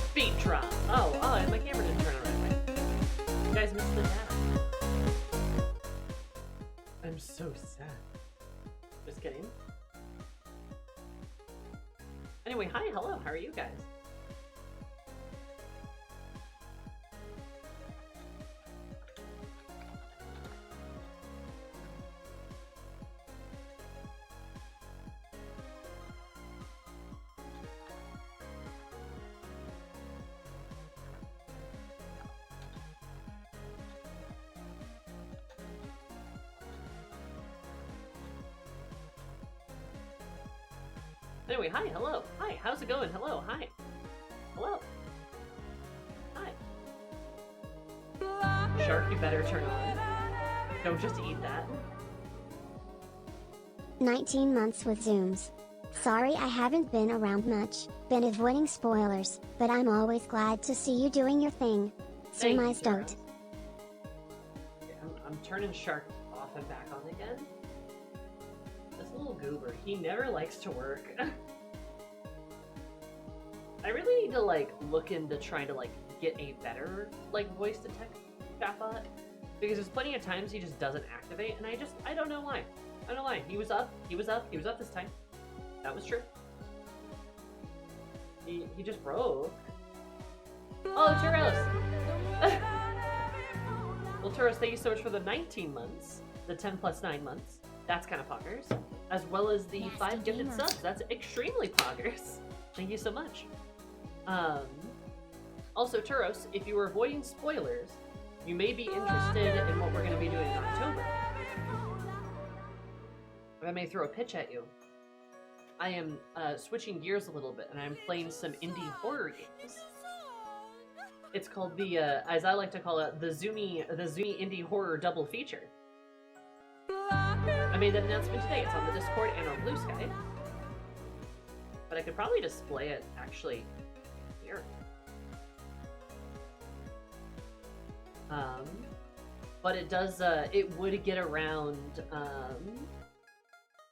Speed drop. Oh, my camera didn't turn around right. You guys missed the tap. I'm so sad. Just kidding. Anyway, hi, hello, how are you guys? Anyway, hi, hello, hi, how's it going? Hello, hi, hello, hi. Shark, you better turn on. Don't just eat that. 19 months with Zooms. Sorry I haven't been around much, been avoiding spoilers, but I'm always glad to see you doing your thing. Surmise don't. Okay, I'm turning Shark off and back on again. This little goober, he never likes to work. I really need to, like, look into trying to, like, get a better, like, voice to text chatbot. Because there's plenty of times he just doesn't activate, and I don't know why. I don't know why. He was up this time. That was true. He just broke. Oh, Turos! Well, Turos, thank you so much for the 19 months. The 10 plus 9 months. That's kind of poggers. As well as the 5 gifted subs. That's extremely poggers. Thank you so much. Also, Turos, if you were avoiding spoilers, you may be interested in what we're going to be doing in October. I may throw a pitch at you. I am switching gears a little bit, and I'm playing some indie horror games. It's called the, as I like to call it, the Zoomy indie horror double feature. I made that announcement today. It's on the Discord and on Blue Sky. But I could probably display it, actually, here. But it does, it would get around,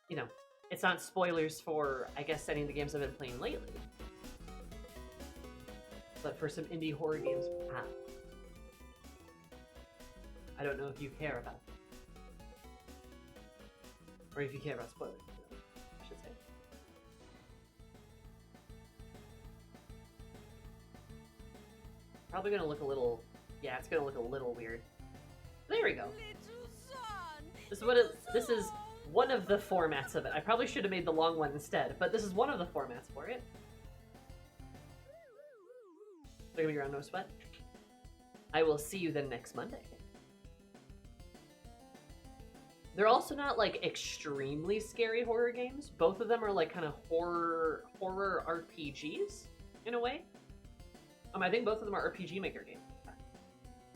you know, it's not spoilers for, I guess, any of the games I've been playing lately. But for some indie horror games, I don't know if you care about them. Or if you care about spoilers, I should say. Probably gonna look a little, yeah, it's gonna look a little weird. There we go. This is one of the formats of it. I probably should have made the long one instead, but this is one of the formats for it. They're gonna be around, no sweat. I will see you then next Monday. They're also not, like, extremely scary horror games. Both of them are, like, kind of horror RPGs, in a way. I think both of them are RPG Maker games.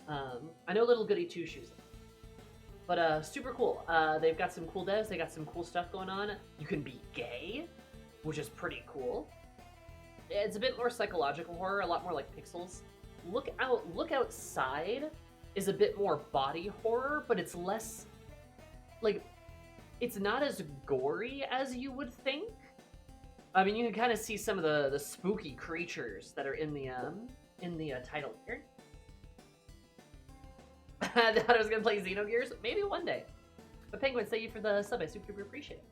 I know Little Goody Two Shoes, but super cool. They've got some cool devs. They got some cool stuff going on. You can be gay, which is pretty cool. It's a bit more psychological horror, a lot more like pixels. Look Outside is a bit more body horror, but it's less, like, it's not as gory as you would think. I mean, you can kind of see some of the spooky creatures that are in the title here. I thought I was gonna play Xenogears. Maybe one day. But Penguin, thank you for the sub. I super appreciate it.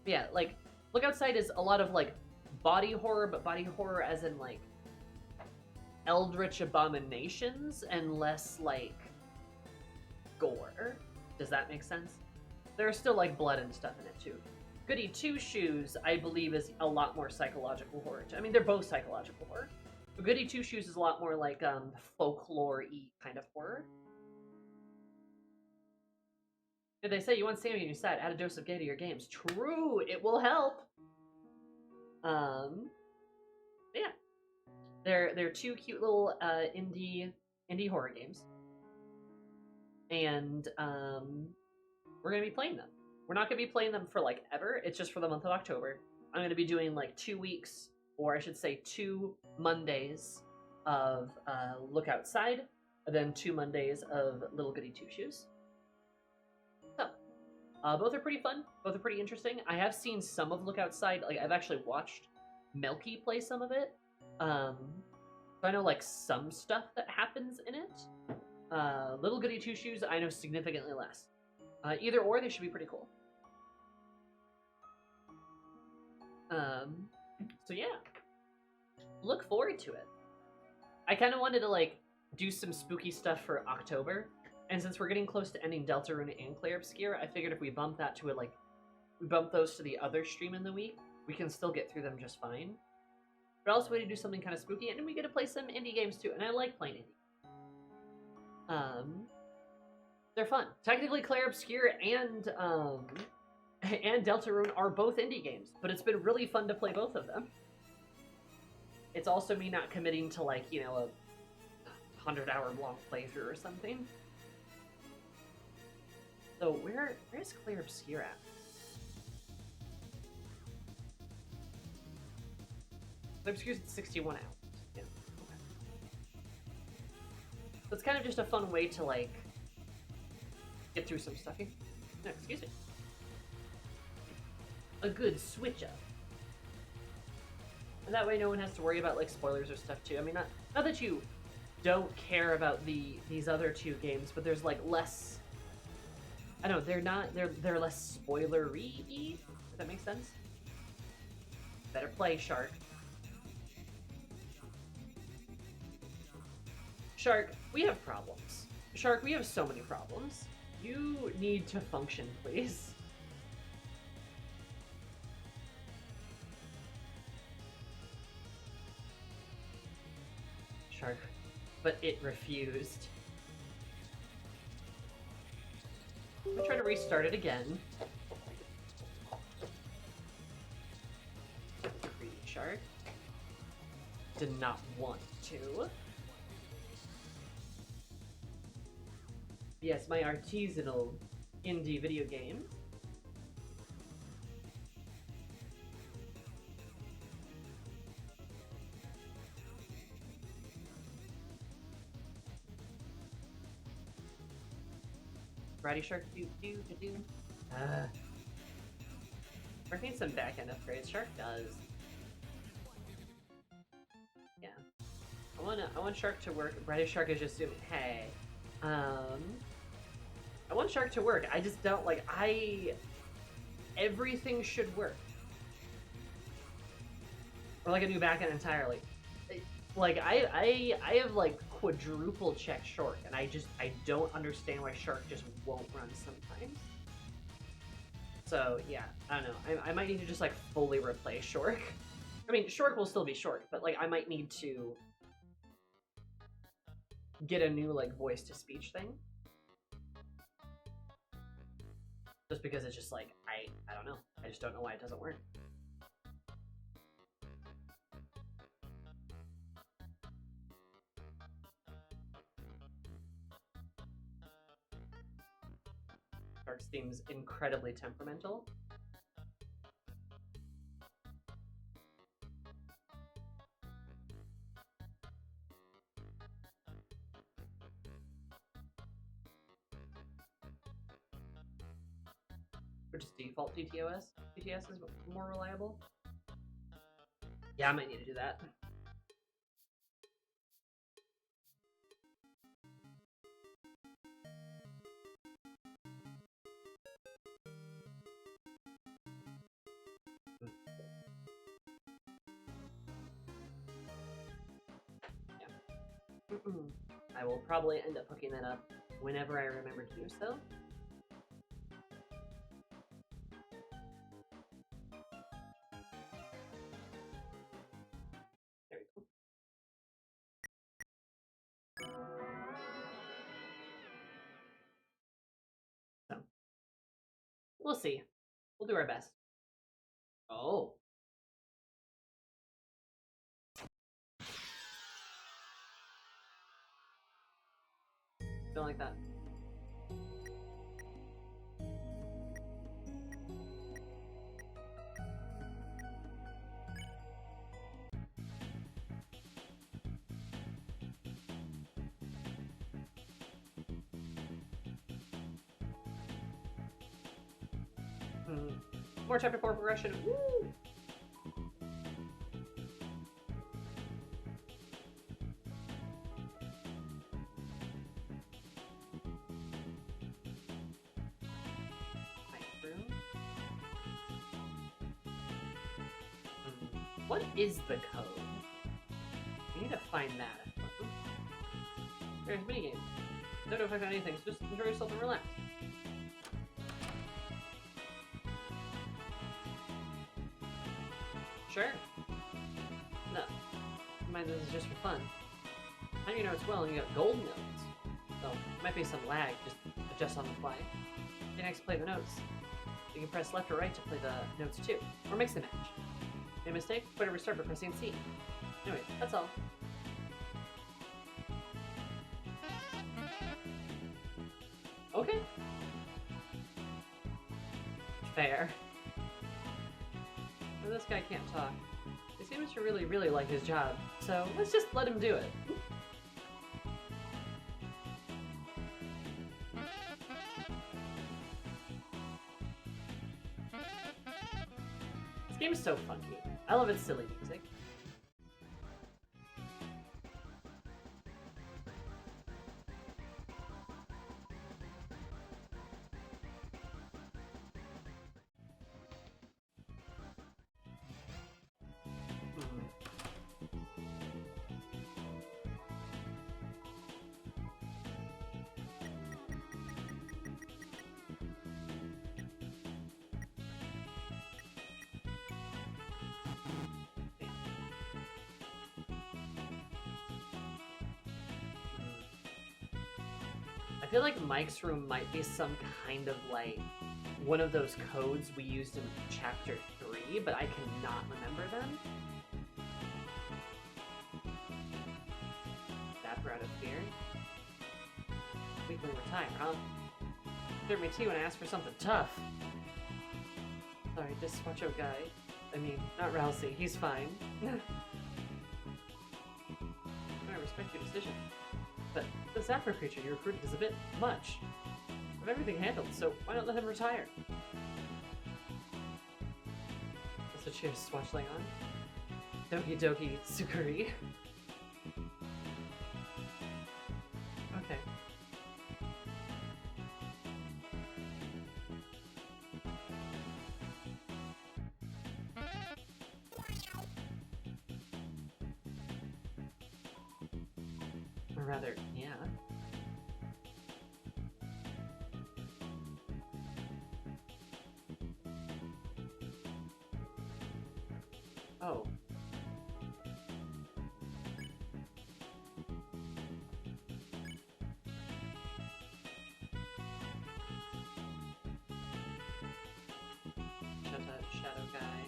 Yeah, like, Look Outside is a lot of, like, body horror, but body horror as in, like, eldritch abominations and less, like, gore. Does that make sense? There's still, like, blood and stuff in it, too. Goody Two Shoes, I believe, is a lot more psychological horror. I mean, they're both psychological horror. But Goody Two Shoes is a lot more, like, folklore-y kind of horror. Did they say you want Sammy on your side? Add a dose of gay to your games. True, it will help. Yeah, they're two cute little indie horror games, and we're gonna be playing them. We're not gonna be playing them for like ever. It's just for the month of October. I'm gonna be doing like 2 weeks, or I should say 2 Mondays of Look Outside, and then 2 Mondays of Little Goody Two Shoes. So, Both are pretty fun. Both are pretty interesting. I have seen some of Look Outside. Like, I've actually watched Melky play some of it. So I know, like, some stuff that happens in it. Little Goody Two Shoes, I know significantly less. Either or, they should be pretty cool. So yeah. Look forward to it. I kind of wanted to, like, do some spooky stuff for October. And since we're getting close to ending Deltarune and Clair Obscure, I figured if we bump that to we bump those to the other stream in the week, we can still get through them just fine. But also we to do something kind of spooky, and then we get to play some indie games too, and I like playing indie. They're fun. Technically, Clair Obscure and Deltarune are both indie games, but it's been really fun to play both of them. It's also me not committing to, like, you know, a 100-hour long playthrough or something. So where's Clair Obscure at? Clair Obscure's at 61 hours. Yeah. Okay. So it's kind of just a fun way to, like, get through some stuff here. No, excuse me. A good switch up. And that way no one has to worry about, like, spoilers or stuff too. I mean, not that you don't care about these other two games, but there's, like, less, I don't know, they're less spoilery-y, if that makes sense. Better play, Shark. Shark, we have problems. Shark, we have so many problems. You need to function, please. Shark, but it refused. I'm gonna try to restart it again. Greedy Shark did not want to. Yes, my artisanal indie video game. Bratty Shark do. Shark needs some back-end upgrades. Shark does. Yeah. I want Shark to work. Bratty Shark is just doing, hey. I want Shark to work. I just don't, like, everything should work. Or like a new backend entirely. Like, I have, like, quadruple check Shark, and I don't understand why Shark just won't run sometimes. So, yeah, I don't know. I might need to just, like, fully replace Shark. I mean, Shark will still be Shark, but, like, I might need to get a new, like, voice-to-speech thing. Just because it's just, like, I don't know. I just don't know why it doesn't work. Shark seems incredibly temperamental. Or just default GTOS? GTS is more reliable? Yeah, I might need to do that. I will probably end up hooking that up whenever I remember to do so. There we go. So, we'll see. We'll do our best. Oh. Don't like that. More chapter 4 progression. Woo! What is the code? We need to find that. There's a minigame. Don't know if I found anything, so just enjoy yourself and relax. Sure. No. Mind this is just for fun. How do you know it's well and you got gold notes? So, might be some lag, just adjust on the fly. You next play the notes. You can press left or right to play the notes too, or mix and match. Made a mistake? Put a restart by pressing C. Anyway, that's all. Okay. Fair. Well, this guy can't talk. He seems to really, really like his job, so let's just let him do it. This game is so funky. I love its silly music. I feel like Mike's room might be some kind of like one of those codes we used in chapter 3, but I cannot remember them. Dapper out of fear. Weakly retire, huh? Scared me too when I asked for something tough. Sorry, just macho guy. I mean, not Rousey, he's fine. I respect your decision. But the Zapper creature you recruited is a bit much. I have everything handled, so why not let him retire? So cheers, Swatchling on. Doki Doki Tsukuri. Okay. Or rather, yeah. Oh. Shadow guy.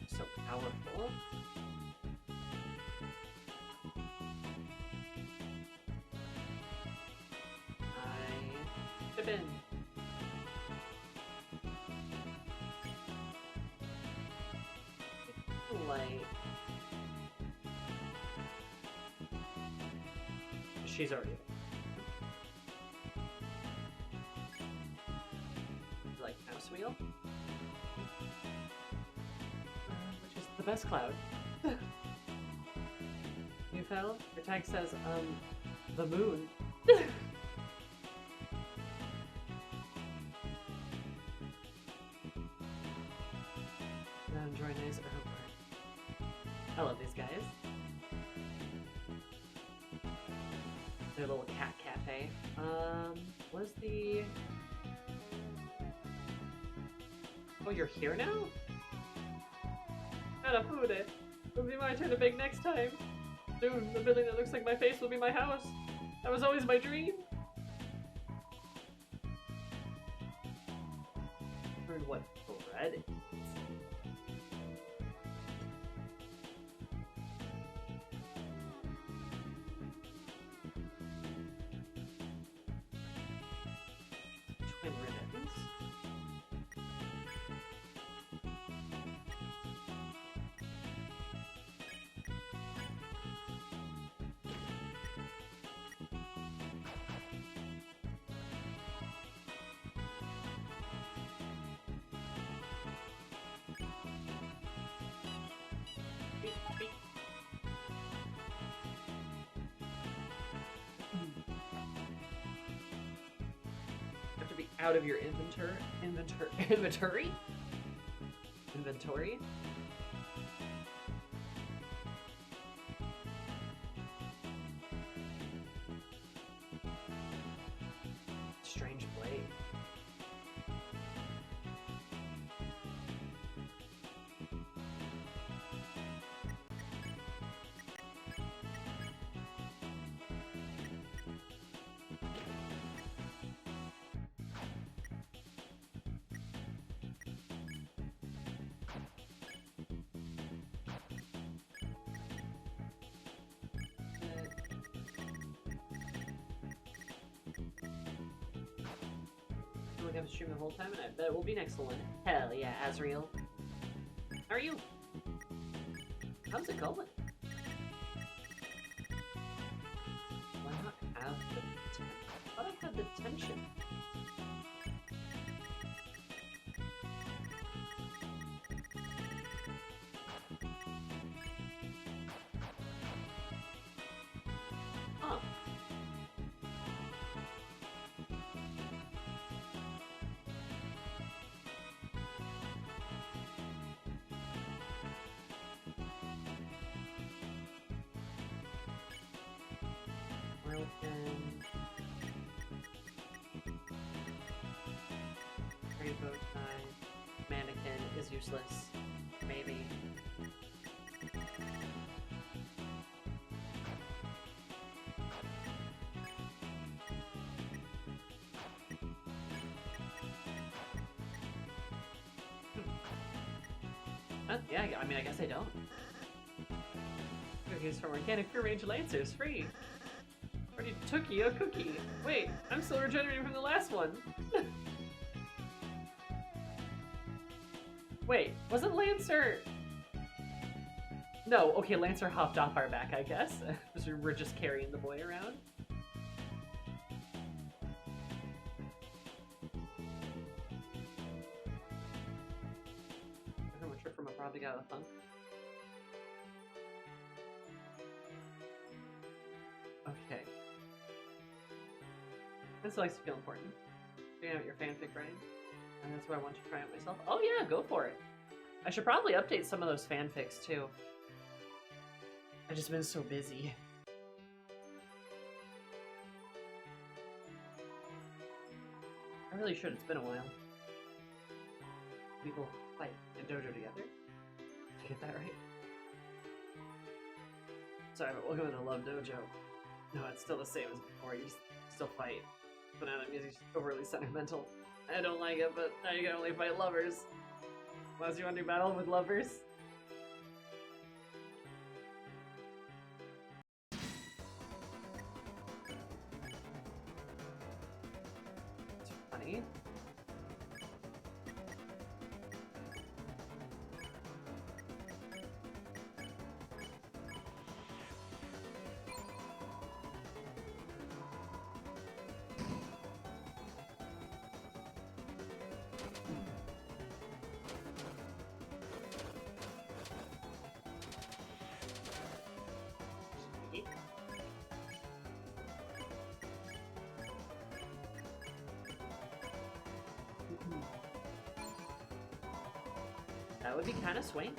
So powerful. Chip in. Like she's already there. Like mouse wheel, which is the best cloud. You fell? Your tag says the moon. I love these guys. Their little cat cafe. What's the... Oh, you're here now? Narapure. It'll be my turn to bake next time. Soon, the building that looks like my face will be my house. That was always my dream. Heard what bread is. Twin ribbons. out of your inventory? Strange blade. We have to stream the whole time, and I bet it will be next one. Hell yeah, Azriel. How are you? How's it going? Why not have the tension? I thought I had the tension. Oh. Rainbow tie. Mannequin is useless. Maybe. Yeah, I mean, I guess I don't. Cookies from organic free range lancers, free. Already took you a cookie. Wait, I'm still regenerating from the last one. Wait, wasn't Lancer? No, okay, Lancer hopped off our back, I guess. We're just carrying the boy around. From a trip from abroad to get out of the funk. Okay. This likes to feel important. Figuring out your fanfic writing. And that's what I want to try out myself. Oh yeah, go for it. I should probably update some of those fanfics too. I've just been so busy. I really should. It's been a while. People fight in dojo together. Did I get that right? Sorry, but welcome to the Love Dojo. No, it's still the same as before. You still fight. But now that music's overly sentimental. I don't like it, but now you can only fight lovers. Unless you want to do battle with lovers. It's funny. That would be kind of swanky.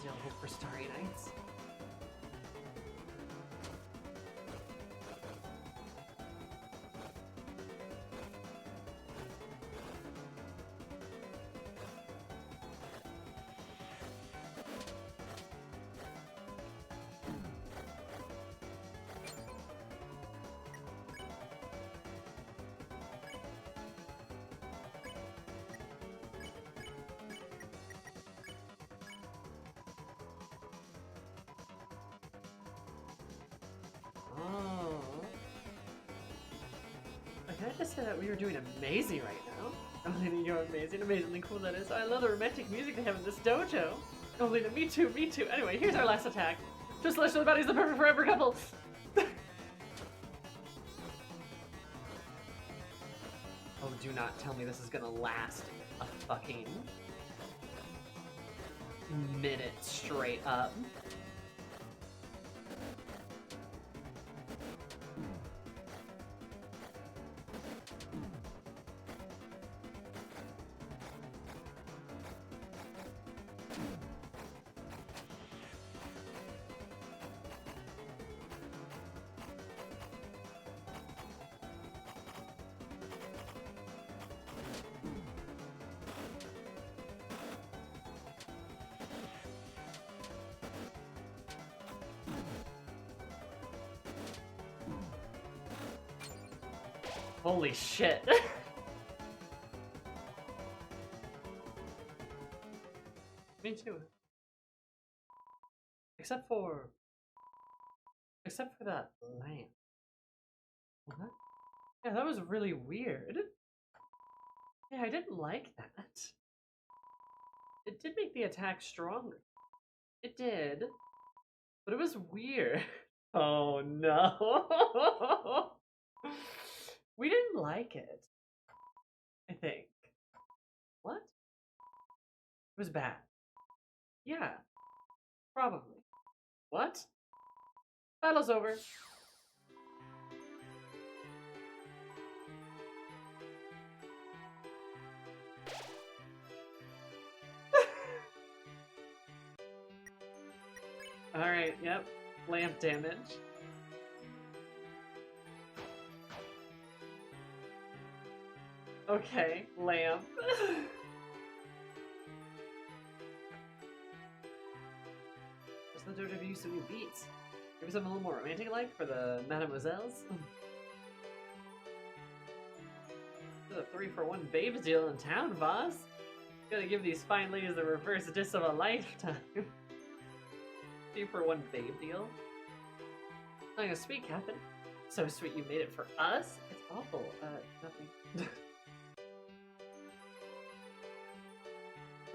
You'll hope for Starry Nights. Oh. Can I just say that we are doing amazing right now? Only you're amazing, amazingly cool that is. I love the romantic music they have in this dojo. Only me too, me too. Anyway, here's our last attack. Just celestial body's the perfect forever couple. Oh, do not tell me this is gonna last a fucking minute straight up. Holy shit. Me too. Except for that lamp. What? Yeah, that was really weird. Yeah, I didn't like that. It did make the attack stronger. It did. But it was weird. Oh no. We didn't like it. I think. What? It was bad. Yeah. Probably. What? Battle's over. Alright, yep. Lamp damage. Okay, lamp. Just the dojo use some new beats. Maybe something a little more romantic-like for the mademoiselles. There's a 3-for-1 babes deal in town, boss. Gotta give these fine ladies the reverse diss of a lifetime. 3-for-1 babe deal? Not gonna speak, Captain. So sweet you made it for us? It's awful. Nothing.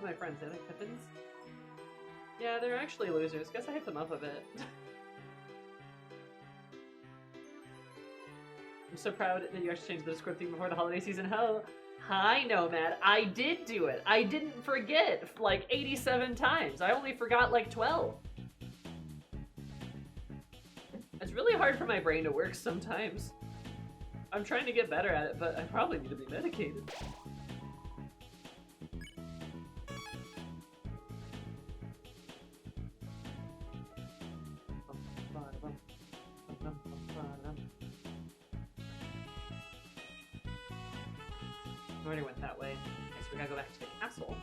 My friends, they like Pippins? Yeah, they're actually losers. Guess I hyped them up a bit. I'm so proud that you actually changed the Discord theme before the holiday season. Hell, hi, Nomad. I did do it. I didn't forget like 87 times. I only forgot like 12. It's really hard for my brain to work sometimes. I'm trying to get better at it, but I probably need to be medicated. I already went that way. Okay, so we gotta go back to the castle.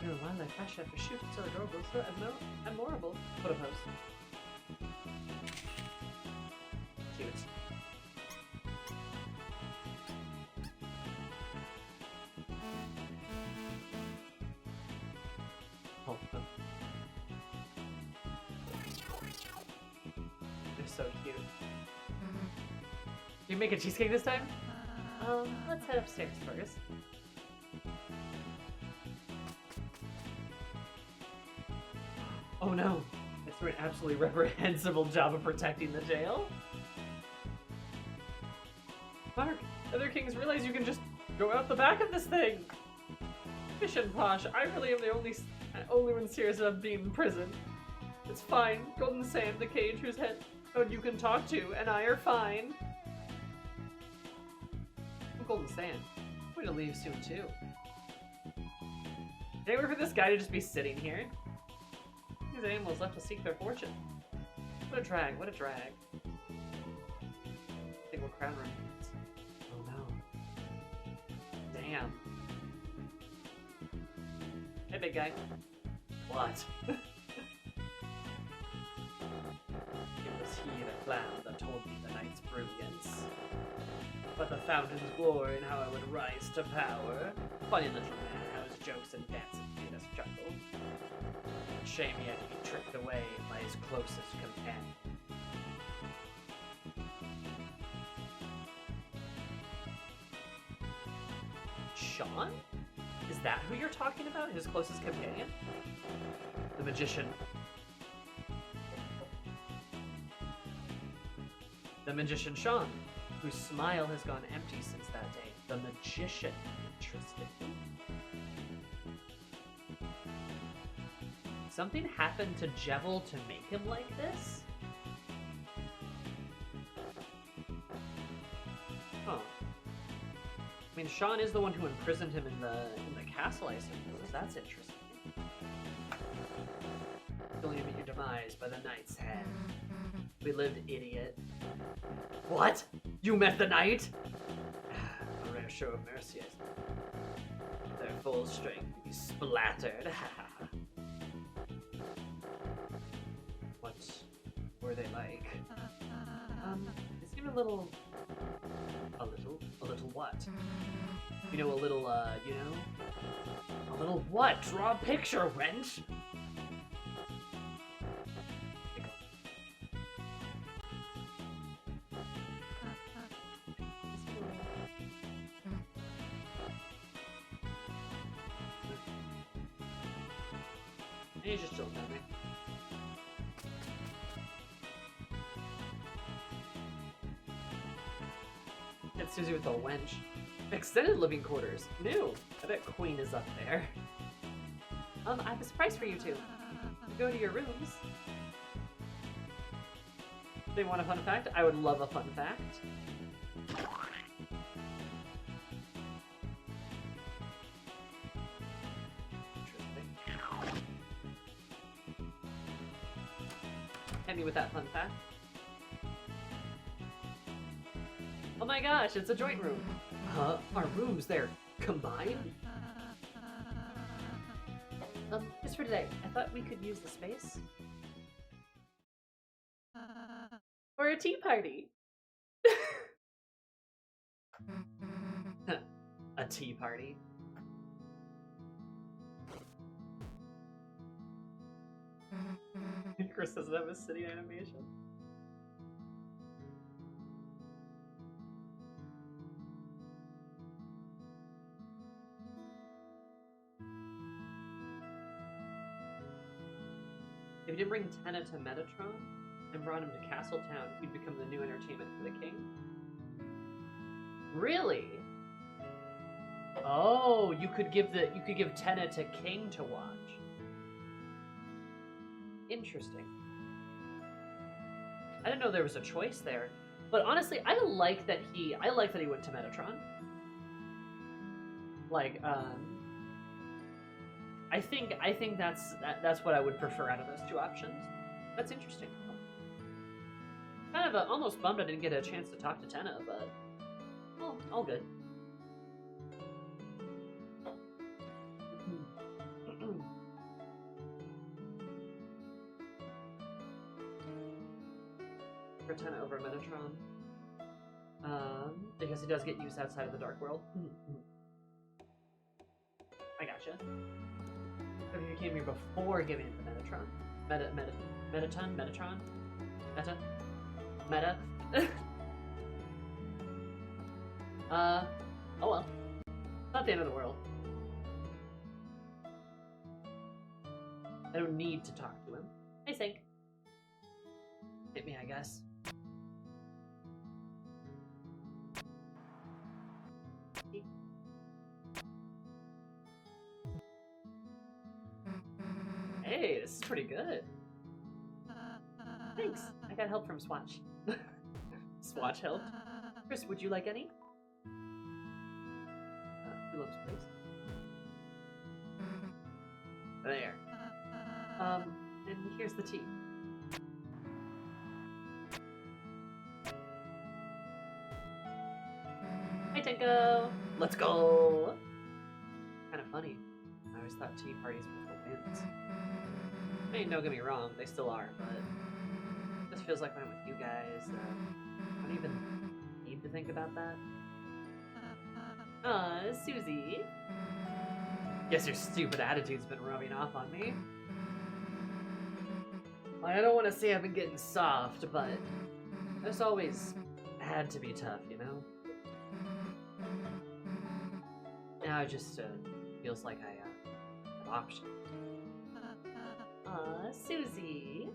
Your wildlife fashion after shoot, so adorable, so admirable. What a pose. Cute. Oh, oh. They're so cute. You make a cheesecake this time? Let's head upstairs first. Oh no! It's an absolutely reprehensible job of protecting the jail. Mark, other kings realize you can just go out the back of this thing. Fish and Posh, I really am the only one serious about being in prison. It's fine. Golden Sand, the cage whose head you can talk to, and I are fine. Golden Sand. I'm going to leave soon too. Anywhere for this guy to just be sitting here? These animals left to seek their fortune. What a drag, what a drag. I think we'll crown remains. Oh no. Damn. Hey big guy. What? It was he, the clown, that told me the night's brilliance. but the fountain's glory and how I would rise to power. Funny little man, how his jokes and dances made us chuckle. Shame he had to be tricked away by his closest companion. Sean? Is that who you're talking about? His closest companion? The magician. The magician Sean, whose smile has gone empty since that day. The magician. Interesting. Something happened to Jevil to make him like this? Huh. I mean, Sean is the one who imprisoned him in the castle, I suppose. That's interesting. Only to meet your demise by the knight's hand. We lived, idiot. What? You met the knight? A rare show of mercy, I suppose. Their full strength, you splattered. What were they like? They seemed a little what? You know, a little what? Draw a picture, wench! He's just chilling down there. It's Susie with the wench. Extended living quarters. New. I bet Queen is up there. I have a surprise for you two. Go to your rooms. They want a fun fact? I would love a fun fact. Interesting. Hit me with that fun fact. Oh my gosh, it's a joint room. Huh? Our rooms, they're combined? Just for today, I thought we could use the space for a tea party. A tea party. Chris doesn't have a sitting animation. If you didn't bring Tenna to Metatron and brought him to Castletown, he'd become the new entertainment for the king. Really? Oh, you could give Tenna to King to watch. Interesting. I didn't know there was a choice there, but honestly, I like that he went to Metatron. Like, I think that's what I would prefer out of those two options. That's interesting. Kind of almost bummed I didn't get a chance to talk to Tenna, but well, all good. For Tenna over Metatron, because he does get used outside of the Dark World. I gotcha. If you came here before giving it to Metatron. Metatron? Meta? Oh well. Not the end of the world. I don't need to talk to him. Hey, Sync. Hit me, I guess. Hey, this is pretty good. Thanks. I got help from Swatch. Swatch helped. Chris, would you like any? Tulips, please. There. And here's the tea. Hi, Tenko! Let's go! Kind of funny. I always thought tea parties were for wins. I mean, don't get me wrong, they still are, but it just feels like when I'm with you guys, I don't even need to think about that. Susie. Guess your stupid attitude's been rubbing off on me. I don't want to say I've been getting soft, but it's always had to be tough, you know? Now it just feels like I have options. Susie.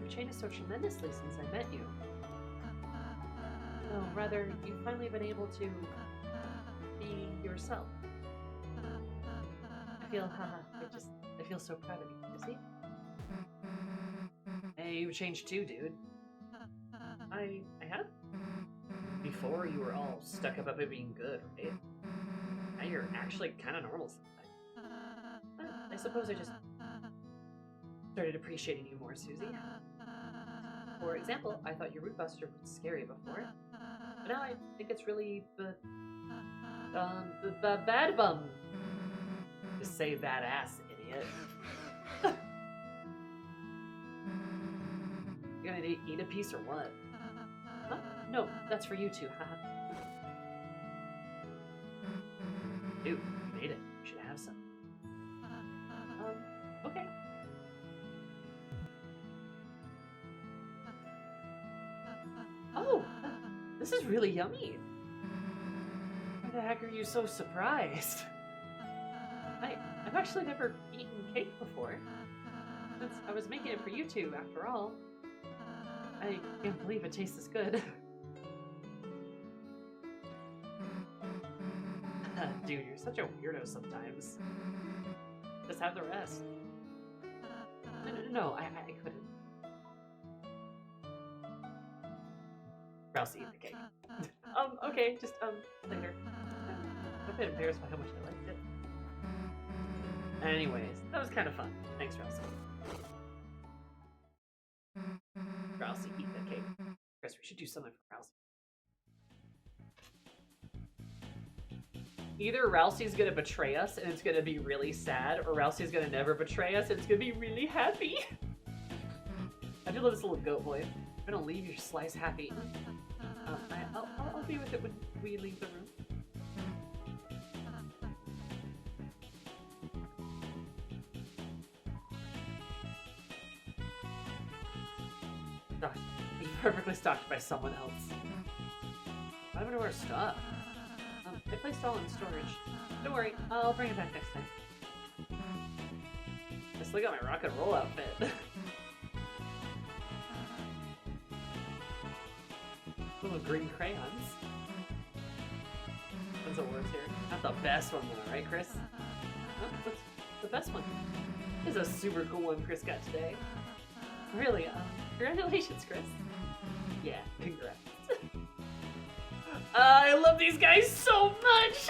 You've changed so tremendously since I met you. No, rather, you've finally been able to be yourself. I feel so proud of you, Susie. Hey, you've changed too, dude. I have? Before, you were all stuck up about being good, right? Now you're actually kind of normal sometimes. I suppose I just started appreciating you more, Susie. For example, I thought your root buster was scary before, but now I think it's really the bad bum. Just say badass, idiot. You gonna eat a piece or what? Huh? No, that's for you two, haha. Dude, you made it. You should have some. Okay. Oh, this is really yummy. Why the heck are you so surprised? I've actually never eaten cake before. Since I was making it for you two, after all. I can't believe it tastes this good. Dude, you're such a weirdo sometimes. Just have the rest. No, I couldn't. Rouse, eat the cake. Okay, just, later. I'm a bit embarrassed by how much I liked it. Anyways, that was kind of fun. Thanks, Rousey. Rousey, eat that cake. Chris, we should do something for Rousey. Either Rousey's gonna betray us and it's gonna be really sad, or Rousey's gonna never betray us and it's gonna be really happy. I do love this little goat boy. I'm gonna leave your slice happy. I'll be with it when we leave the room. Stocked. It's perfectly stocked by someone else. I don't know where stuff. I placed it all in storage. Don't worry, I'll bring it back next time. Just look at my rock and roll outfit. Little green crayons. Tons of words here. Not the best one though, right, Chris? Oh, what's the best one? This is a super cool one Chris got today. Really, congratulations, Chris. Yeah, congrats. I love these guys so much!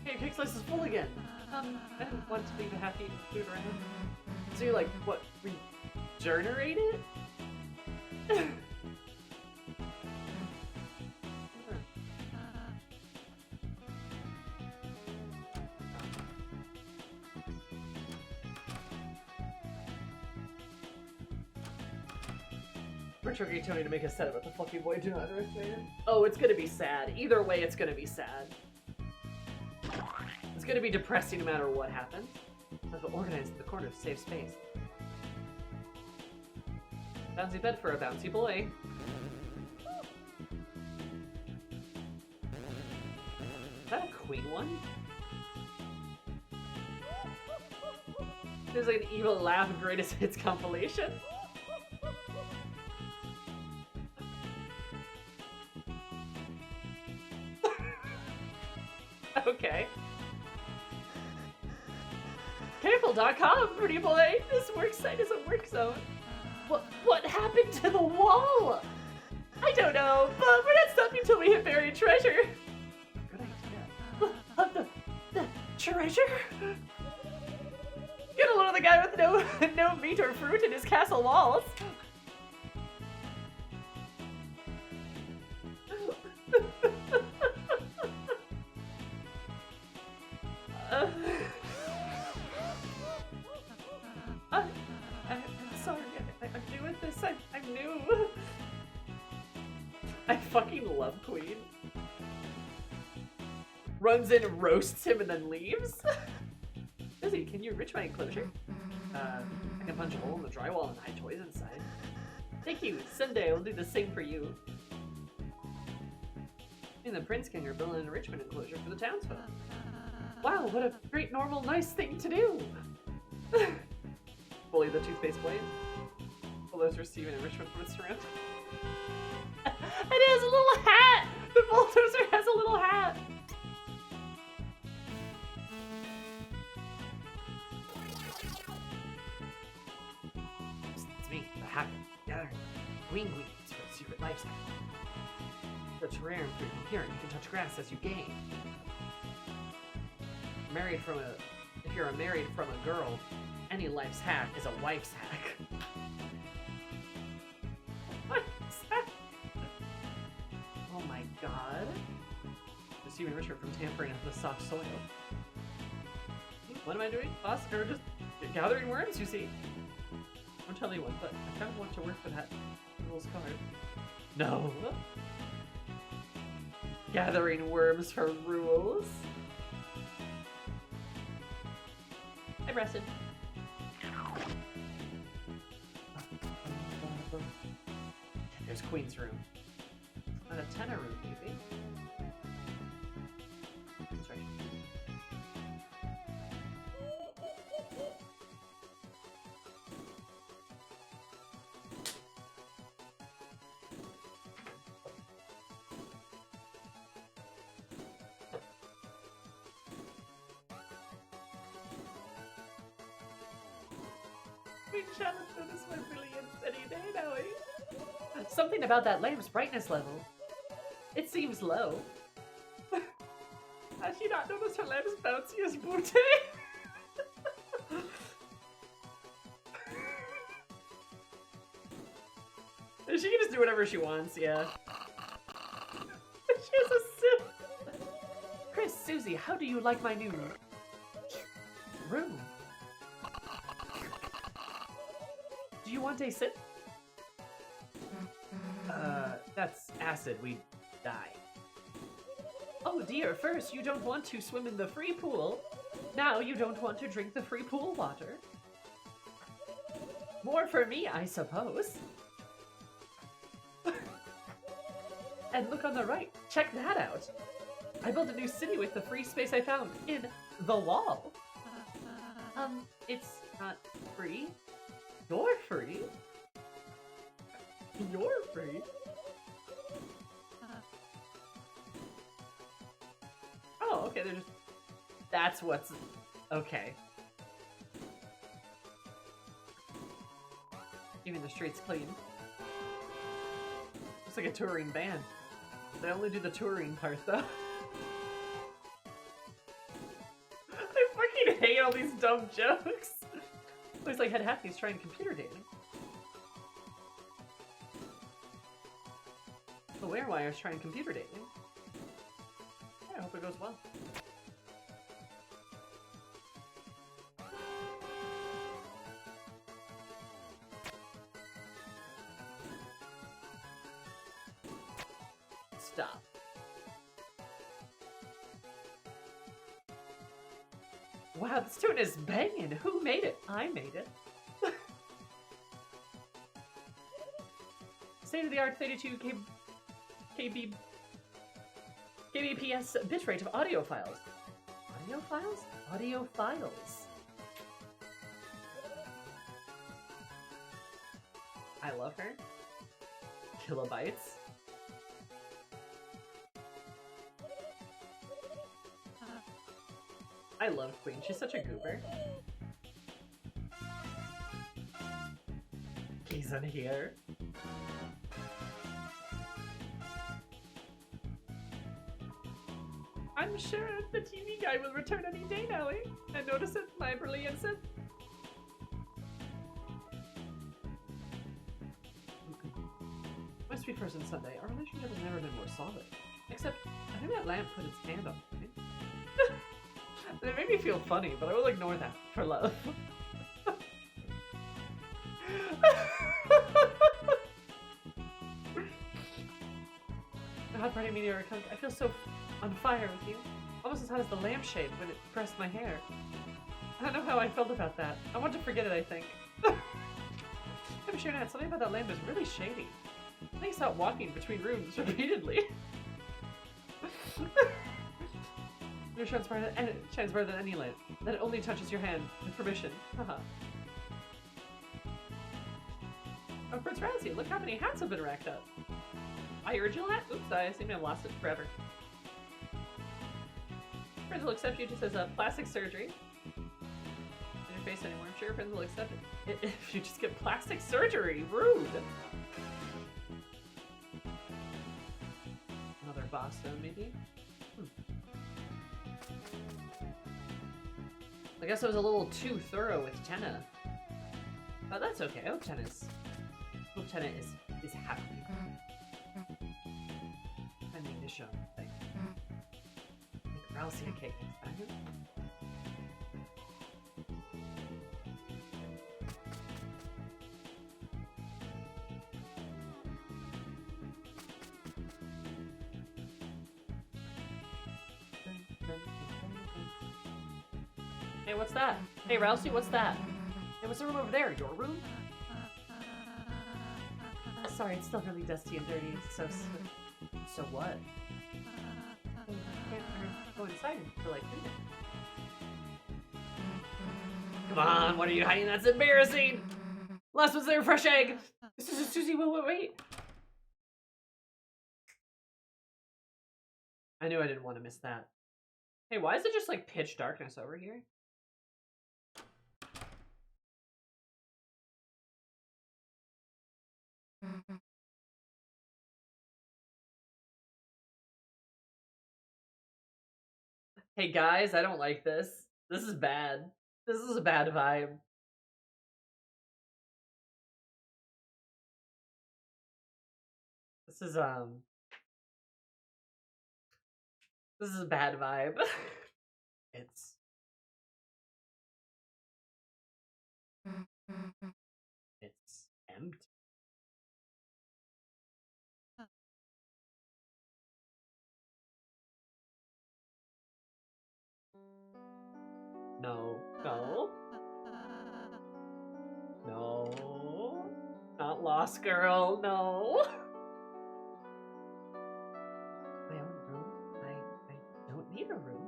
Hey, Cake Slice is full again. I didn't want to leave a half-eaten food around. So you like, what, regenerate it? We're triggering Tony to make a setup with the fucky boy. Do not underestimate it. Oh, it's gonna be sad. Either way, it's gonna be sad. It's gonna be depressing no matter what happens. I've organized the corner to save space. Bouncy bed for a bouncy boy. Is that a queen one? There's like an evil laugh greatest hits compilation. Okay. Careful.com, pretty boy. This work site is a work zone. What happened to the wall? I don't know, but we're not stopping until we hit buried treasure. Good idea. The treasure? Get a load of the guy with no meat or fruit in his castle walls. I'm sorry. I'm new at this. I'm new. I fucking love Queen. Runs in, roasts him, and then leaves. Susie, can you enrich my enclosure? I can punch a hole in the drywall and hide toys inside. Thank you. Someday I'll do the same for you. And the Prince King are building an enrichment enclosure for the townsfolk. Wow, what a great, normal, nice thing to do! Bully the toothpaste blade. Bulldozer receiving enrichment from its surroundings. It has a little hat! The bulldozer has a little hat! It's me, the hacker. Gathering green gleams for a secret life hack. That's rare and free from here. You can touch grass as you gain. If you're married from a girl, any life's hack is a wife's hack. What is that? Oh my god. Receiving enrichment from tampering with the soft soil. What am I doing? Boss? Or just gathering worms, you see? Don't tell anyone, but I kind of want to work for that little card. No. Gathering worms for rules. I rested. There's Queen's room. Not a tenor room, maybe. That's right. We shan't notice my brilliance any day now, eh? Something about that lamp's brightness level. It seems low. Has she not noticed her lamp's bouncy as booty? She can just do whatever she wants, yeah. She has a sip. Chris, Susie, how do you like my new room? Do you want a sip? That's acid. We'd die. Oh dear, first you don't want to swim in the free pool. Now you don't want to drink the free pool water. More for me, I suppose. And look on the right. Check that out. I built a new city with the free space I found in the wall. It's not free. You're free? You're free? Oh, okay, they're just... That's what's... Okay. Keeping the streets clean. Looks like a touring band. They only do the touring part, though. I fucking hate all these dumb jokes. Looks like Head Hackney's trying computer dating. The Werewire's trying computer dating. Yeah, I hope it goes well. Stop. Wow, this tune is banging. Who made it? I made it. State-of-the-art 32 kbps bitrate of audio files. Audio files? Audio files. I love her. Kilobytes. I love Queen. She's such a goober. He's in here. I'm sure the TV guy will return any day now, eh? And notice it, my brilliance. Must be first and Sunday. Our relationship has never been more solid. Except, I think that lamp put its hand on me. It made me feel funny, but I will ignore that for love. Hot party meteor, I feel so on fire with you. Almost as hot as the lampshade when it pressed my hair. I don't know how I felt about that. I want to forget it, I think. I'm sure not. Something about that lamp is really shady. I think it's out walking between rooms repeatedly. Your shines brighter than any lamp. That it only touches your hand with permission. Haha. Oh, Prince Razzie, look how many hats have been racked up. My original hat? Oops, I seem to have lost it forever. Friends will accept you just as a plastic surgery. In your face anymore. I'm sure your friends will accept it if you just get plastic surgery. Rude. Another boss though, maybe? I guess I was a little too thorough with Tenna. But that's okay. I hope Tenna is happy. I need to show thing. Make Rousey a cake next time. Hey, what's that? Hey, Rousey, what's that? Hey, what's the room over there? Your room? Sorry, it's still really dusty and dirty. So what? You can't go inside until I clean it. Come on, what are you hiding? That's embarrassing! Last one's there, fresh egg! Susie, wait! I knew I didn't want to miss that. Hey, why is it just like pitch darkness over here? Hey guys, I don't like this. This is bad. This is a bad vibe. This is a bad vibe. It's empty. No. Not Lost Girl, no. My own room? I don't need a room.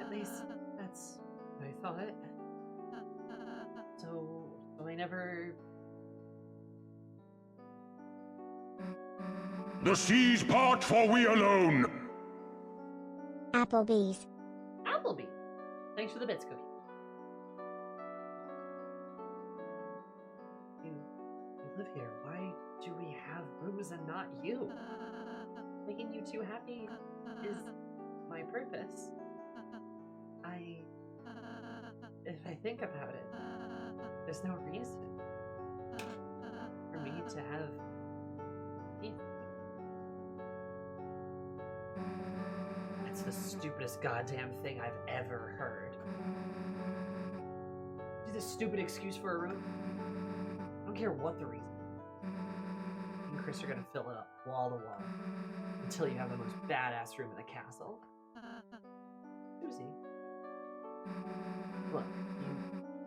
At least, that's what I thought. So I never... The seas part for we alone! Applebee's. Applebee! Thanks for the bits, Cookie. You live here. Why do we have rooms and not you? Making you two happy is my purpose. If I think about it, there's no reason for me to have anything. That's the stupidest goddamn thing I've ever heard. Is this a stupid excuse for a room? I don't care what the reason. You and Chris are gonna fill it up wall to wall until you have the most badass room in the castle. Susie. Look, you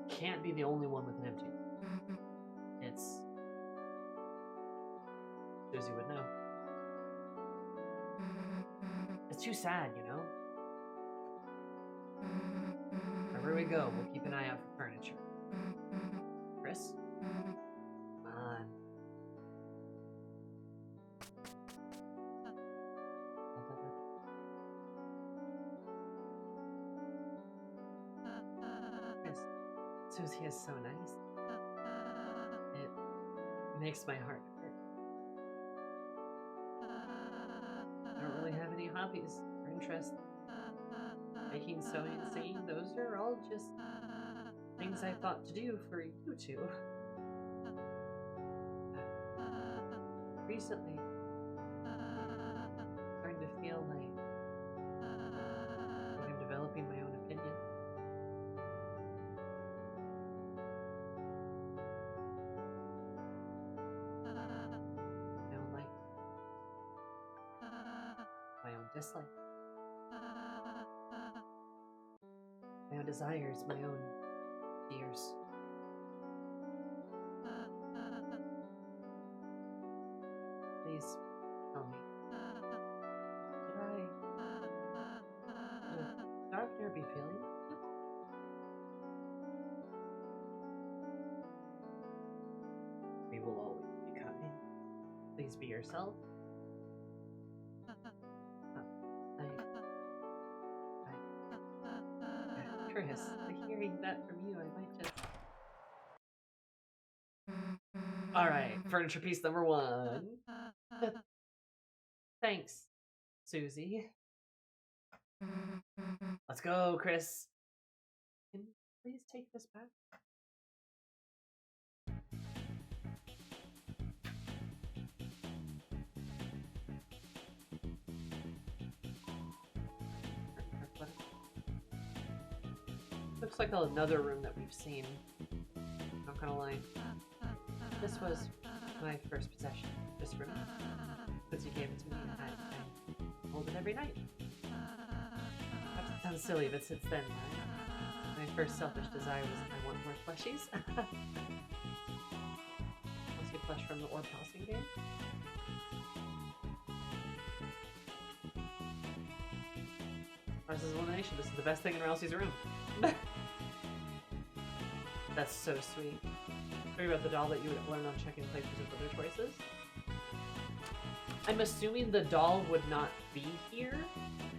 can't be the only one with an empty room. It's... Susie would know. It's too sad, you know? Wherever we go, we'll keep an eye out for furniture. Chris? Come on. Chris, Susie is so nice. It makes my heart hurt. I don't really have any hobbies or interests. Making, sewing, singing, those are all just things I thought to do for you two. Recently, I'm starting to feel like dislike. My own desires, my own fears. Please tell me. Did I never be feeling? We will always be kind. Please be yourself. Chris, hearing that from you, I might just... Alright, furniture piece number 1. Thanks, Susie. Let's go, Chris. Can you please take this back? Looks like another room that we've seen. Not gonna lie. This was my first possession. This room. Susie gave it to me, and I hold it every night. That sounds silly, but since then, my first selfish desire was I want more plushies. Want to get plush from the orb tossing game? Versus elimination. This is the best thing in Ralsei's room. That's so sweet. Worry about the doll that you would learn on checking places with other choices. I'm assuming the doll would not be here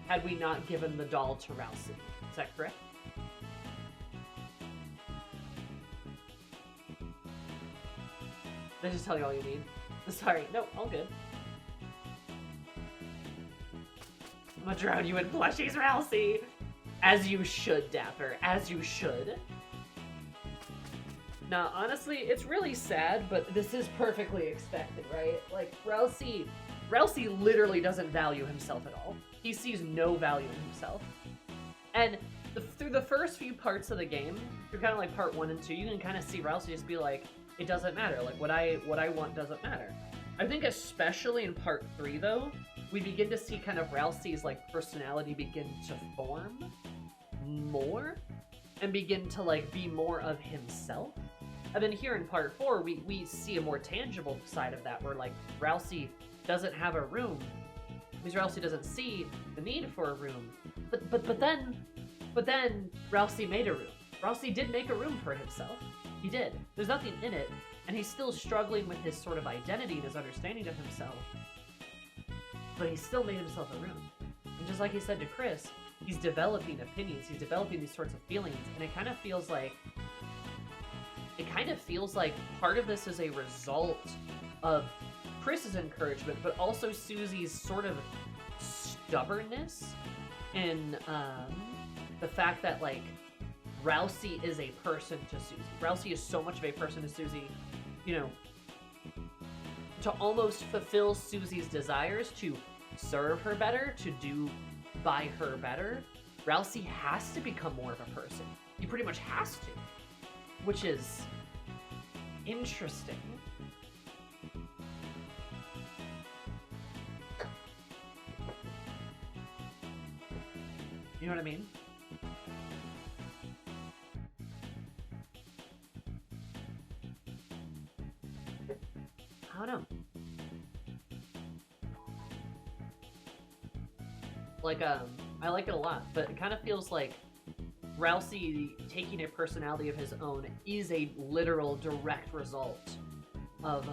had we not given the doll to Ralsei. Is that correct? Did I just tell you all you need? Sorry, no, all good. I'm gonna drown you in plushies, Ralsei! As you should, Dapper. As you should. Now, honestly, it's really sad, but this is perfectly expected, right? Like, Ralsei literally doesn't value himself at all. He sees no value in himself. And through the first few parts of the game, through kind of like part 1 and 2, you can kind of see Ralsei just be like, it doesn't matter. Like, what I want doesn't matter. I think especially in part 3, though, we begin to see kind of Ralsei's, like, personality begin to form more and begin to, like, be more of himself. And then here in part 4, we see a more tangible side of that, where, like, Ralsei doesn't have a room, because Ralsei doesn't see the need for a room. But then Ralsei made a room. Ralsei did make a room for himself. He did. There's nothing in it, and he's still struggling with his sort of identity and his understanding of himself. But he still made himself a room. And just like he said to Chris, he's developing opinions, he's developing these sorts of feelings, and it kind of feels like part of this is a result of Chris's encouragement, but also Susie's sort of stubbornness in the fact that, like, Ralsei is a person to Susie. Ralsei is so much of a person to Susie, you know, to almost fulfill Susie's desires, to serve her better, to do by her better. Ralsei has to become more of a person. He pretty much has to. Which is interesting. You know what I mean? I don't know. Like, I like it a lot, but it kind of feels like Ralsei taking a personality of his own is a literal direct result of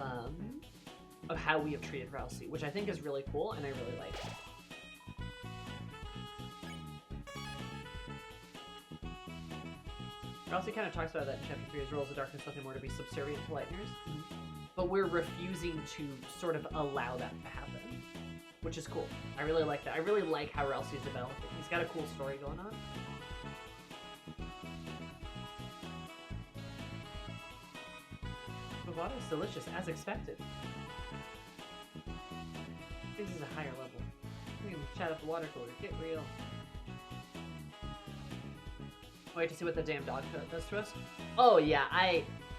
how we have treated Ralsei, which I think is really cool and I really like. Ralsei kind of talks about that in Chapter 3, his rules of darkness, nothing more to be subservient to Lightners. But we're refusing to sort of allow that to happen, which is cool. I really like that. I really like how Ralsei's developing. He's got a cool story going on. The water is delicious, as expected. This is a higher level. We can chat up the water cooler. Get real. Wait to see what the damn dog does to us. Oh yeah,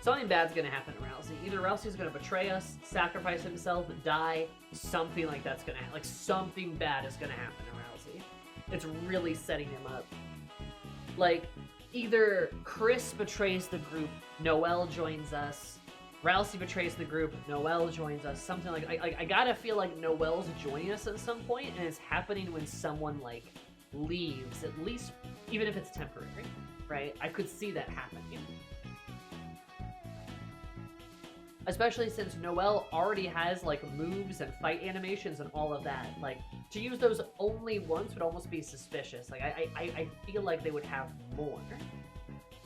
something bad's gonna happen to Ralsei. Either Ralsei's gonna betray us, sacrifice himself, die, something like that's gonna happen. Like, something bad is gonna happen to It's really setting him up. Like, either Chris betrays the group, Noelle joins us, Rousey betrays the group, Noelle joins us, something like... I gotta feel like Noelle's joining us at some point, and it's happening when someone, like, leaves, at least, even if it's temporary, right? I could see that happening. Especially since Noelle already has, like, moves and fight animations and all of that. Like, to use those only once would almost be suspicious. Like, I feel like they would have more.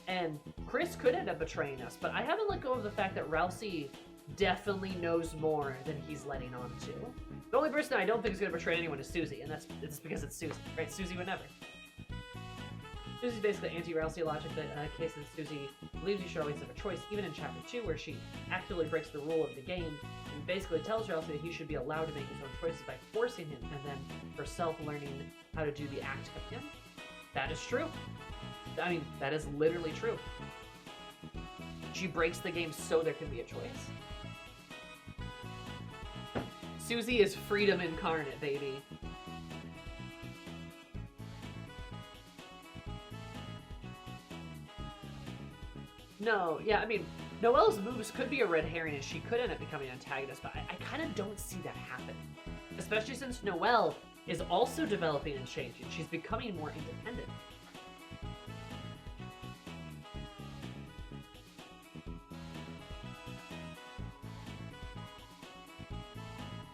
And Chris could end up betraying us, but I haven't let go of the fact that Rousey definitely knows more than he's letting on to. The only person I don't think is going to betray anyone is Susie, and it's because it's Susie, right? Susie would never. Susie's basically anti-Rousey logic that in case that Susie believes you should always have a choice, even in Chapter 2, where she actively breaks the rule of the game and basically tells Rousey that he should be allowed to make his own choices by forcing him, and then herself learning how to do the act of him. That is true. I mean, that is literally true. She breaks the game so there can be a choice. Susie is freedom incarnate, baby. No, yeah, I mean, Noelle's moves could be a red herring and she could end up becoming an antagonist, but I kind of don't see that happen. Especially since Noelle is also developing and changing. She's becoming more independent.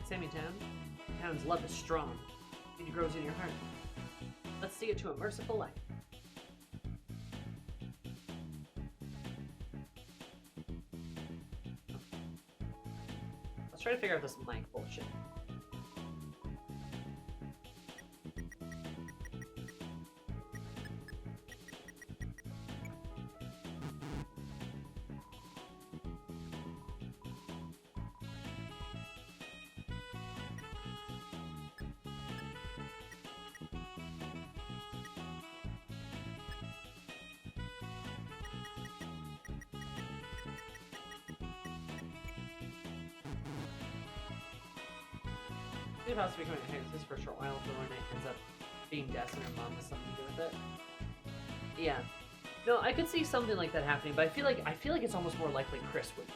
Sammy Town's love is strong. It grows in your heart. Let's see it to a merciful life. Let's try to figure out this mic bullshit. Could possibly becoming a hostess for a short while before Renee ends up being Des and her mom has something to do with it. Yeah. No, I could see something like that happening, but I feel like it's almost more likely Chris would be.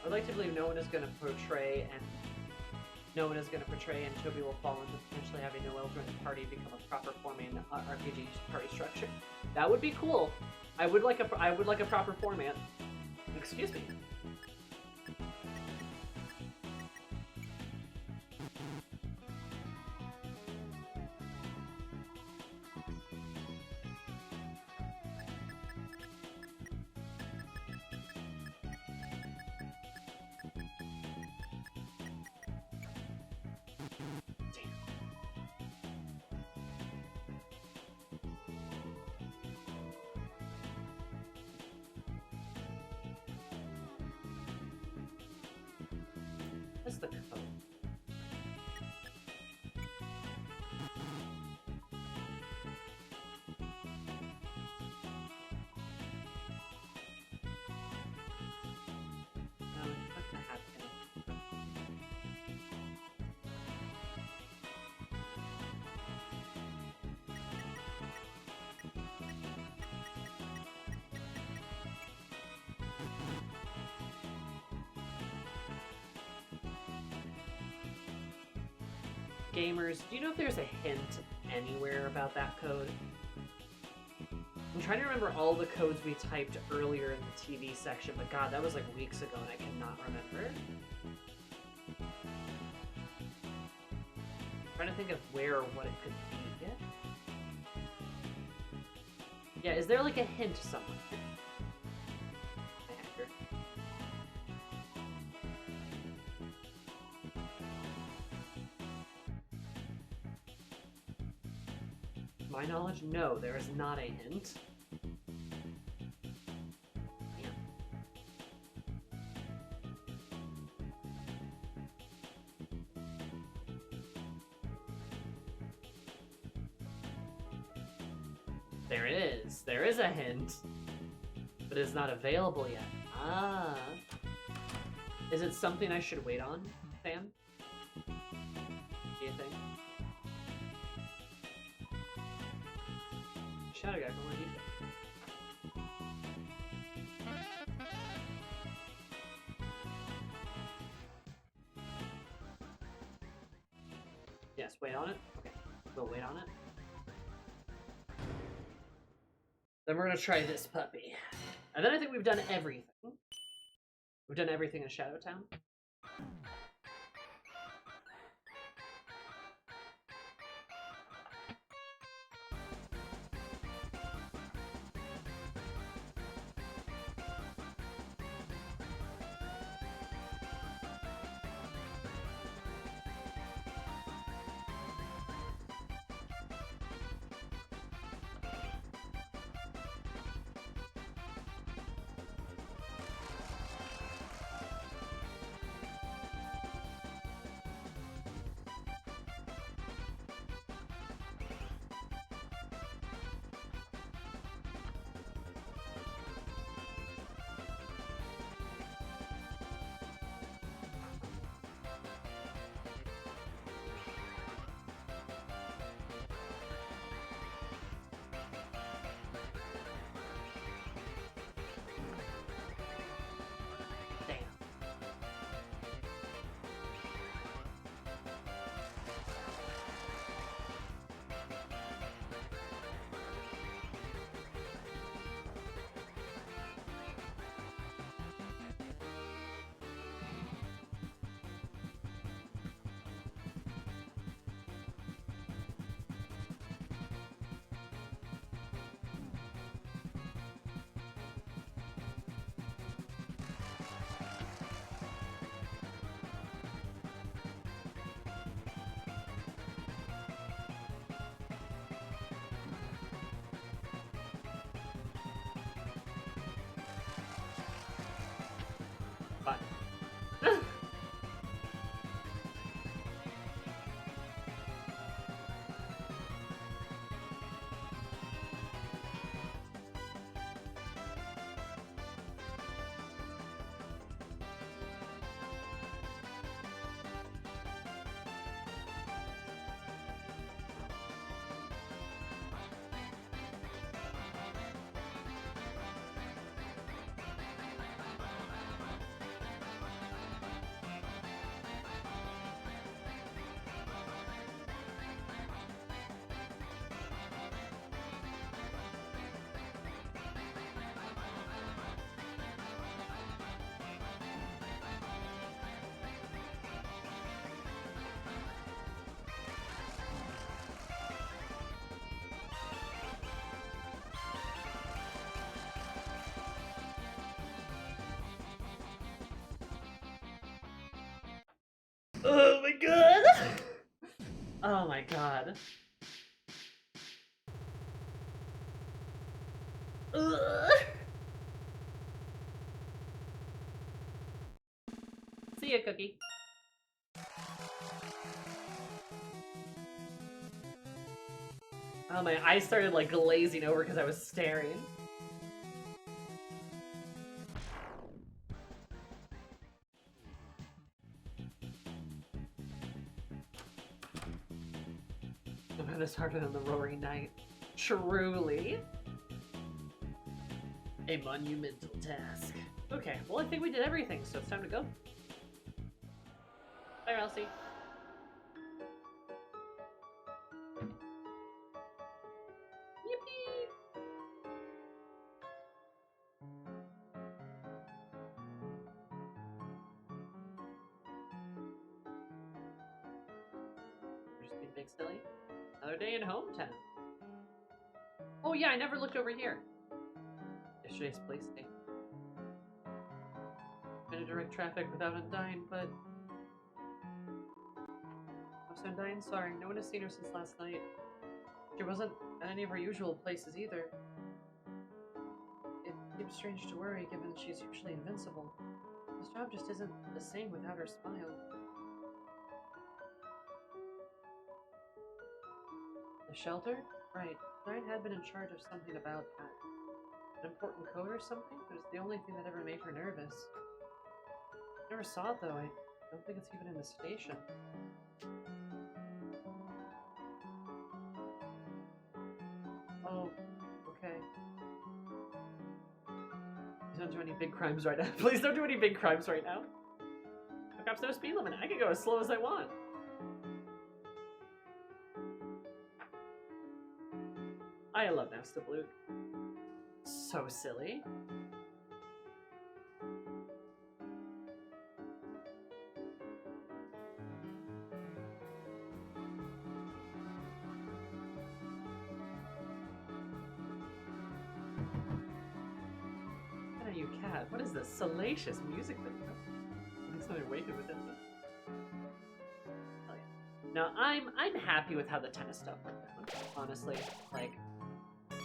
I'd like to believe no one is going to portray and Toby will fall into potentially having Noelle join the party and become a proper format RPG party structure. That would be cool. I would like a proper format. Excuse me. What's the code? What's gonna happen? Gamers, do you know if there's a hint anywhere about that code? I'm trying to remember all the codes we typed earlier in the TV section, but god, that was like weeks ago and I cannot remember. I'm trying to think of where or what it could be. Yeah, is there like a hint somewhere? My knowledge, no, there is not a hint. Yeah. There it is. There is a hint. But it's not available yet. Ah. Is it something I should wait on, Sam? Do you think? Shadow Guy, what do you think? Yes, wait on it? Okay, we'll wait on it. Then we're gonna try this puppy. And then I think we've done everything. We've done everything in Shadowtown. Fine. Oh my god! Oh my god. Ugh. See ya, Cookie. Oh, my eyes started like glazing over because I was staring. No man is harder than the roaring night. Truly. A monumental task. Okay, well I think we did everything, so it's time to go. Bye, Elsie. Yippee! We're just being big silly. Another day in hometown. Oh yeah, I never looked over here. Yesterday's police day. Been in direct traffic without Undyne, but... What's Undyne? Sorry, no one has seen her since last night. She wasn't at any of her usual places either. It seems strange to worry, given that she's usually invincible. This job just isn't the same without her smile. The shelter? Right. Nine had been in charge of something about that. An important code or something? It was the only thing that ever made her nervous. Never saw it though. I don't think it's even in the station. Oh, okay. Please don't do any big crimes right now. Please don't do any big crimes right now. Perhaps no speed limit. I can go as slow as I want. I love Nasta Blue. So silly. What are you, cat? What is this salacious music video? It's something awakened within me. Oh, yeah. Now I'm happy with how the tennis stuff went down. Honestly, like.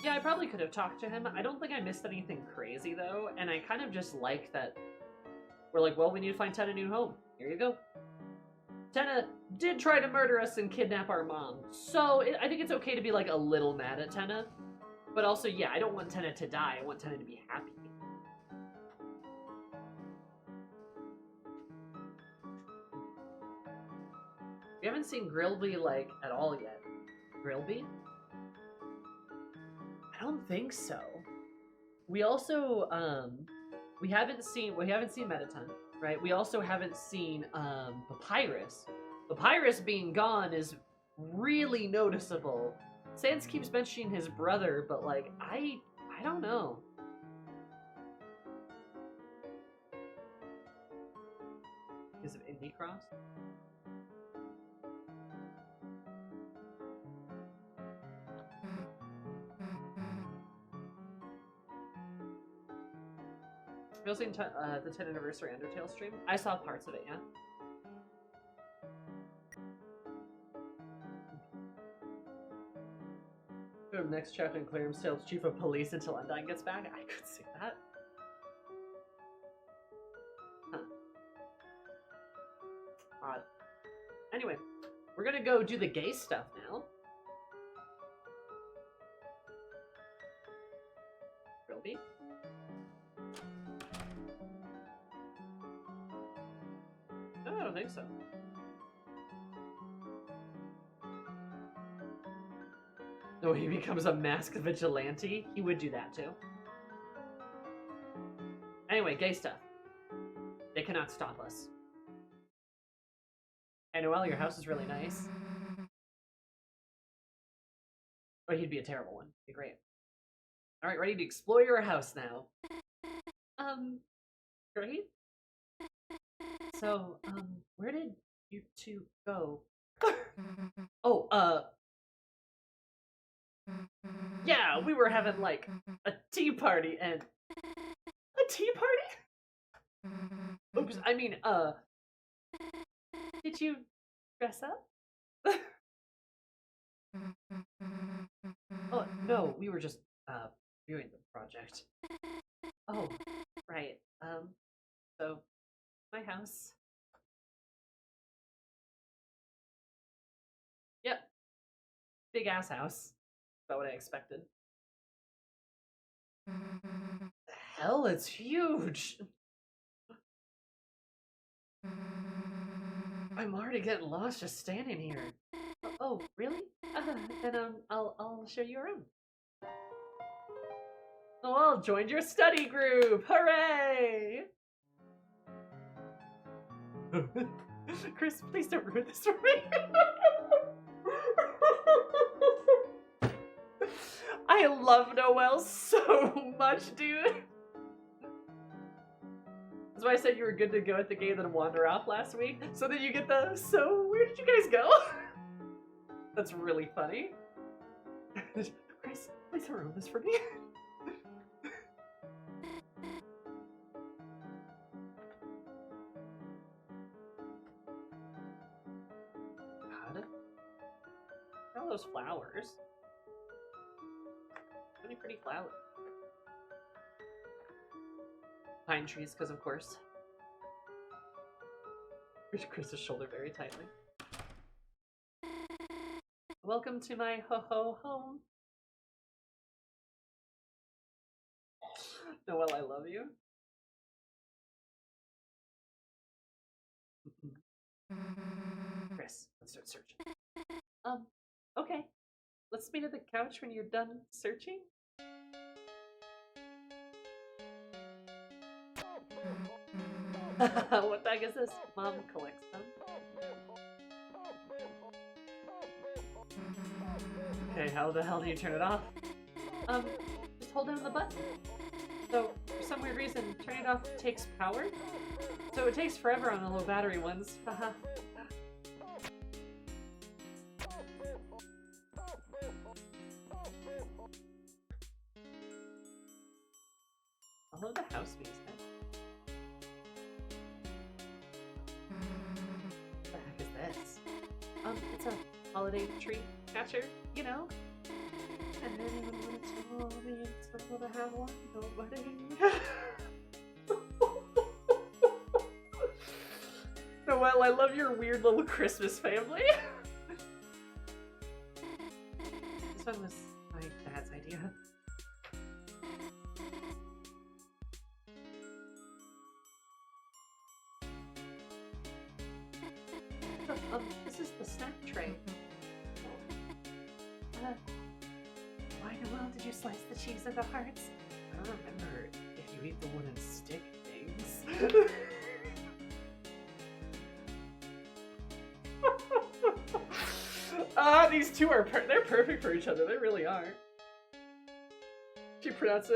Yeah, I probably could have talked to him. I don't think I missed anything crazy, though, and I kind of just like that we're like, well, we need to find Tenna a new home. Here you go. Tenna did try to murder us and kidnap our mom, so I think it's okay to be, like, a little mad at Tenna. But also, yeah, I don't want Tenna to die. I want Tenna to be happy. We haven't seen Grillby, like, at all yet. Grillby? I don't think so. We also we haven't seen Metaton, right? We also haven't seen Papyrus. Papyrus being gone is really noticeable. Sans keeps mentioning his brother, but like I don't know. Because of Indie Cross? Have you also seen the 10th anniversary Undertale stream? I saw parts of it, yeah. Go to the next chapter and clear himself chief of police until Undyne gets back. I could see that. Huh. Odd. Anyway, we're gonna go do the gay stuff now.Rilby? No, I don't think so. No, he becomes a masked vigilante. He would do that too. Anyway, gay stuff. They cannot stop us. Hey, Noelle, your house is really nice. Or he'd be a terrible one. Be great. Alright, ready to explore your house now. Great. So, where did you two go? Oh, yeah, we were having, like, a tea party and... A tea party? Oops, I mean, did you dress up? Oh, no, we were just, viewing the project. Oh, right, so, my house. Yep. Big ass house. About what I expected. The hell, it's huge! I'm already getting lost just standing here. Oh, really? Then I'll show you around. Oh, I'll join your study group! Hooray! Chris, please don't ruin this for me. I love Noelle so much, dude. That's why I said you were good to go at the game, then wander off last week. So that you get the, so where did you guys go? That's really funny. Chris, please don't ruin this for me. God. Look at all those flowers. So many pretty flowers. Pine trees, because of course. Chris's shoulder very tightly. Welcome to my ho-ho home. Noelle, I love you. Chris, let's start searching. Okay. Let's meet at the couch when you're done searching. What bag is this? Mom collects them. Okay, how the hell do you turn it off? Just hold down the button. So, for some weird reason, turning it off takes power. So it takes forever on the low battery ones. Haha. I love the house music. What the heck is this? It's a holiday tree catcher, you know? And then even when it's me, it's gonna have one, nobody. Noelle, I love your weird little Christmas family. This one was my dad's idea. This is the snack tray. Why, Noelle, did you slice the cheese into hearts? I don't remember if you eat the wooden stick things. These two are they're perfect for each other. They really are. She pronounces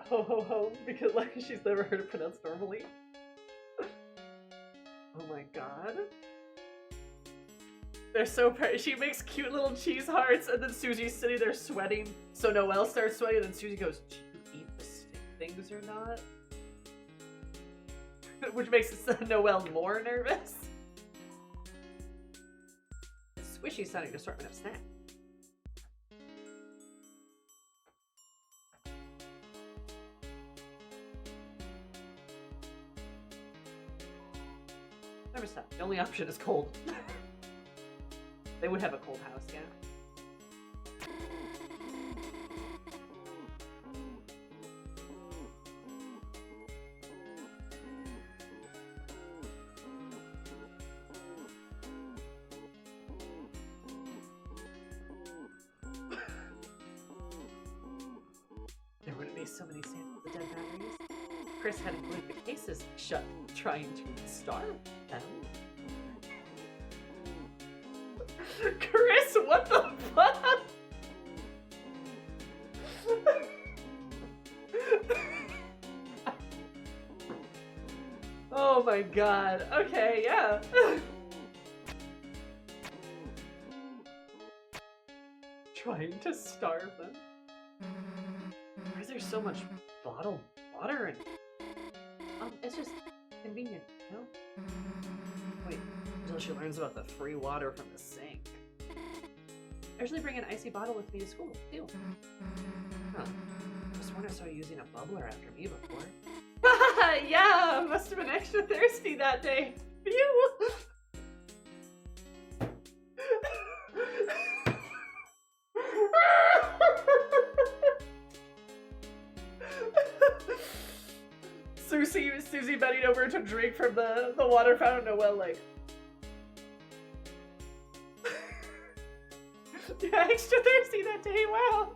ho ho ho because like she's never heard it pronounced normally. Oh my god. They're so pretty. She makes cute little cheese hearts, and then Susie's sitting there sweating. So Noelle starts sweating, and then Susie goes, "Do you eat the stick things or not?" Which makes Noelle more nervous. It's squishy sounding assortment of snacks. Never stop. The only option is cold. They would have a cold house, yeah. There wouldn't be so many samples of dead batteries. Chris had glued the cases shut, trying to starve them. Chris, what the fuck? Oh my god. Okay, yeah. Trying to starve them. Why is there so much bottled water in it? It's just convenient, you know? Wait, until she learns about the free water from the sink. I usually bring an icy bottle with me to school, too. Huh. I sworn I saw you using a bubbler after me before. Yeah, must have been extra thirsty that day. Phew! Susie bending over to drink from the water fountain. Noelle like, yeah, extra thirsty that day. Wow.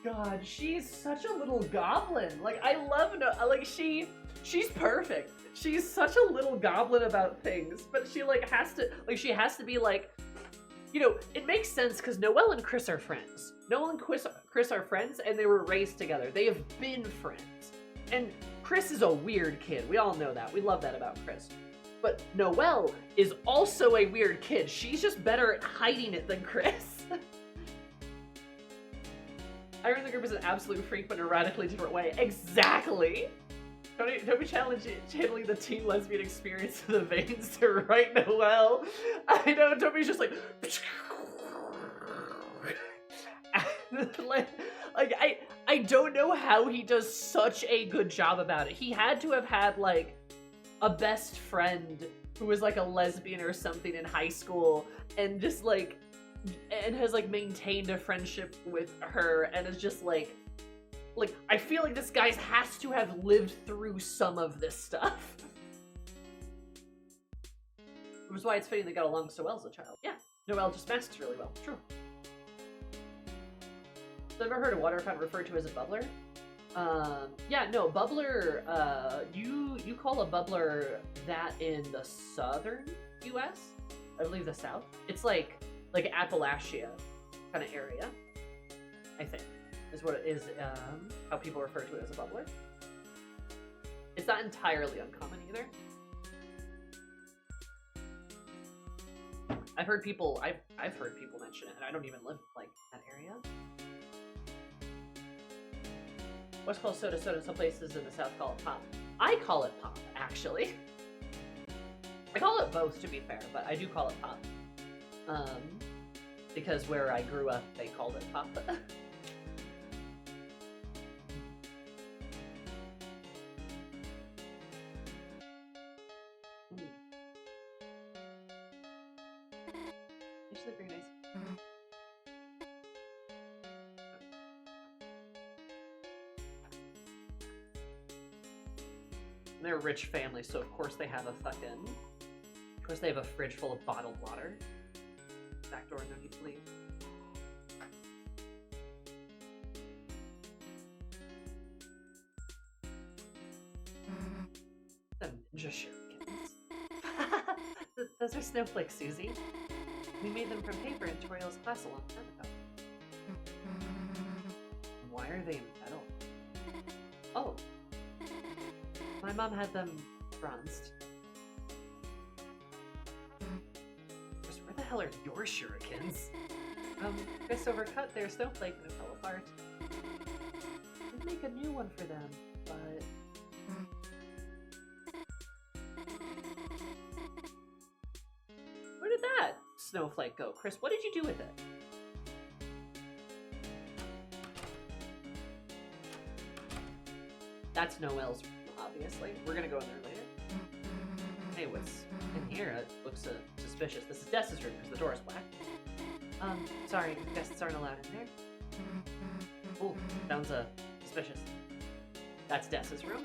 God, she's such a little goblin. Like, I love like she's perfect. She's such a little goblin about things, but she like has to be like, you know, it makes sense because Noelle and Chris are friends. Noelle and Chris are friends, and they were raised together. They have been friends. And Chris is a weird kid. We all know that. We love that about Chris. But Noelle is also a weird kid. She's just better at hiding it than Chris. Ira in the group is an absolute freak, but in a radically different way. Exactly! Don't be channeling the teen lesbian experience to the veins to write Noelle. I know, Toby's just like... I don't know how he does such a good job about it. He had to have had, like, a best friend who was, like, a lesbian or something in high school, and just, like, and has, like, maintained a friendship with her, and is just, like, Like, I feel like this guy has to have lived through some of this stuff. Which is why it's fitting they got along so well as a child. Yeah, Noelle just masks really well. True. I've never heard a water fountain referred to as a bubbler. Yeah, no, bubbler, you call a bubbler that in the southern US? I believe the south. It's like Appalachia kind of area, I think, is what it is, how people refer to it as a bubbler. It's not entirely uncommon either. I've heard people mention it, and I don't even live like that area. What's called soda, some places in the south call it pop. I call it pop, actually. I call it both, to be fair, but I do call it pop. Because where I grew up, they called it pop. Actually, very nice. They're a rich family, so of course they have a fridge full of bottled water. Back door, no need to leave. The ninja shurikens. Those are snowflakes, Susie. We made them from paper in Toriel's class a long time ago. Why are they in metal? Oh. My mom had them bronzed. Where the hell are your shurikens? Chris overcut their snowflake and it fell apart. I'd make a new one for them, but... Where did that snowflake go? Chris, what did you do with it? That's Noelle's room, obviously. We're gonna go in there later. Hey, what's in here? It looks suspicious. This is Des's room because the door is black. Sorry, guests aren't allowed in there. Ooh, sounds suspicious. That's Des's room.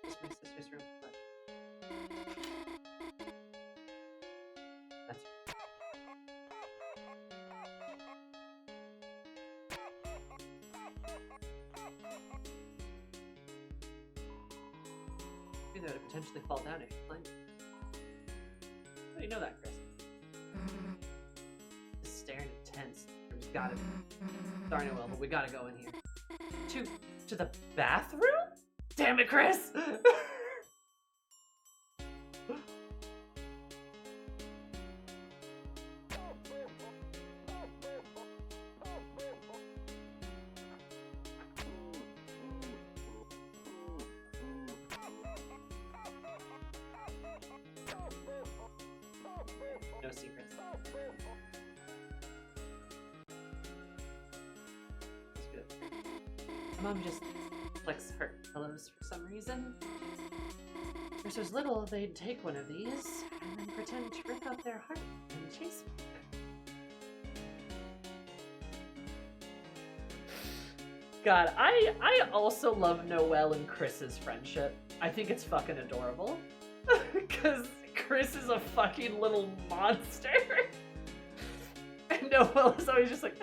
It's my sister's room. But... That's... You know, to potentially fall down if you climb. How do you know that, Chris? Just staring intense. There's gotta be. Sorry, Noelle, but we gotta go in here. To the bathroom? Damn it, Chris! No secrets. That's good. Mom just flicks her pillows for some reason. Chris was little, they'd take one of these and then pretend to rip out their heart and chase me. God, I also love Noelle and Chris's friendship. I think it's fucking adorable. Because Chris is a fucking little monster. And Noelle is always just like...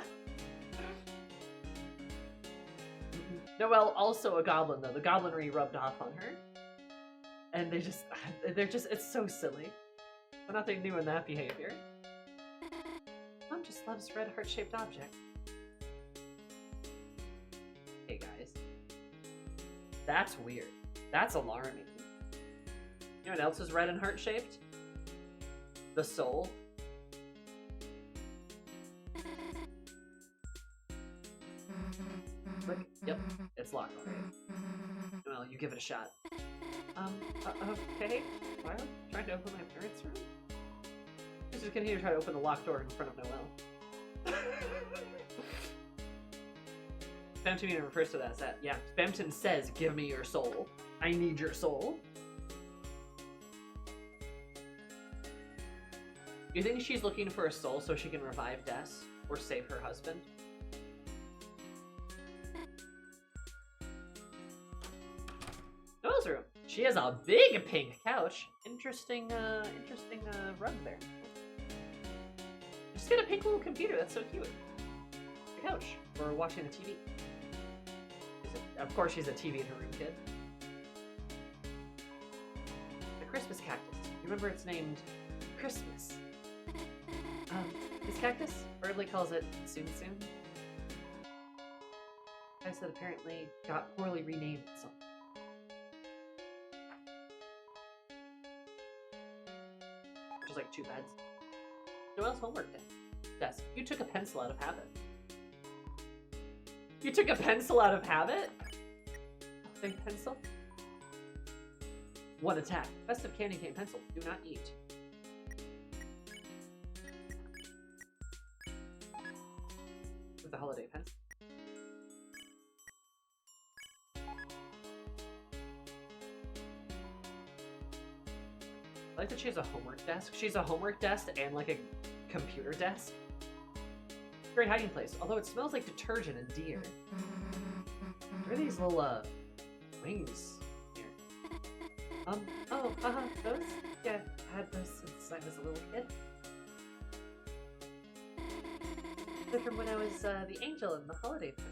Noelle also a goblin, though. The goblinry rubbed off on her. And they're just, it's so silly. But nothing new in that behavior. Mom just loves red heart-shaped objects. Hey, guys. That's weird. That's alarming. You know what else is red and heart-shaped? The soul. Look, yep, it's locked already. Well, you give it a shot. Okay. Well, trying to open my parents' room? Let's just continue to try to open the locked door in front of Noelle. Spamton even refers to that as that. Yeah, Spamton says, give me your soul. I need your soul. You think she's looking for a soul so she can revive Des or save her husband? Noelle's room. She has a big pink couch. Interesting rug there. She's got a pink little computer. That's so cute. The couch for watching the TV. Of course, she's a TV in her room, kid. The Christmas cactus. You remember it's named Christmas. This cactus, Birdley calls it Soon Soon. I said apparently got poorly renamed something. Which is like 2 beds. Noelle's homework desk. You took a pencil out of habit. You took a pencil out of habit? Big pencil? 1 attack. Festive candy cane pencil. Do not eat. With the holiday pencil. I like that she has a homework desk. She's a homework desk and like a computer desk. Great hiding place, although it smells like detergent and deer. What are these little wings here? Those? Yeah, I had those since I was a little kid. They're from when I was the angel in the holiday film.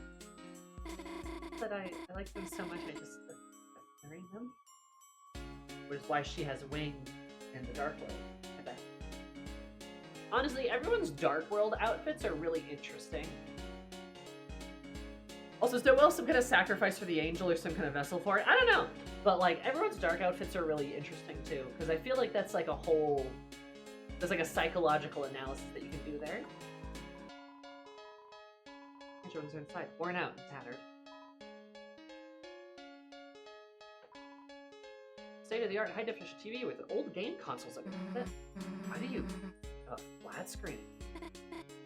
But I liked them so much I just kept wearing them. Which is why she has wings in the Dark World, I bet. Honestly, everyone's Dark World outfits are really interesting. Also, is Noelle some kind of sacrifice for the angel or some kind of vessel for it? I don't know. But like, everyone's dark outfits are really interesting too. Because I feel like that's like a whole... There's like a psychological analysis that you can do there. Everyone's inside. Worn out and tattered. State-of-the-art high-definition TV with old game consoles that can fit. How do you... flat screen.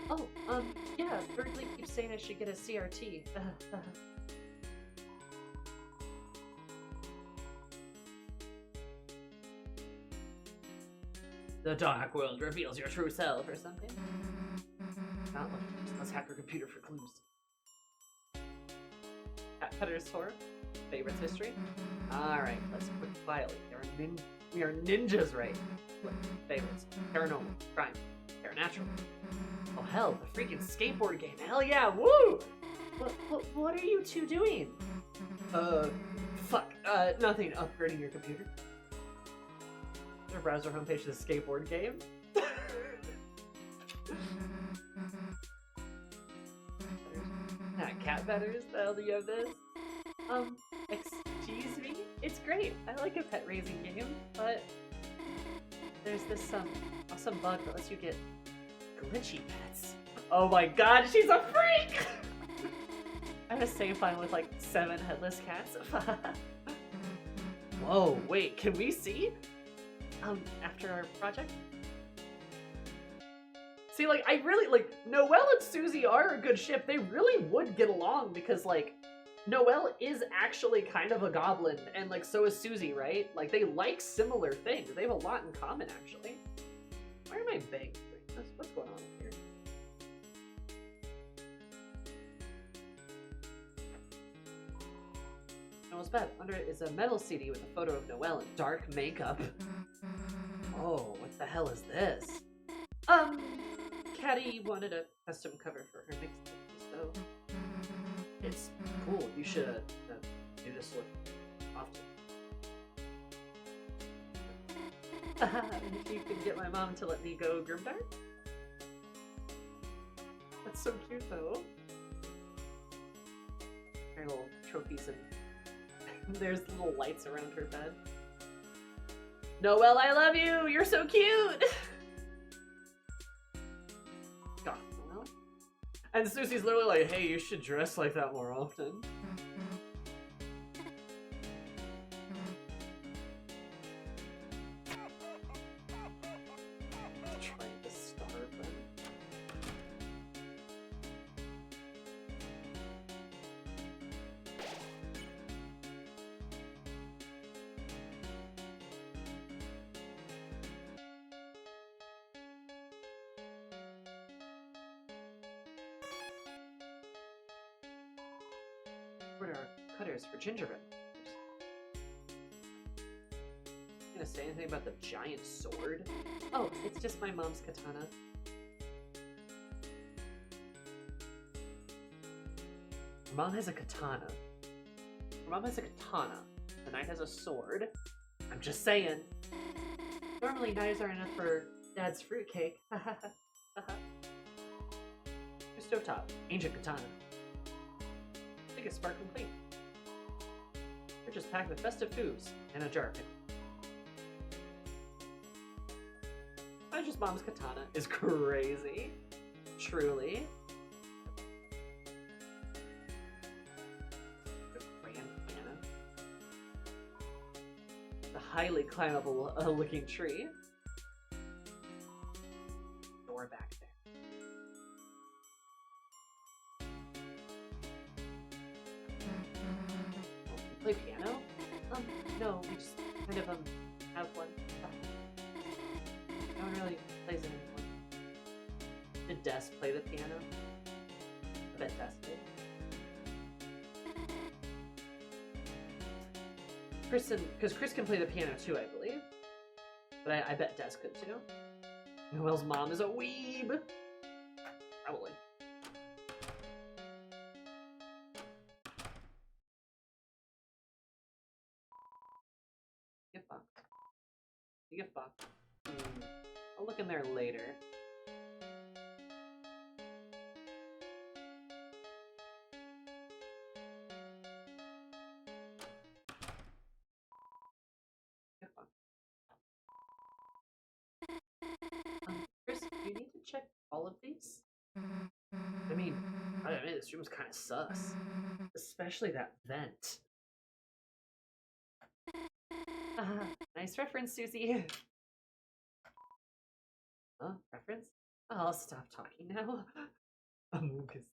Oh, yeah, Berkeley keeps saying I should get a CRT. The Dark World reveals your true self or something. Not one. Let's hack her computer for clues. Cat Cutter's Horror. Favorites history. Alright, let's quick quietly. We are ninjas, right? Favorites. Paranormal. Crime. Paranatural. Oh hell, the freaking skateboard game. Hell yeah, woo! What are you two doing? Nothing. Upgrading your computer. Their browser homepage is a skateboard game. Cat feathers? The hell do you have this? Excuse me? It's great. I like a pet raising game, but there's this awesome bug that lets you get glitchy pets. Oh my god, she's a freak! I have a save file with like 7 headless cats. Whoa, wait, can we see? After our project? See, like, I really, like, Noelle and Susie are a good ship. They really would get along because, like, Noelle is actually kind of a goblin, and, like, so is Susie, right? Like, they like similar things. They have a lot in common, actually. Why am I big? What's going on here? Noelle's bed. Under it is a metal CD with a photo of Noelle in dark makeup. Oh, what the hell is this? Caddy wanted a custom cover for her mixtape, so it's cool. You should do this look often. If you could get my mom to let me go Grimdark? That's so cute, though. Her little trophies and there's little lights around her bed. Noelle, I love you! You're so cute! God, Noelle. And Susie's literally like, hey, you should dress like that more often. Trying to starve them. What are cutters for gingerbread? gonna say anything about the giant sword? Oh, it's just my mom's katana. Her mom has a katana. Her mom has a katana. The knight has a sword. I'm just saying. Normally, knives are enough for Dad's fruitcake. Stovetop. Ancient katana. Biggest sparkling clean. We're just packed with festive foods and a jar of pickle. Just mom's katana is crazy. Truly. The grand piano. The highly climbable looking tree. Door back there. Play piano? No, we just kind of have one. No one really plays it anymore. Did Des play the piano? I bet Des did. Because Chris can play the piano too, I believe. But I bet Des could too. Noelle's mom is a weeb! Probably. Gift box. The gift box. I'll look in there later. Gift box. Chris, you need to check all of these? I mean, this room's kind of sus. Especially that vent. Nice reference, Susie. Reference? I'll stop talking now. Amogus.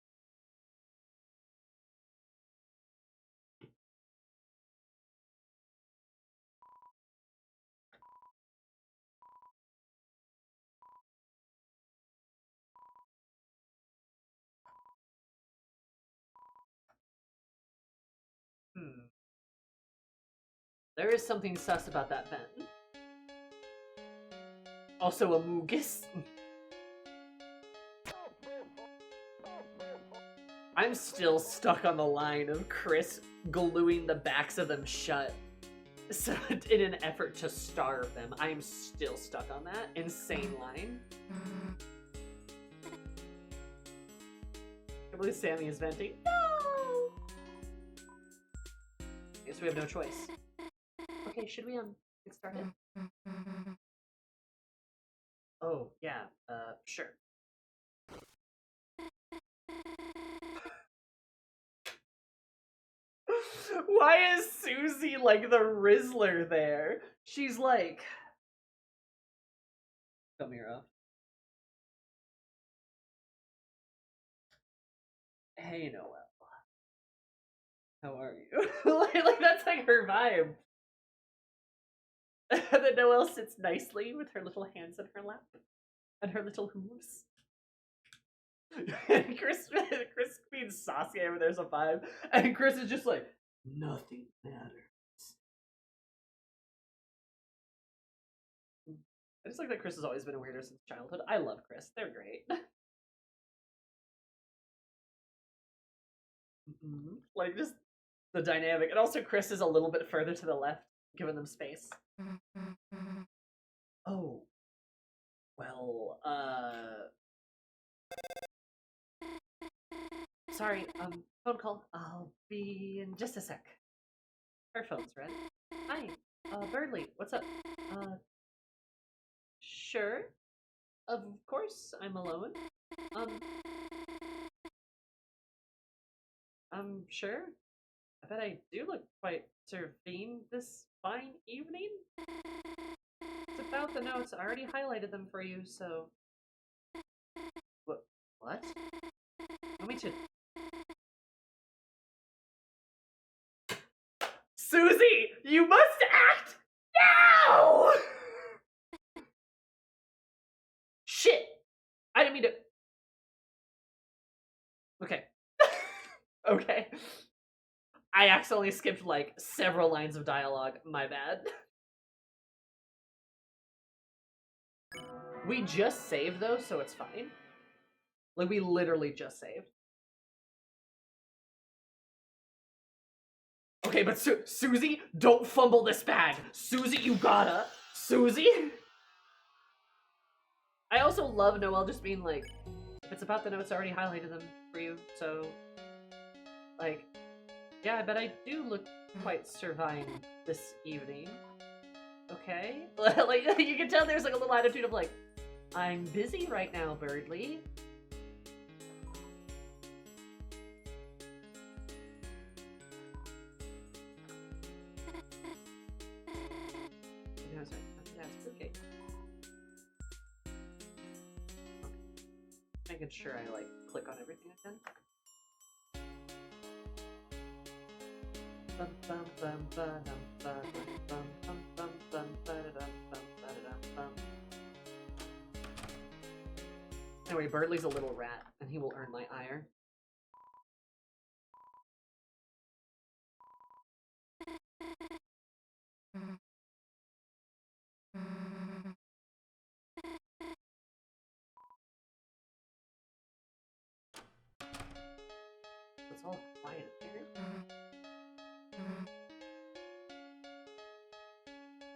There is something sus about that vent. Also Amogus. I'm still stuck on the line of Chris gluing the backs of them shut so, in an effort to starve them. I am still stuck on that insane line. I believe Sammy is venting. No! Guess we have no choice. Okay, should we get started? Oh, yeah, sure. Why is Susie like the Rizzler there? She's like... Come here up. Hey, Noelle. How are you? like that's like her vibe. Then Noelle sits nicely with her little hands in her lap and her little hooves. And Chris being saucy over there's a vibe, and Chris is just like, nothing matters. I just like that Chris has always been a weirdo since childhood. I love Chris. They're great. Like, just the dynamic. And also Chris is a little bit further to the left, giving them space. Oh. Well, sorry, phone call. I'll be in just a sec. Her phone's red. Hi, Birdly, what's up? Sure. Of course, I'm alone. Sure. I bet I do look quite serene this fine evening. It's about the notes. I already highlighted them for you, so... What? Want me to... Susie! You must act now! Shit! I didn't mean to... Okay. Okay. I accidentally skipped, like, several lines of dialogue. My bad. We just saved though, so it's fine. Like, we literally just saved. Okay, but Susie, don't fumble this bag. Susie, you gotta. Susie? I also love Noelle just being like, if it's about the notes, I already highlighted them for you, so... Like, yeah, I bet I do look quite servine this evening. Okay? Like, you can tell there's like a little attitude of like, I'm busy right now, Birdly. Okay. Making sure I like click on everything again. Anyway, Birdley's a little rat, and he will earn my ire. It's all quiet here.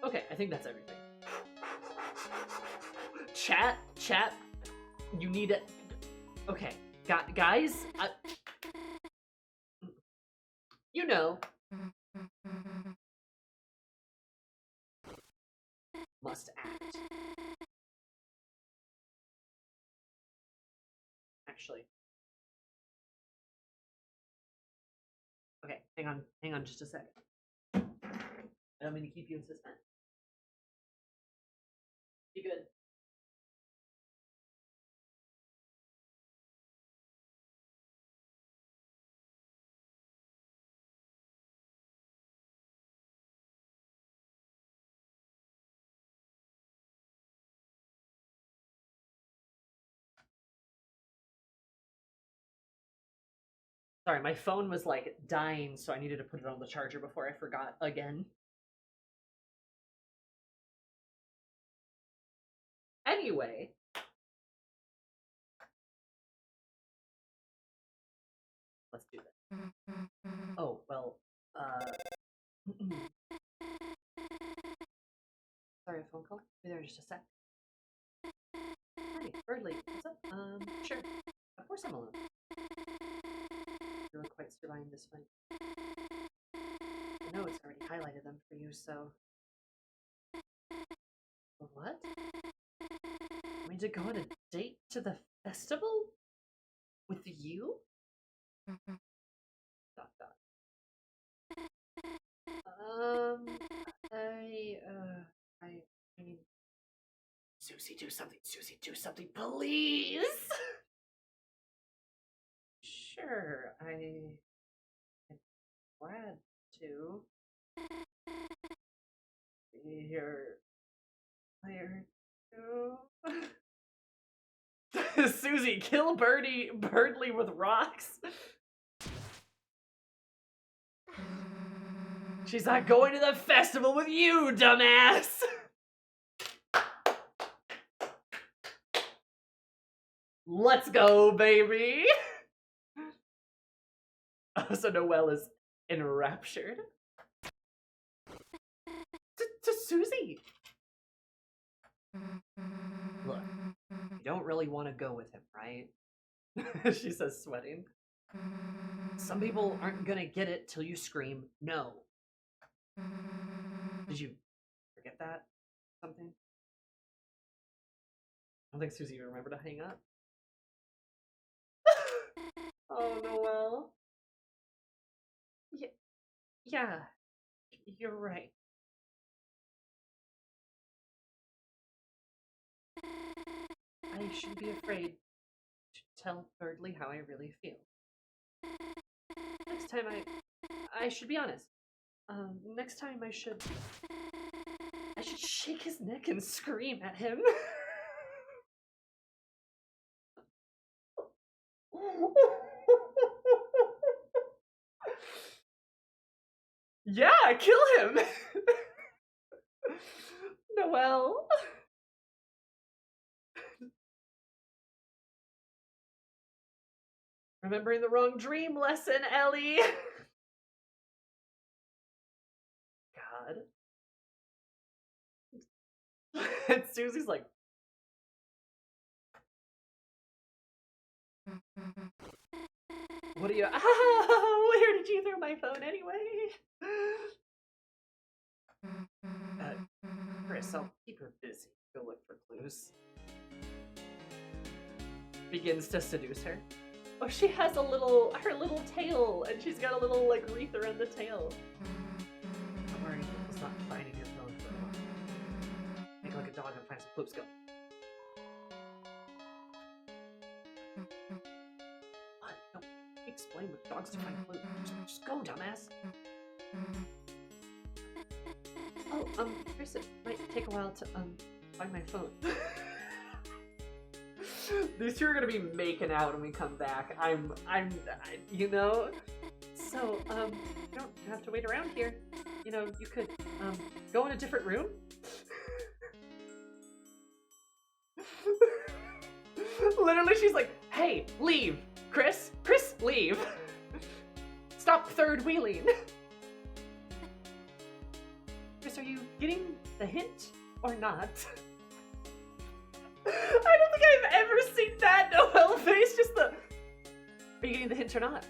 Okay, I think that's everything. Chat, you need to... Okay, guys, you know. Must act. Actually. Okay, hang on just a second. I don't mean to keep you in suspense. Be good. Sorry, my phone was like dying, so I needed to put it on the charger before I forgot again. Anyway. Let's do this. Oh, well, sorry, a phone call. Be there in just a sec. Hi, Birdly, what's up? Sure. Of course I'm alone. You look quite servine this fight. I know it's already highlighted them for you, so... What? I mean, to go on a date to the festival? With you? Dot dot. I mean... Susie, do something! Susie, do something, please! Sure, I'm glad to. You're tired too. Susie, kill Birdly with rocks. She's not going to the festival with you, dumbass. Let's go, baby. Oh, so Noelle is enraptured. To Susie. Look, you don't really want to go with him, right? She says, sweating. Some people aren't gonna get it till you scream no. Did you forget that? Something? I don't think Susie even remembered to hang up. Oh, Noelle. Yeah, you're right. I shouldn't be afraid to tell Birdly how I really feel. Next time I should be honest. Next time I should shake his neck and scream at him. Yeah, kill him. Noelle. Remembering the wrong dream lesson, Ellie! God. And Susie's like, what are you? Where did you throw my phone anyway? Chris, I'll keep her busy. Go look for clues. Begins to seduce her. Oh, she has her little tail, and she's got a little, like, wreath around the tail. Don't worry, it's not finding your phone for a while. Make like a dog and find some clues. Go. What? No, explain with dogs to find clues. Just go, dumbass. Oh, Chris, it might take a while to, find my phone. These two are gonna be making out when we come back. You know? So, you don't have to wait around here. You know, you could, go in a different room? Literally, she's like, hey, leave! Chris, leave! Stop third wheeling! Chris, are you getting the hint or not? I don't think I've ever seen that Noelle face. Just the. Are you getting the hint or not?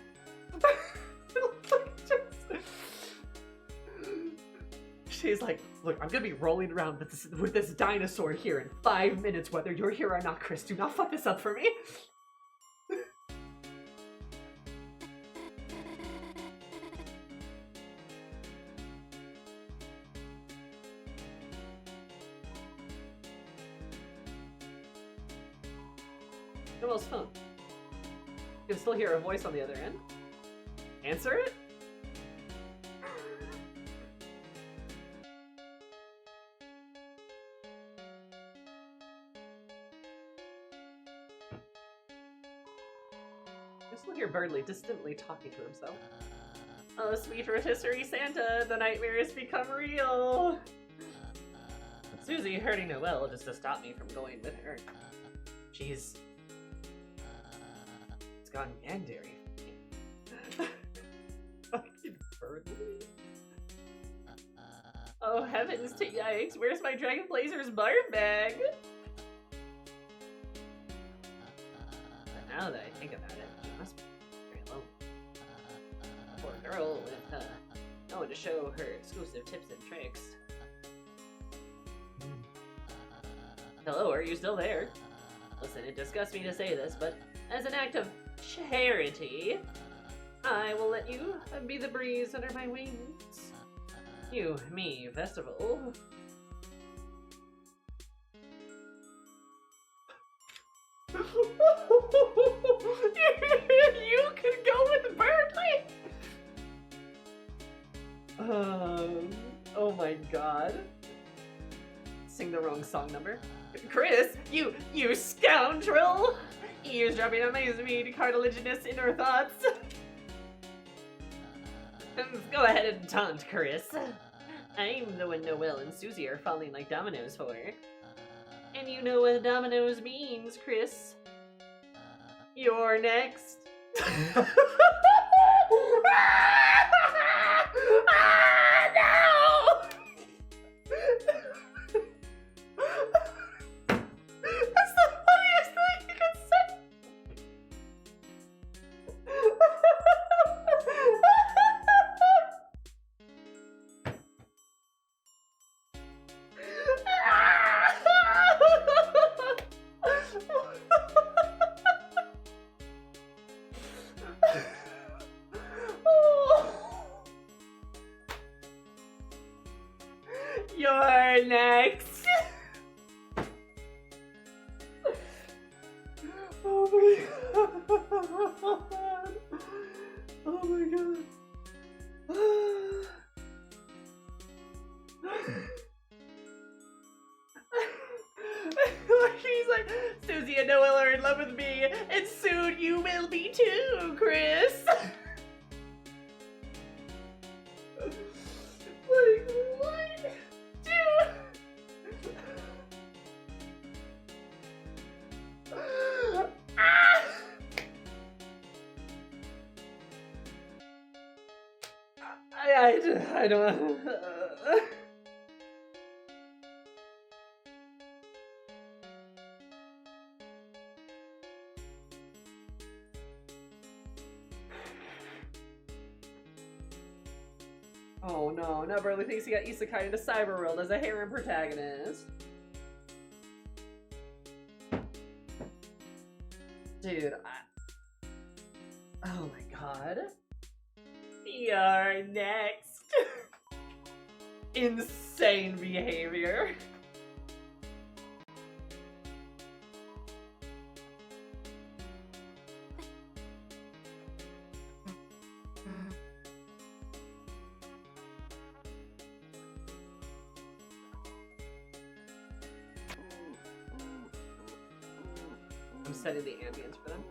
She's like, look, I'm gonna be rolling around with this dinosaur here in 5 minutes, whether you're here or not, Chris. Do not fuck this up for me. Noelle's phone. You can still hear a voice on the other end. Answer it? You still hear Birdley distantly talking to himself. Oh, sweet rotisserie Santa, the nightmares become real. Susie hurting Noelle just to stop me from going with her. She's gone Yandere. Fucking Birdley. Oh heavens to yikes, where's my Dragon Blazers barf bag? But now that I think about it, she must be very alone. Poor girl with no one to show her exclusive tips and tricks. Hello, are you still there? Listen, it disgusts me to say this, but as an act of charity, I will let you be the breeze under my wings. You, me, festival. You can go with Birdley! Oh my god. Sing the wrong song number. Chris, you scoundrel! Eavesdropping on my sweet cartilaginous inner thoughts. Go ahead and taunt, Chris. I'm the one Noelle and Susie are falling like dominoes for. And you know what dominoes means, Chris. You're next. No! That's the funniest thing you could say. You're next. Oh my god. Oh my god. She's like, Susie and Noelle are in love with me, and soon you will be too, Chris. Like, what? Dude. Ah! I don't. Oh no, now Burley thinks he got isekai into Cyberworld as a harem protagonist. Dude, oh my god. You're next. Insane behavior. I'm setting the ambience for them.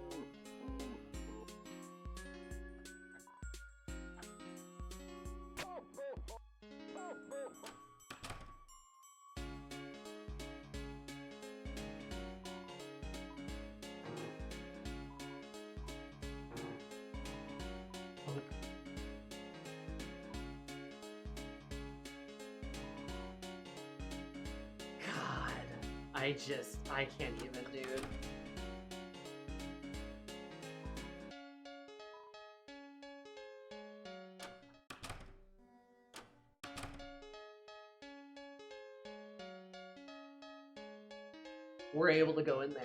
I can't even, dude. We're able to go in there.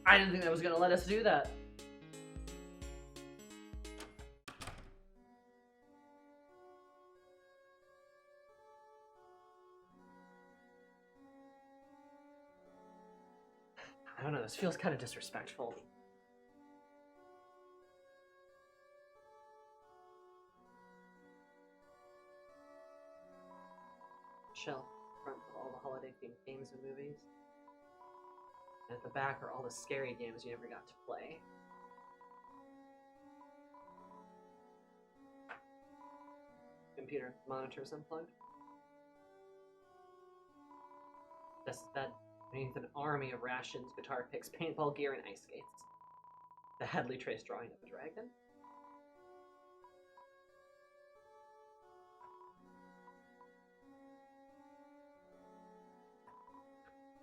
I didn't think that was gonna let us do that. I don't know, this feels kind of disrespectful. Shelf in front of all the holiday-themed games and movies. And at the back are all the scary games you never got to play. Computer monitors unplugged. Just that beneath an army of rations, guitar picks, paintball gear, and ice skates. The Hadley Trace drawing of a dragon.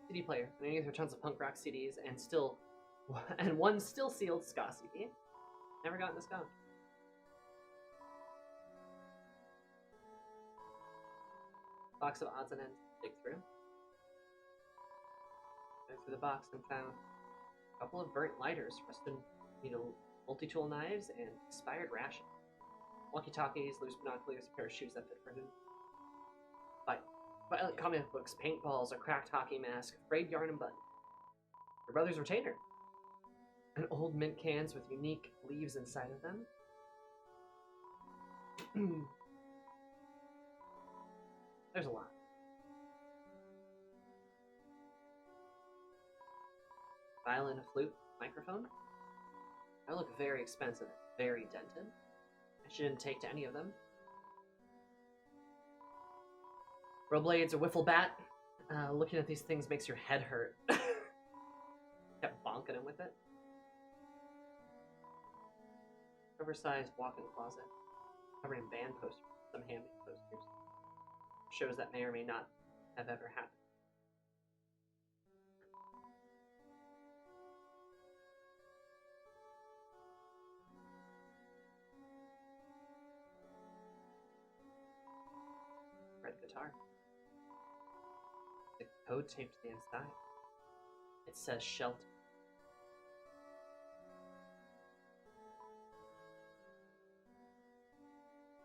CD player. Underneath are tons of punk rock CDs and one still sealed ska CD. Never gotten a ska. Box of odds and ends to dig through. Dug through the box and found a couple of burnt lighters, rusted needle, multi-tool knives, and expired rations. Walkie-talkies, loose binoculars, a pair of shoes that fit for who. Violent comic books, paintballs, a cracked hockey mask, frayed yarn and button. Your brother's retainer. And old mint cans with unique leaves inside of them. There's a lot. Violin, a flute, microphone. They look very expensive, very dented. I shouldn't take to any of them. Rollerblades, a wiffle bat. Looking at these things makes your head hurt. Kept bonking him with it. Oversized walk-in closet. Covered in band posters. Some handmade posters. Shows that may or may not have ever happened. Red guitar. The code taped to the inside. It says shelter.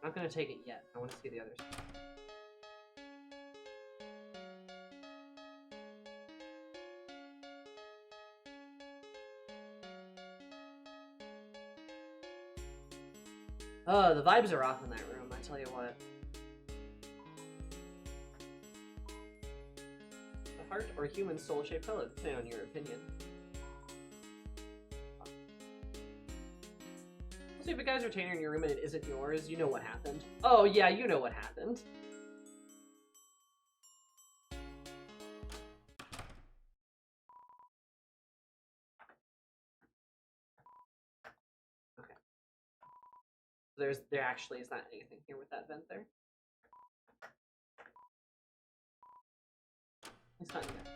I'm not gonna take it yet. I want to see the others. Oh, the vibes are off in that room, I tell you what. A heart or human soul-shaped pillow, depending on your opinion. See, if a guy's retainer in your room and it isn't yours, you know what happened. Oh yeah, you know what happened. There actually is not anything here with that vent there. It's not yet.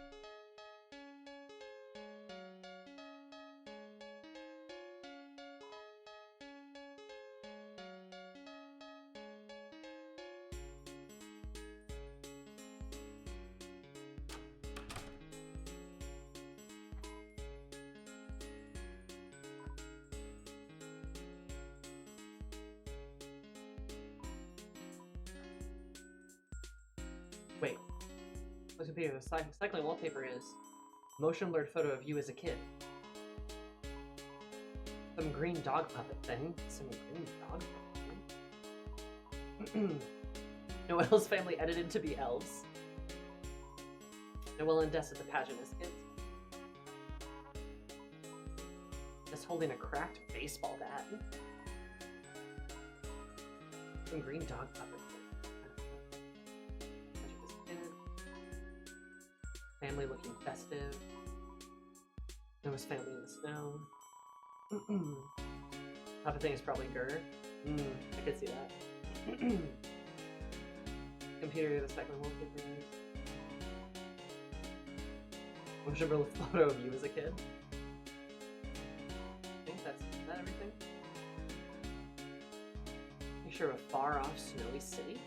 Wait. Wikipedia, the cycling wallpaper is motion blurred photo of you as a kid. Some green dog puppet thing. Some green dog puppet thing. Noelle's family edited to be elves. Noelle and Des at the pageant as kids. Just holding a cracked baseball bat. Some green dog puppet thing. Family looking festive. Noah's family in the snow. Puppet thing is probably Gur. I could see that. Computer, the second wallpaper. Motion blur photo of you as a kid. I think that's that everything. Picture of a far off snowy city.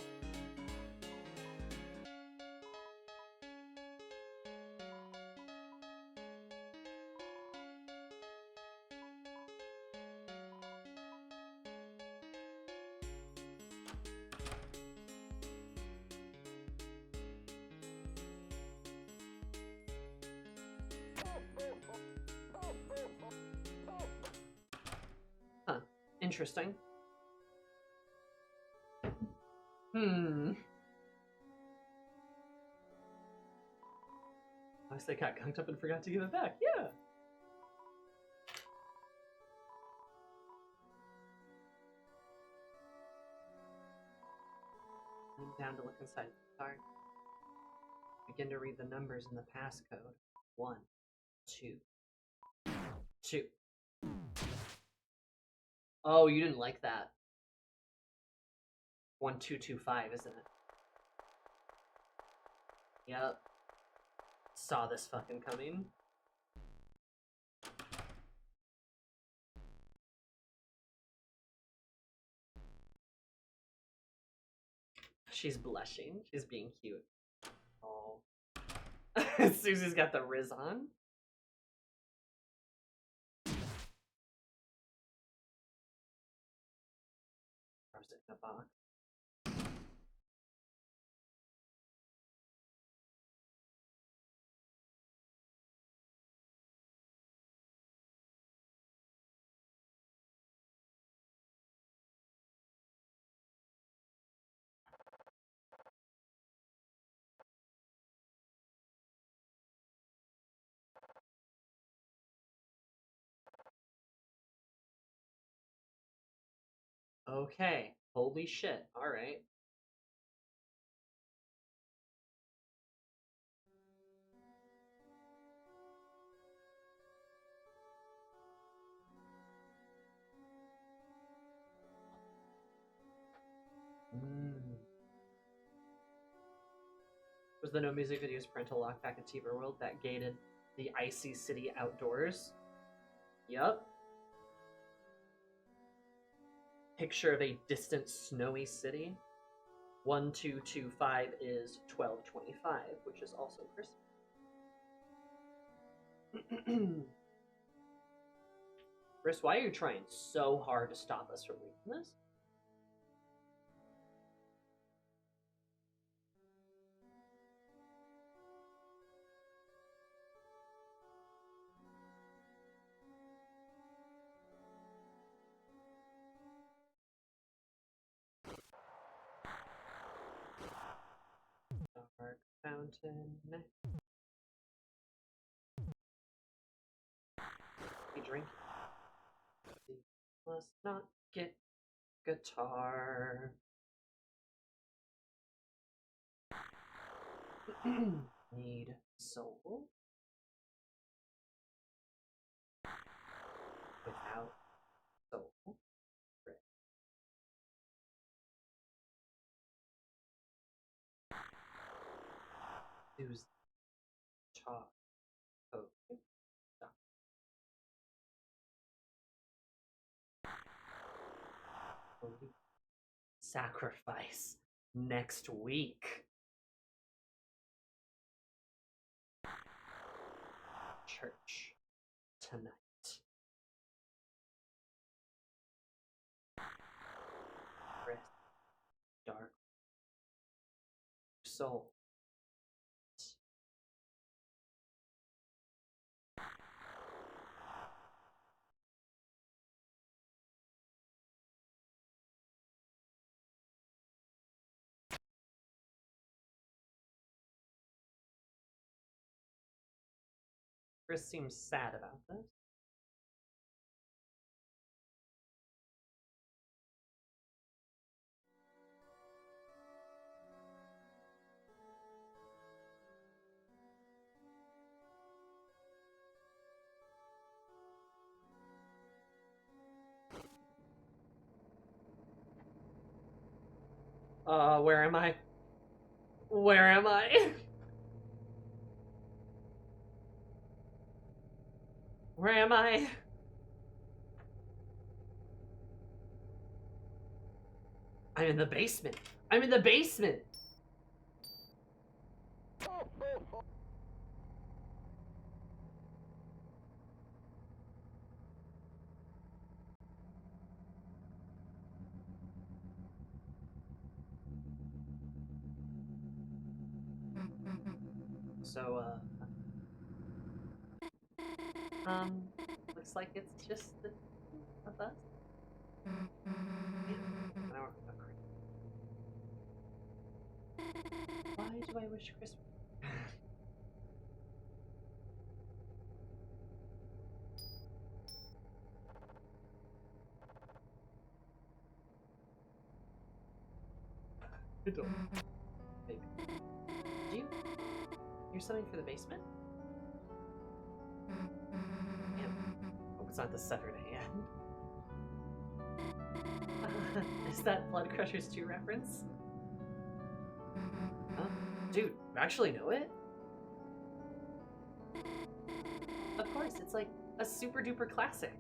Interesting. Obviously, I got gunked up and forgot to give it back. Yeah. Lean down to look inside the card. Begin to read the numbers in the passcode. 1, 2, 2. Oh, you didn't like that. 1225, isn't it? Yep. Saw this fucking coming. She's blushing. She's being cute. Oh. Susie's got the Riz on. Throws it in a box. Okay. Holy shit. Alright. Was the no music videos parental lockback at Tiber World that gated the icy city outdoors? Yup. Picture of a distant snowy city. 1225 is 1225, which is also Christmas. Chris, why are you trying so hard to stop us from reading this? Dark fountain. We drink. We must not get guitar. Need soul. Without soul. Susie. Talk. Okay. Stop. Sacrifice next week. Church tonight. Chris, dark soul. Chris seems sad about this. Where am I? Where am I? Where am I? I'm in the basement. I'm in the basement. So, looks like it's just the two of us. Yeah, I don't agree. Why do I wish Christmas? I don't. Maybe. Do you hear something for the basement? Yeah. Hope it's not the severed hand. Is that Blood Crushers 2 reference? Huh? Dude, you actually know it? Of course, it's like a super duper classic.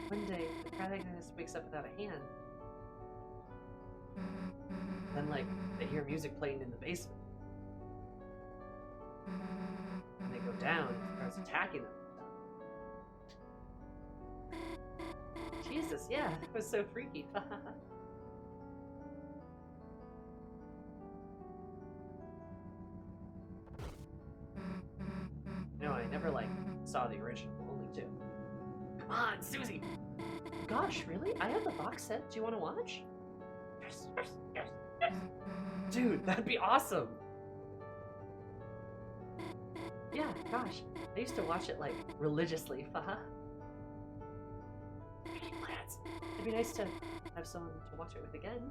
One day, the protagonist wakes up without a hand. Then, like, they hear music playing in the basement. And they go down and it starts attacking them. Jesus, yeah, it was so freaky. No, I never, like, saw the original, only two. Come on, Susie! Gosh, really? I have the box set. Do you want to watch? Yes, yes, yes, yes! Dude, that'd be awesome! Yeah, gosh. I used to watch it, like, religiously. Haha. Plans. It'd be nice to have someone to watch it with again.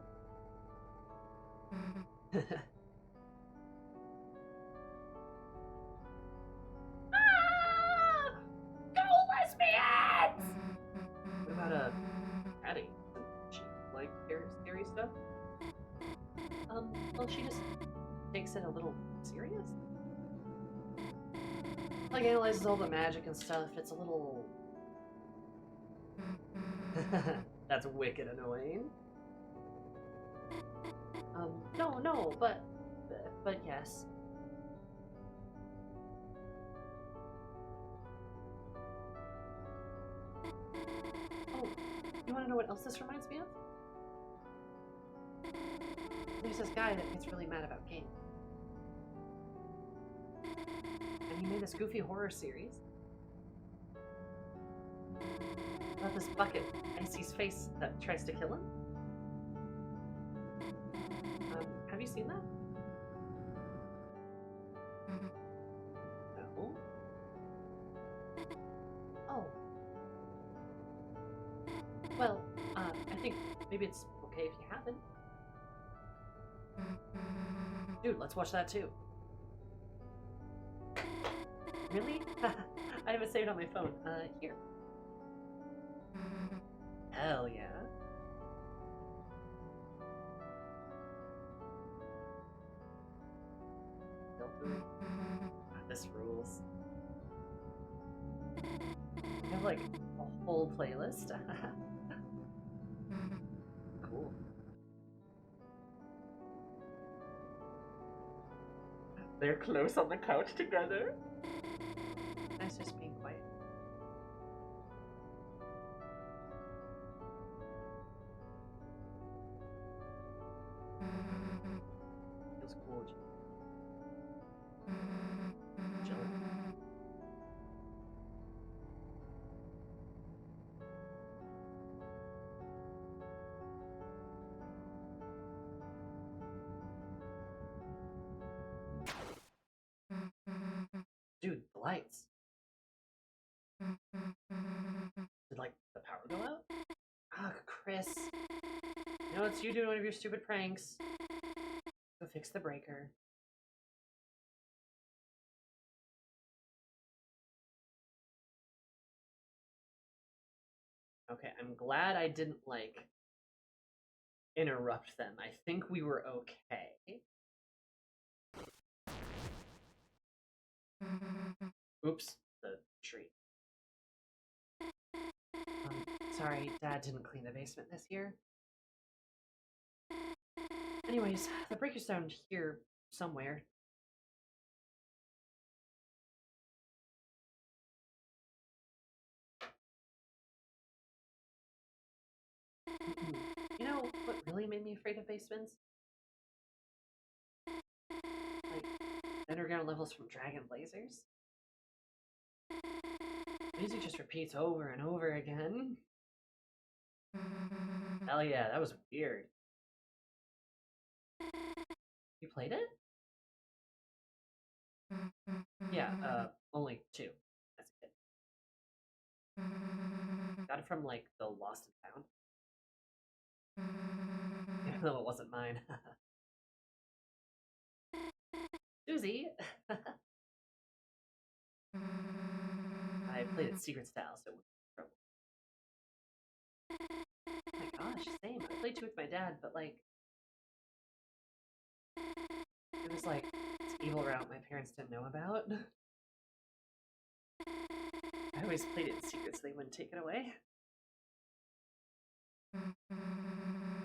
Ah! Go lesbians! What about Addie? Does she like scary stuff? Well, she just takes it a little serious. Like, analyzes all the magic and stuff. It's a little... That's wicked annoying. No, but yes. Oh, you want to know what else this reminds me of? There's this guy that gets really mad about games. And he made this goofy horror series about this bucket Icy's face that tries to kill him. Have you seen that? No. Oh. Well, I think maybe it's okay if you haven't. Dude, let's watch that too. Really? I have it saved on my phone. Here. Hell yeah. rules. I have like a whole playlist. Cool. They're close on the couch together. Nice just being quiet. Feels cool. Chilling. Dude, the lights. Did like the power go out? Ugh, Chris. You know it's you doing one of your stupid pranks. Go fix the breaker. Okay, I'm glad I didn't like interrupt them. I think we were okay. Oops, the tree. Sorry, Dad didn't clean the basement this year. Anyways, the breaker's down here somewhere. You know what really made me afraid of basements? Like, underground levels from Dragon Blazers. Music just repeats over and over again. Hell yeah, that was weird. You played it? Yeah, only 2. That's it. Got it from, like, the Lost and Found. Even though it wasn't mine. Susie! I played it secret style, so it wasn't trouble. Oh my gosh, same. I played 2 with my dad, but, like, it was like this evil route my parents didn't know about. I always played it in secret so they wouldn't take it away. I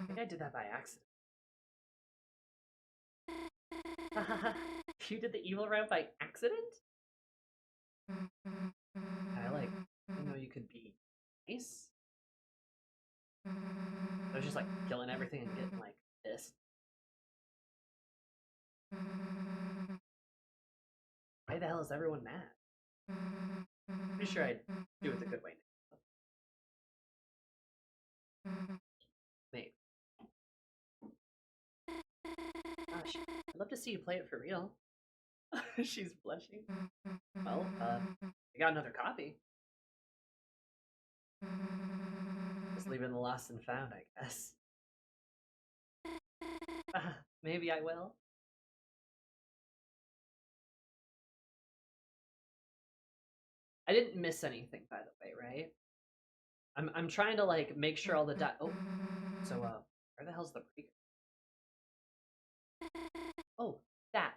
think I did that by accident. You did the evil route by accident? I like, you know, you could be nice. I was just like killing everything and getting like pissed. Why the hell is everyone mad? Pretty sure I'd do it the good way now. Maybe. Gosh, I'd love to see you play it for real. She's blushing. Well, I got another copy. Just leaving the lost and found, I guess. Maybe I will. I didn't miss anything, by the way, right? I'm trying to like make sure all the oh, so where the hell's the breaker? Oh, that.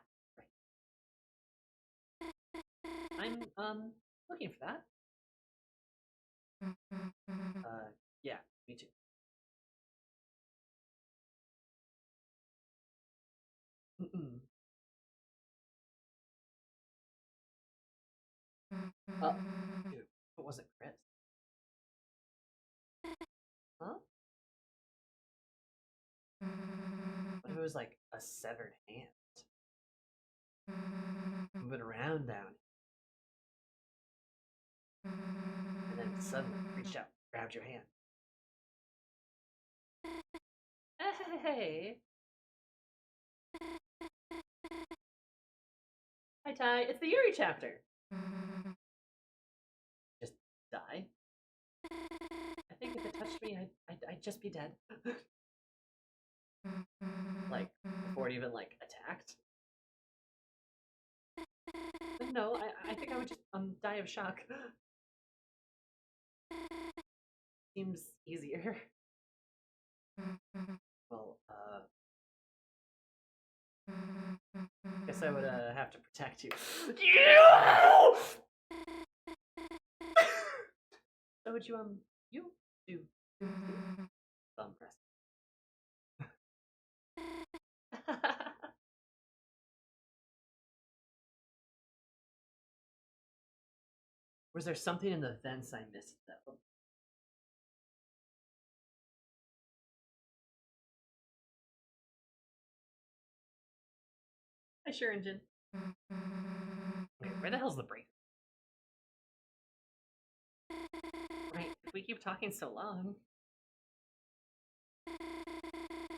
Right. I'm looking for that. Yeah, me too. Mm-mm. Dude, it wasn't Chris. Huh? What if it was like a severed hand? Moving around down. And then it suddenly reached out, grabbed your hand. Hey! Hi, Ty. It's the Yuri chapter. Just die? I think if it touched me, I'd just be dead. Like, before it even, like, attacked. But no, I think I would just, die of shock. Seems easier. Well, Guess I would have to protect you. So would you you do thumb press? Was there something in the vents I missed though? Hi, sure engine. Okay, where the hell's the break? Right, if we keep talking so long,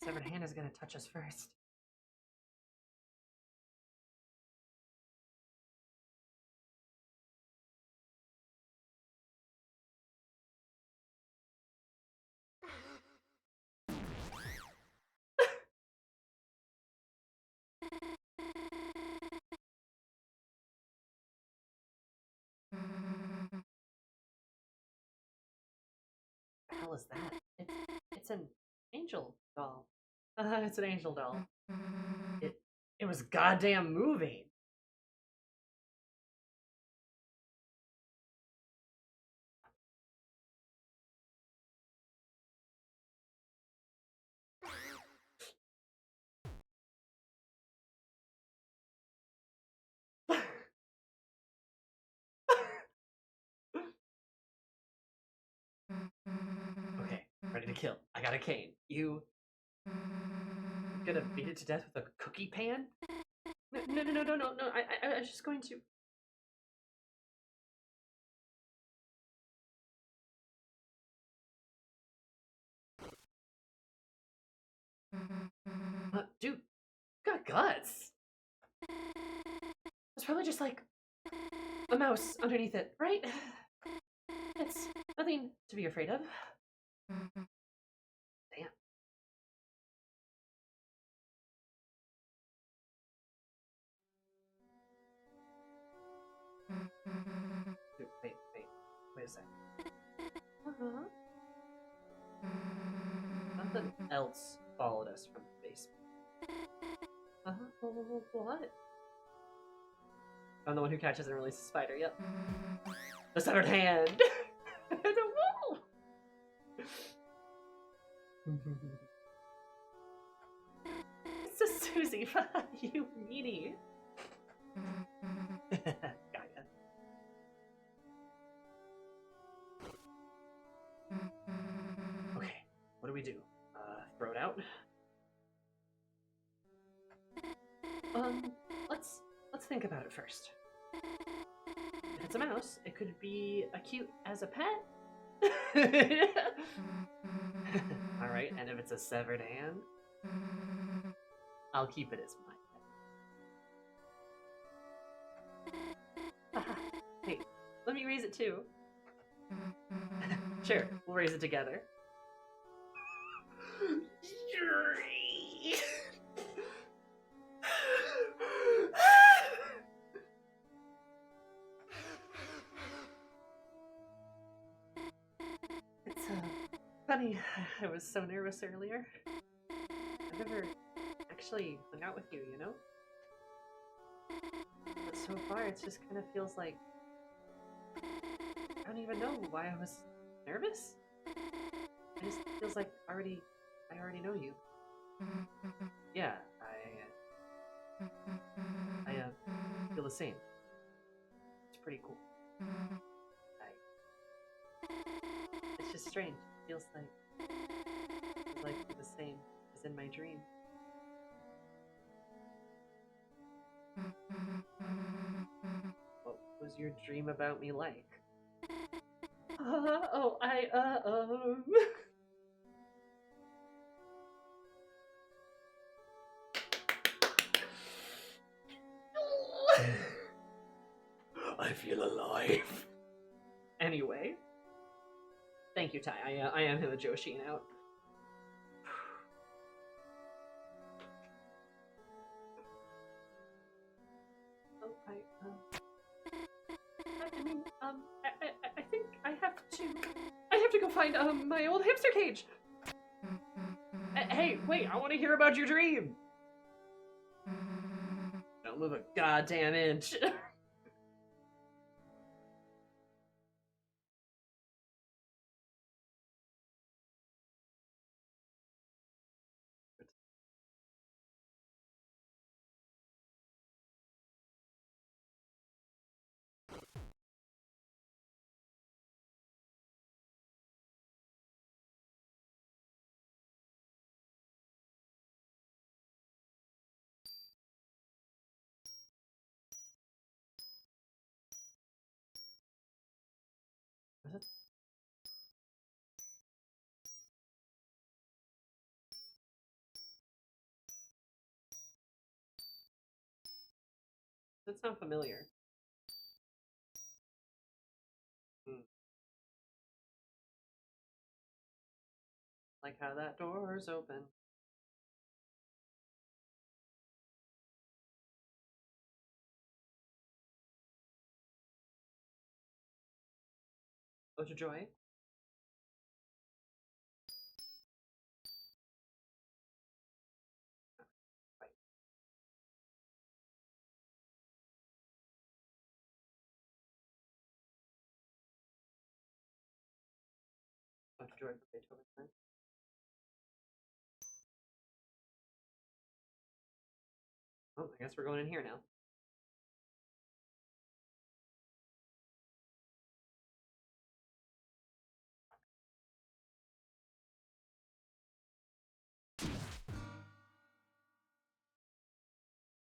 severed hand is gonna touch us first. What the hell is that? It's an angel doll. It's an angel doll. It was goddamn moving. Okay, ready to kill. I got a cane. You gonna beat it to death with a cookie pan? No. I was just going to. Dude, you got guts. It's probably just like a mouse underneath it, right? It's nothing to be afraid of. Damn. Dude, wait a second. Uh-huh. Something else followed us from the basement. What? I'm the one who catches and releases the spider, yep. The severed hand! The wall! It's just Susie, you meanie. Gaia. Okay, what do we do? Throw it out? Let's think about it first. If it's a mouse, it could be cute as a pet. Alright, and if it's a severed hand, I'll keep it as my pet. Hey, let me raise it too. Sure, we'll raise it together. Yuri! It's funny, I was so nervous earlier. I've never actually hung out with you, you know? But so far, it just kind of feels like I don't even know why I was nervous. It just feels like I already know you. Yeah, I feel the same. It's pretty cool. It's just strange. It feels like you're the same as in my dream. What was your dream about me like? I feel alive. Anyway, thank you, Ty. I am him a Joshin out. I think I have to go find my old hamster cage. Hey, wait, I want to hear about your dream. move a goddamn inch. Is it? That sound familiar. Hmm. Like how that door's open. Oh, to joy. Right. Oh, to joy for Beethoven. Right? Oh, I guess we're going in here now.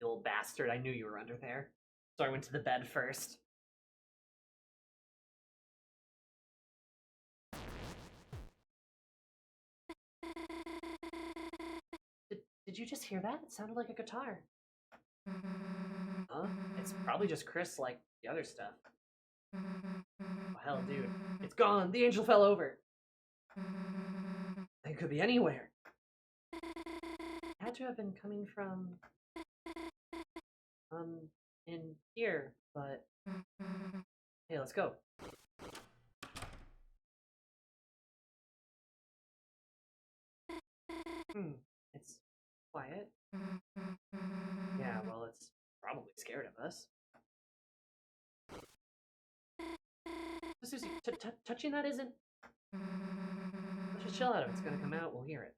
You little bastard, I knew you were under there. So I went to the bed first. Did you just hear that? It sounded like a guitar. Huh? It's probably just Chris like the other stuff. Oh, hell, dude. It's gone! The angel fell over! It could be anywhere. It had to have been coming from... in here, but... Hey, let's go. It's quiet. Yeah, well, it's probably scared of us. Susie, touching that isn't... Let's just chill out. If it's gonna come out, we'll hear it.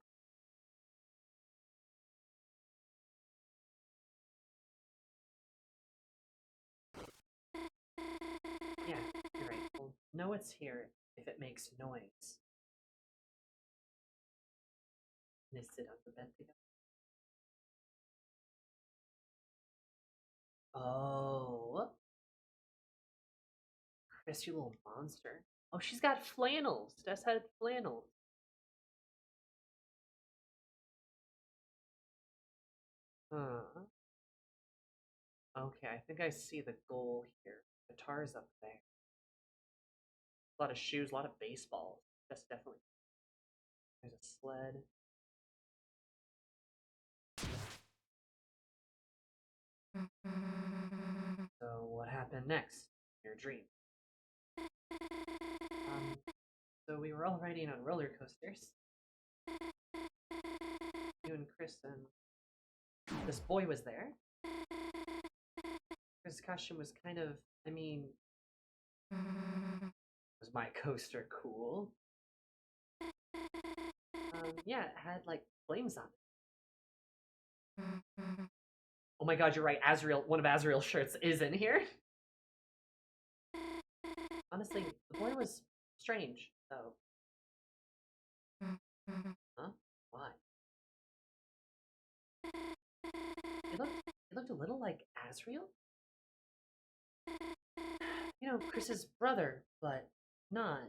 Yeah, you're right. We'll know it's here if it makes noise. They sit on the bed together. Oh. Chris, you little monster. Oh, she's got flannels. Jess had flannels. Huh. Okay, I think I see the goal here. Guitar's up there. A lot of shoes, a lot of baseballs. That's definitely. There's a sled. So what happened next? Your dream. So we were all riding on roller coasters. You and Chris and this boy was there. His costume was kind of, I mean, was my coaster cool? Yeah, it had like flames on it. Oh my god, you're right. Azrael, one of Azrael's shirts is in here. Honestly, the boy was strange, though. Huh? Why? He looked a little like Azrael. You know, Chris's brother, but not.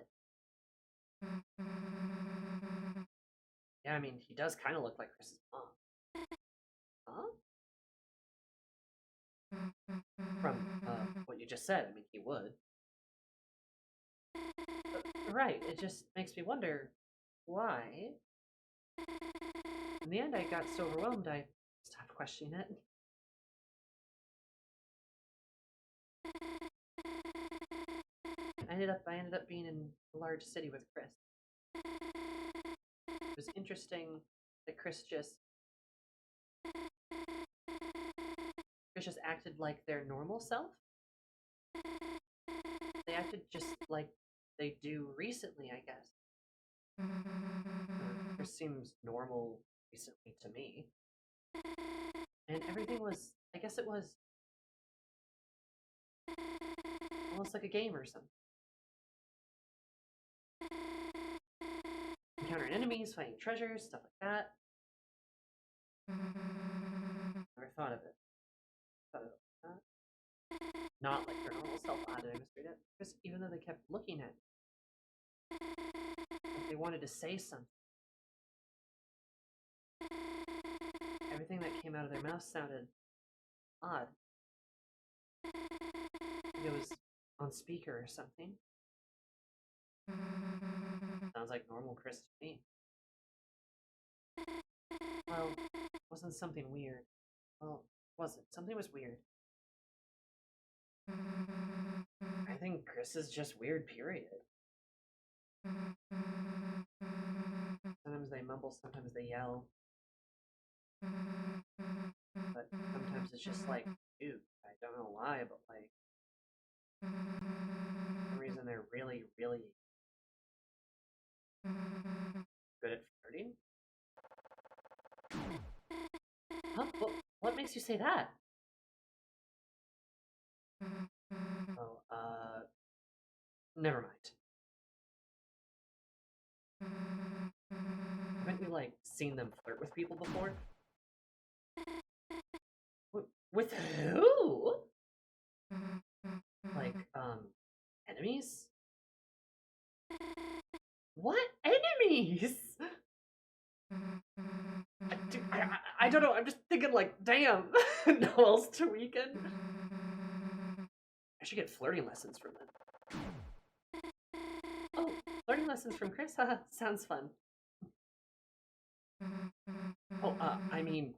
Yeah, I mean, he does kind of look like Chris's mom. Huh? From what you just said, I mean, he would. Right, it just makes me wonder why. In the end, I got so overwhelmed, I stopped questioning it. I ended up being in a large city with Chris. It was interesting that Chris just Chris just acted like their normal self. They acted just like they do recently, I guess. Chris seems normal recently to me. And everything was, I guess it was almost like a game or something. Encountering enemies, finding treasures, stuff like that. Never thought of it. Thought of it like that. Not like their normal self I demonstrated it. Because even though they kept looking at me, like they wanted to say something. Everything that came out of their mouth sounded odd. It was on speaker or something. Sounds like normal Chris to me. Well, wasn't something weird. Well, wasn't. Something was weird. I think Chris is just weird, period. Sometimes they mumble, sometimes they yell. But sometimes it's just like, dude, I don't know why, but like, for some reason they're really, really good at flirting. Huh? What makes you say that? Oh, never mind. Haven't you, like, seen them flirt with people before? With who? Like, enemies? What enemies? I don't know, I'm just thinking, like, damn, Noelle's tweaking. I should get flirting lessons from them. Oh, flirting lessons from Chris? Haha, sounds fun. Oh, I mean,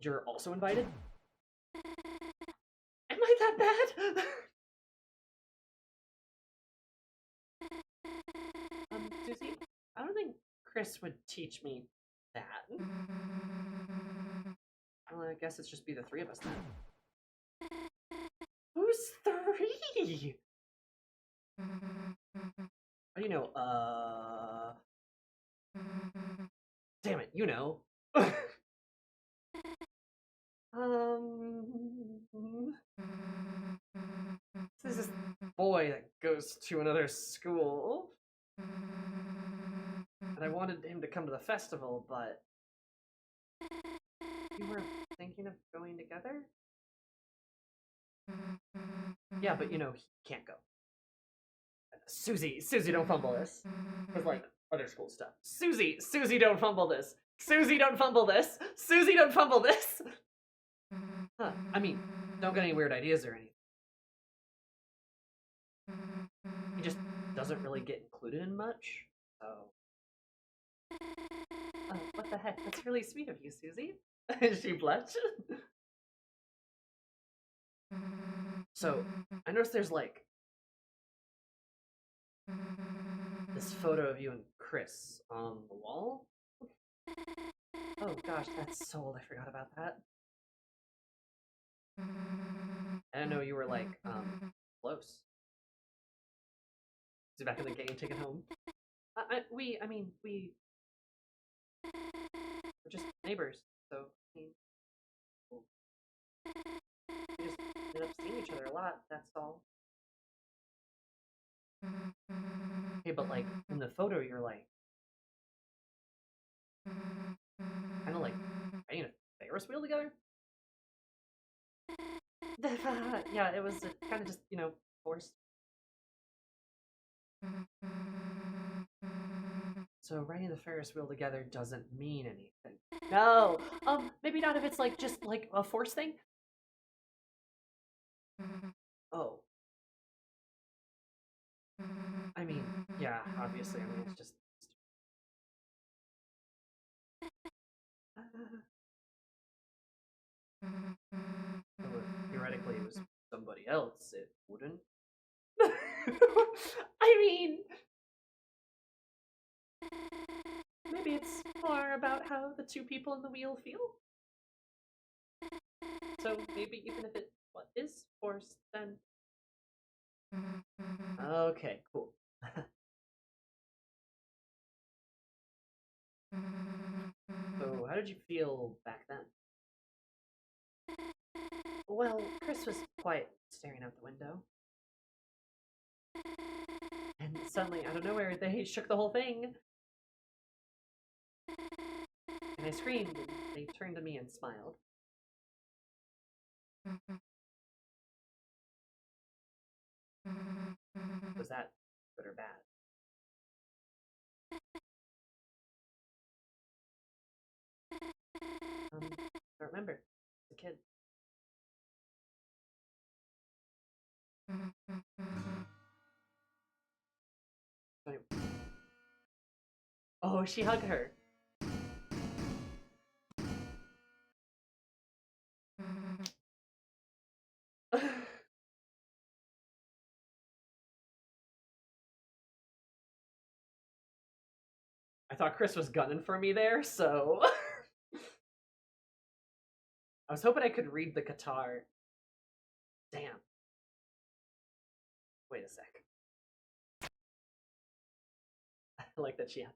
you're also invited? Am I that bad? Susie, I don't think Chris would teach me that. Well, I guess it's just be the three of us then. Who's three? Oh, you know, damn it, you know. This is this boy that goes to another school. And I wanted him to come to the festival, but you were thinking of going together? Yeah, but you know, he can't go. Susie, don't fumble this. With like other school stuff. Susie, don't fumble this. Susie, don't fumble this. Susie, don't fumble this. Huh, I mean, don't get any weird ideas or anything. He just doesn't really get included in much, so. Oh, what the heck? That's really sweet of you, Susie. She blushed. So, I noticed there's like this photo of you and Chris on the wall. Oh gosh, that's so old, I forgot about that. I didn't know you were like, close. Is he back in the game, take it home? We we're just neighbors, so, I mean, we just ended up seeing each other a lot, that's all. Hey, but like, in the photo, you're like, kind of like riding a Ferris wheel together? Yeah, it was kind of just, you know, forced. So riding the Ferris wheel together doesn't mean anything. No, maybe not if it's like just like a force thing. Oh. I mean, yeah, obviously, I mean, it's just. So if theoretically it was somebody else, it wouldn't. I mean, maybe it's more about how the two people in the wheel feel. So maybe even if it is forced, then... Okay, cool. So, how did you feel back then? Well, Chris was quiet, staring out the window. And suddenly, out of nowhere, they shook the whole thing. And I screamed, and they turned to me and smiled. Was that good or bad? I don't remember. As a kid. Oh, she hugged her. I thought Chris was gunning for me there, so... I was hoping I could read the guitar. Damn. Wait a sec. I like that she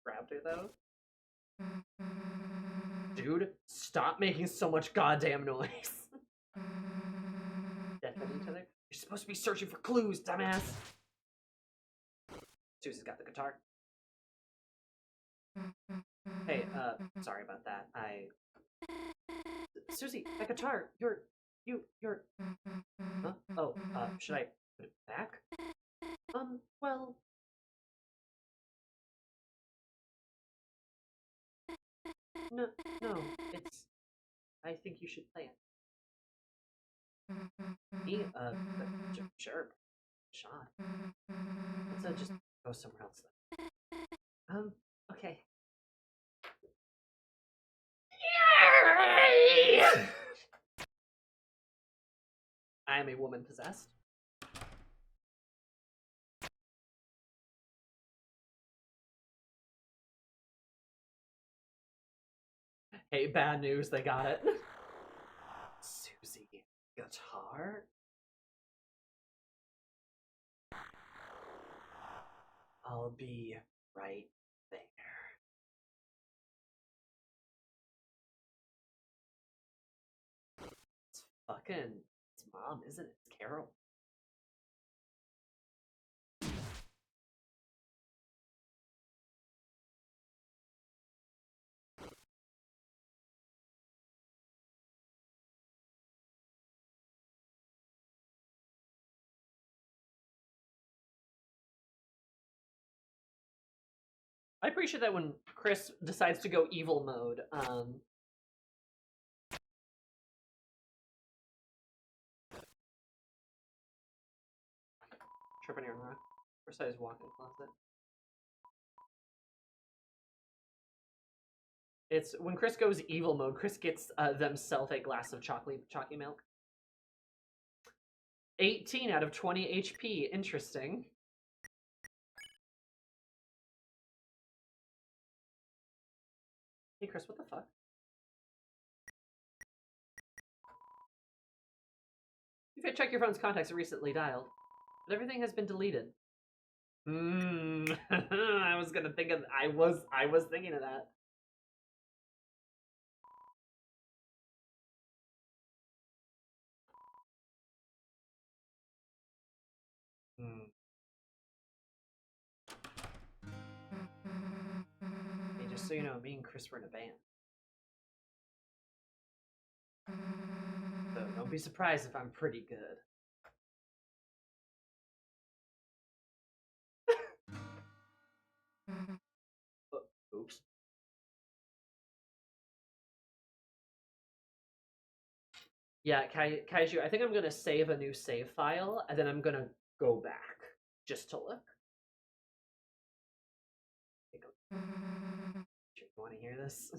grabbed her, though. Dude, stop making so much goddamn noise. Deafening each other. You're supposed to be searching for clues, dumbass. Susie's got the guitar. Hey, sorry about that. Susie, that guitar, you're... Huh? Oh, should I put it back? Well... No, it's... I think you should play it. Me? Sure. Shot. Let's just go somewhere else then. Okay. I am a woman possessed. Hey, bad news, they got it. Susie, guitar? I'll be right there. It's Mom, isn't it? It's Carol. I appreciate that when Chris decides to go evil mode. Tripping here, rock. First I just walk in the closet. It's when Chris goes evil mode, Chris gets themselves a glass of chalky milk. 18 out of 20 HP. Interesting. Hey, Chris, what the fuck? You've had to check your phone's contacts recently dialed, but everything has been deleted. I was gonna think of. I was thinking of that. Hey, just so you know, me and Chris were in a band. So don't be surprised if I'm pretty good. Oops. Yeah, Kaiju, I think I'm gonna save a new save file, and then I'm gonna go back, just to look. You wanna hear this?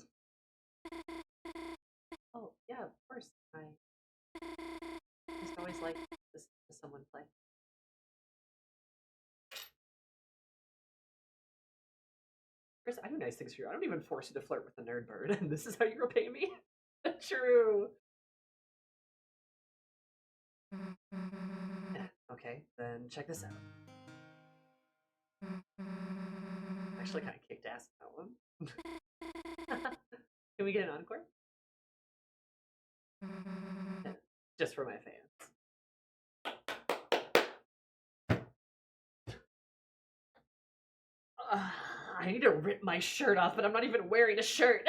Oh, yeah, of course. I just always like this to someone play. Chris, I do nice things for you. I don't even force you to flirt with the nerd bird, and this is how you repay me? True. Okay, then check this out. Actually, kind of kicked ass in that one. Can we get an encore? Just for my fans. I need to rip my shirt off, but I'm not even wearing a shirt.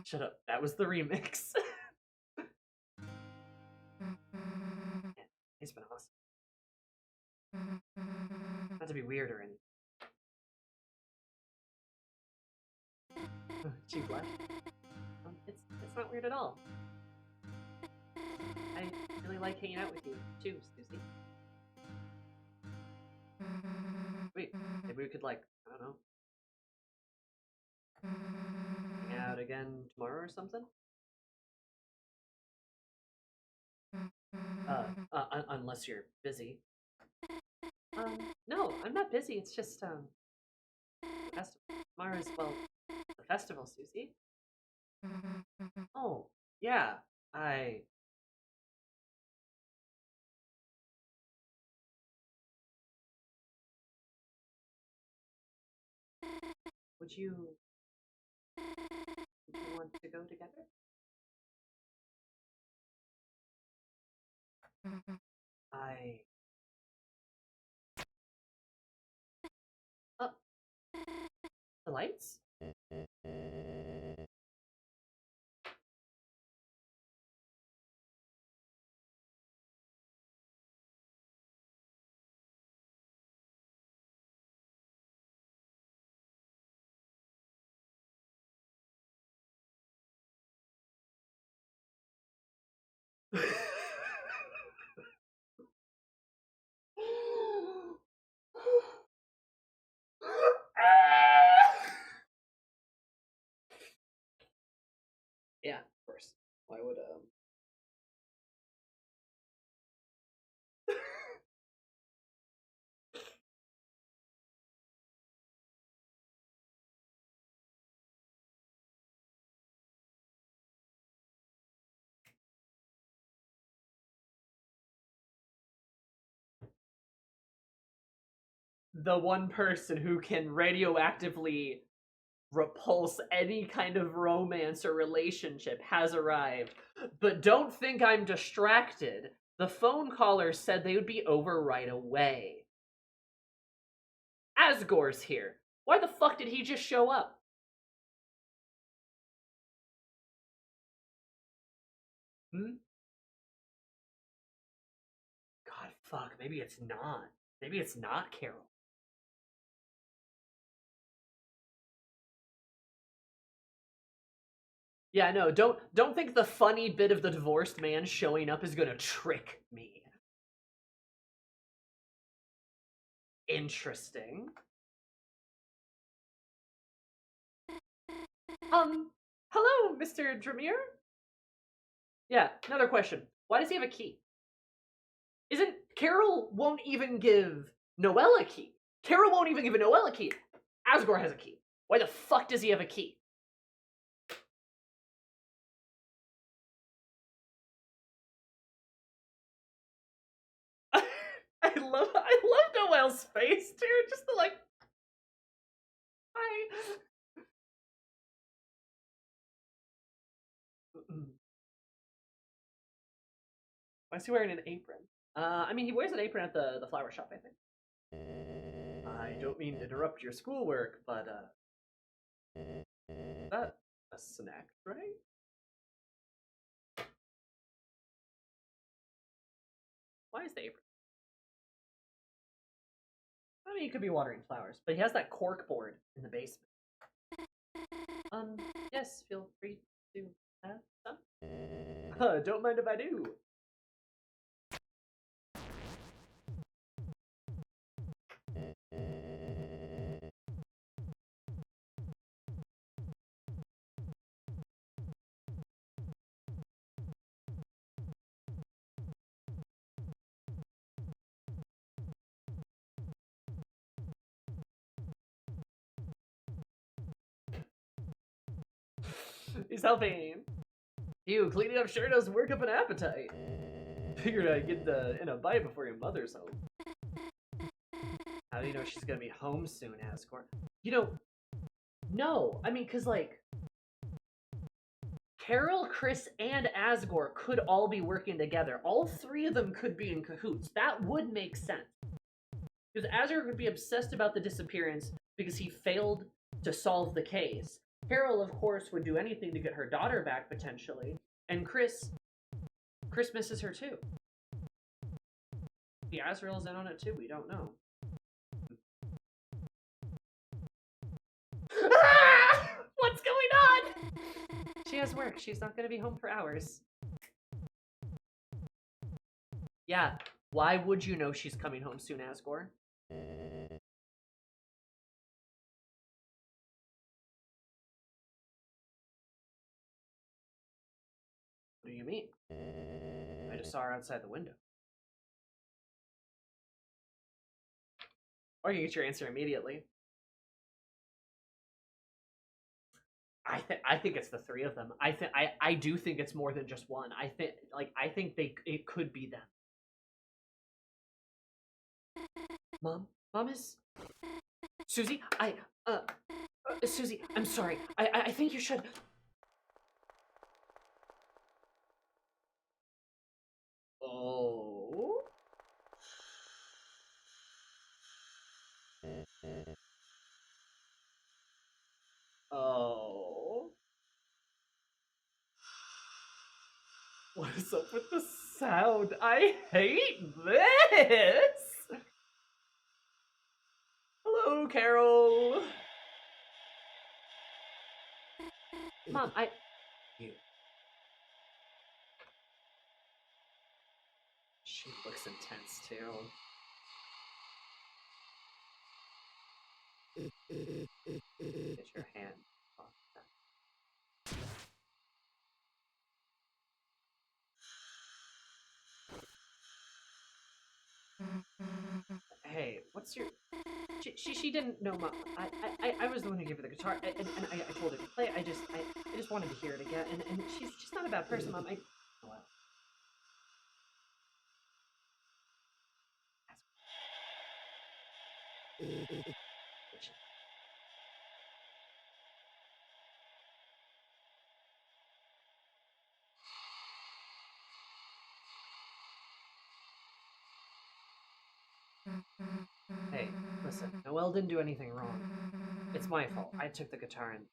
Shut up. That was the remix. He's been awesome. Not to be weird or anything. She left. It's not weird at all. I really like hanging out with you too, Susie. Wait, maybe we could I don't know, hang out again tomorrow or something? Unless you're busy. No, I'm not busy. It's just festival. Tomorrow's the festival, Susie. Oh, yeah. I would you want to go together? I Oh, the lights? Yeah, of course. Why would the one person who can radioactively repulse any kind of romance or relationship has arrived. But don't think I'm distracted. The phone caller said they would be over right away. Asgore's here. Why the fuck did he just show up? Hmm? God, fuck. Maybe it's not. Maybe it's not Carol. Yeah, no, don't think the funny bit of the divorced man showing up is gonna trick me. Interesting. Hello, Mr. Dramir? Yeah, another question. Why does he have a key? Isn't Carol won't even give Noelle a key? Carol won't even give Noelle a key. Asgore has a key. Why the fuck does he have a key? I love Noelle's face too. Just the hi. Why is he wearing an apron? I mean, he wears an apron at the flower shop, I think. I don't mean to interrupt your schoolwork, but is that a snack tray? Why is the apron? I mean, he could be watering flowers, but he has that cork board in the basement. Yes, feel free to have some. Don't mind if I do. He's helping. Ew, cleaning up sure does work up an appetite. Figured I'd get in a bite before your mother's home. How do you know she's gonna be home soon, Asgore? You know, no. I mean, cause like, Carol, Chris, and Asgore could all be working together. All three of them could be in cahoots. That would make sense. Because Asgore could be obsessed about the disappearance because he failed to solve the case. Carol, of course, would do anything to get her daughter back, potentially. And Chris misses her too. The Azrael's in on it too, we don't know. Ah! What's going on? She has work. She's not going to be home for hours. Yeah, why would you know she's coming home soon, Asgore? What do you mean? I just saw her outside the window. Or you get your answer immediately. I think it's the three of them. I do think it's more than just one. I think it could be them. Mom is Susie. Susie, I'm sorry. I think you should. Oh. Oh. What is up with the sound? I hate this! Hello, Carol! Mom, You. She looks intense, too. Get your hand off that. Hey, what's your... She didn't know, Mom. I was the one who gave her the guitar, and I told her to play. I just wanted to hear it again, and she's not a bad person, Mom. Well. Hey, listen, Noelle didn't do anything wrong. It's my fault. I took the guitar and...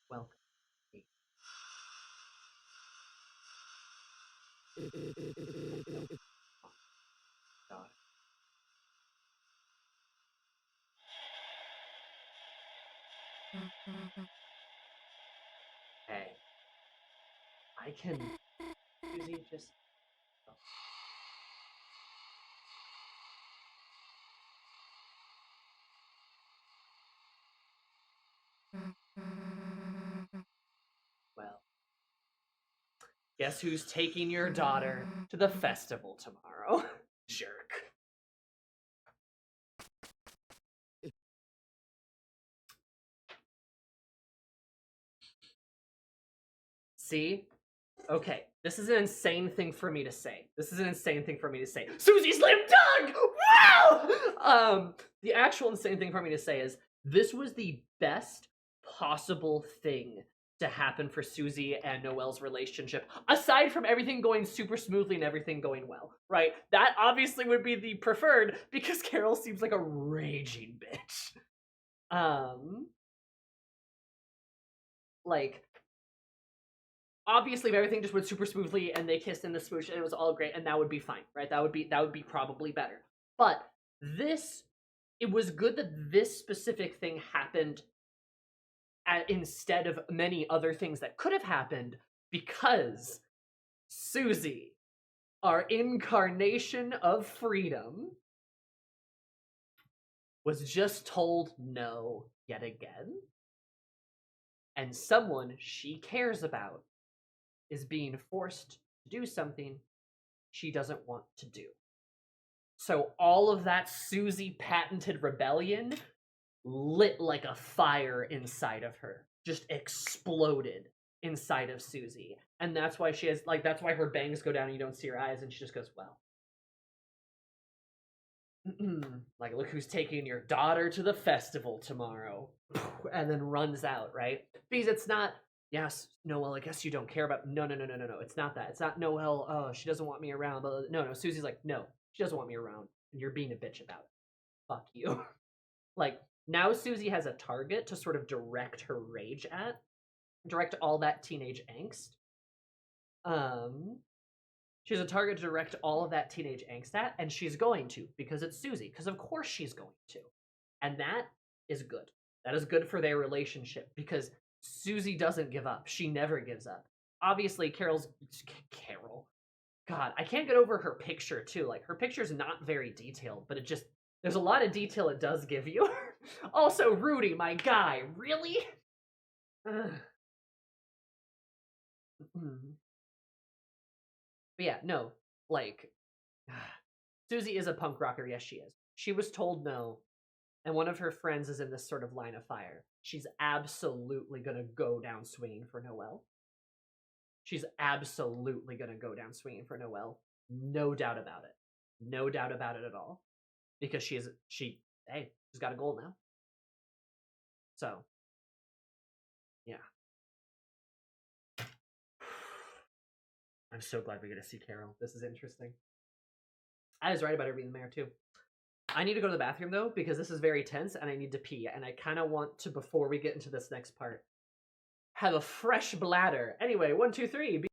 Welcome. God. Hey. I can... Susie, just... Well... Guess who's taking your daughter to the festival tomorrow? Jerk. See? Okay, this is an insane thing for me to say. Susie slam dunk! Wow! The actual insane thing for me to say is, this was the best possible thing to happen for Susie and Noelle's relationship, aside from everything going super smoothly and everything going well, right? That obviously would be the preferred, because Carol seems like a raging bitch. Like, obviously if everything just went super smoothly and they kissed in the smooch and it was all great, and that would be fine, right? That would be probably better. But it was good that this specific thing happened instead of many other things that could have happened, because Susie, our incarnation of freedom, was just told no yet again. And someone she cares about is being forced to do something she doesn't want to do. So all of that Susie patented rebellion lit like a fire inside of her, just exploded inside of Susie. And that's why she has, like, that's why her bangs go down and you don't see her eyes, and she just goes, well. Like, look who's taking your daughter to the festival tomorrow. And then runs out, right? Because it's not, yes, Noelle, I guess you don't care about, no. It's not that. It's not Noelle, oh, she doesn't want me around. But no, Susie's like, no, she doesn't want me around. And you're being a bitch about it. Fuck you. Like, now Susie has a target to sort of direct her rage at, direct all that teenage angst. She has a target to direct all of that teenage angst at, and she's going to, because it's Susie, because of course she's going to. And that is good. That is good for their relationship, because Susie doesn't give up. She never gives up. Obviously, Carol. God, I can't get over her picture, too. Like, her picture's not very detailed, but it just, there's a lot of detail it does give you. Also, Rudy, my guy, really? But yeah, no, like, Susie is a punk rocker, yes she is. She was told no, and one of her friends is in this sort of line of fire. She's absolutely gonna go down swinging for Noelle. She's absolutely gonna go down swinging for Noelle. No doubt about it. No doubt about it at all. Because she's got a goal now. So, yeah. I'm so glad we get to see Carol. This is interesting. I was right about her being the mayor, too. I need to go to the bathroom, though, because this is very tense, and I need to pee. And I kind of want to, before we get into this next part, have a fresh bladder. Anyway, 1, 2, 3.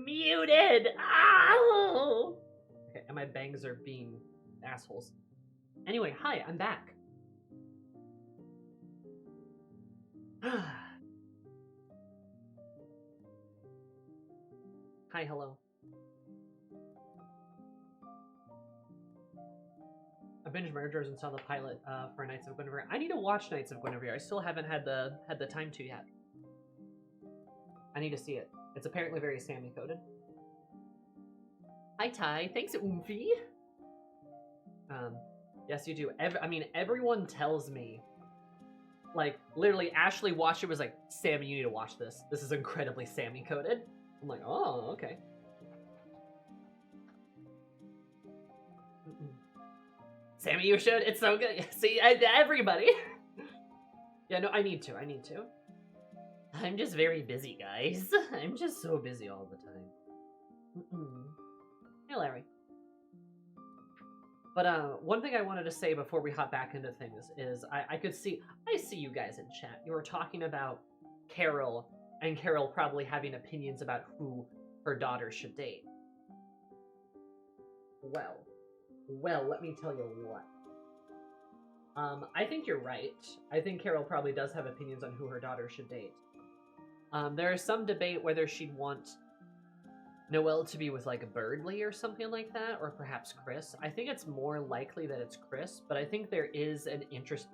muted! Ow! Okay, and my bangs are being assholes. Anyway, hi, I'm back. Hi, hello. I binged Murderers and saw the pilot for Knights of Guinevere. I need to watch Knights of Guinevere. I still haven't had the time to yet. I need to see it. It's apparently very Sammy coded. Hi Ty, thanks Oomphy. Yes you do. I mean, everyone tells me, like, literally Ashley watched it, was like, Sammy, you need to watch this. This is incredibly Sammy coded. I'm like, oh, okay. Sammy, you should. It's so good. See, everybody. Yeah, no, I need to. I'm just very busy, guys. I'm just so busy all the time. Hey, Larry. But one thing I wanted to say before we hop back into things is I see you guys in chat. You were talking about Carol, and Carol probably having opinions about who her daughter should date. Well, let me tell you what. I think you're right. I think Carol probably does have opinions on who her daughter should date. There is some debate whether she'd want Noelle to be with, like, Birdley or something like that, or perhaps Chris. I think it's more likely that it's Chris, but I think there is an interest,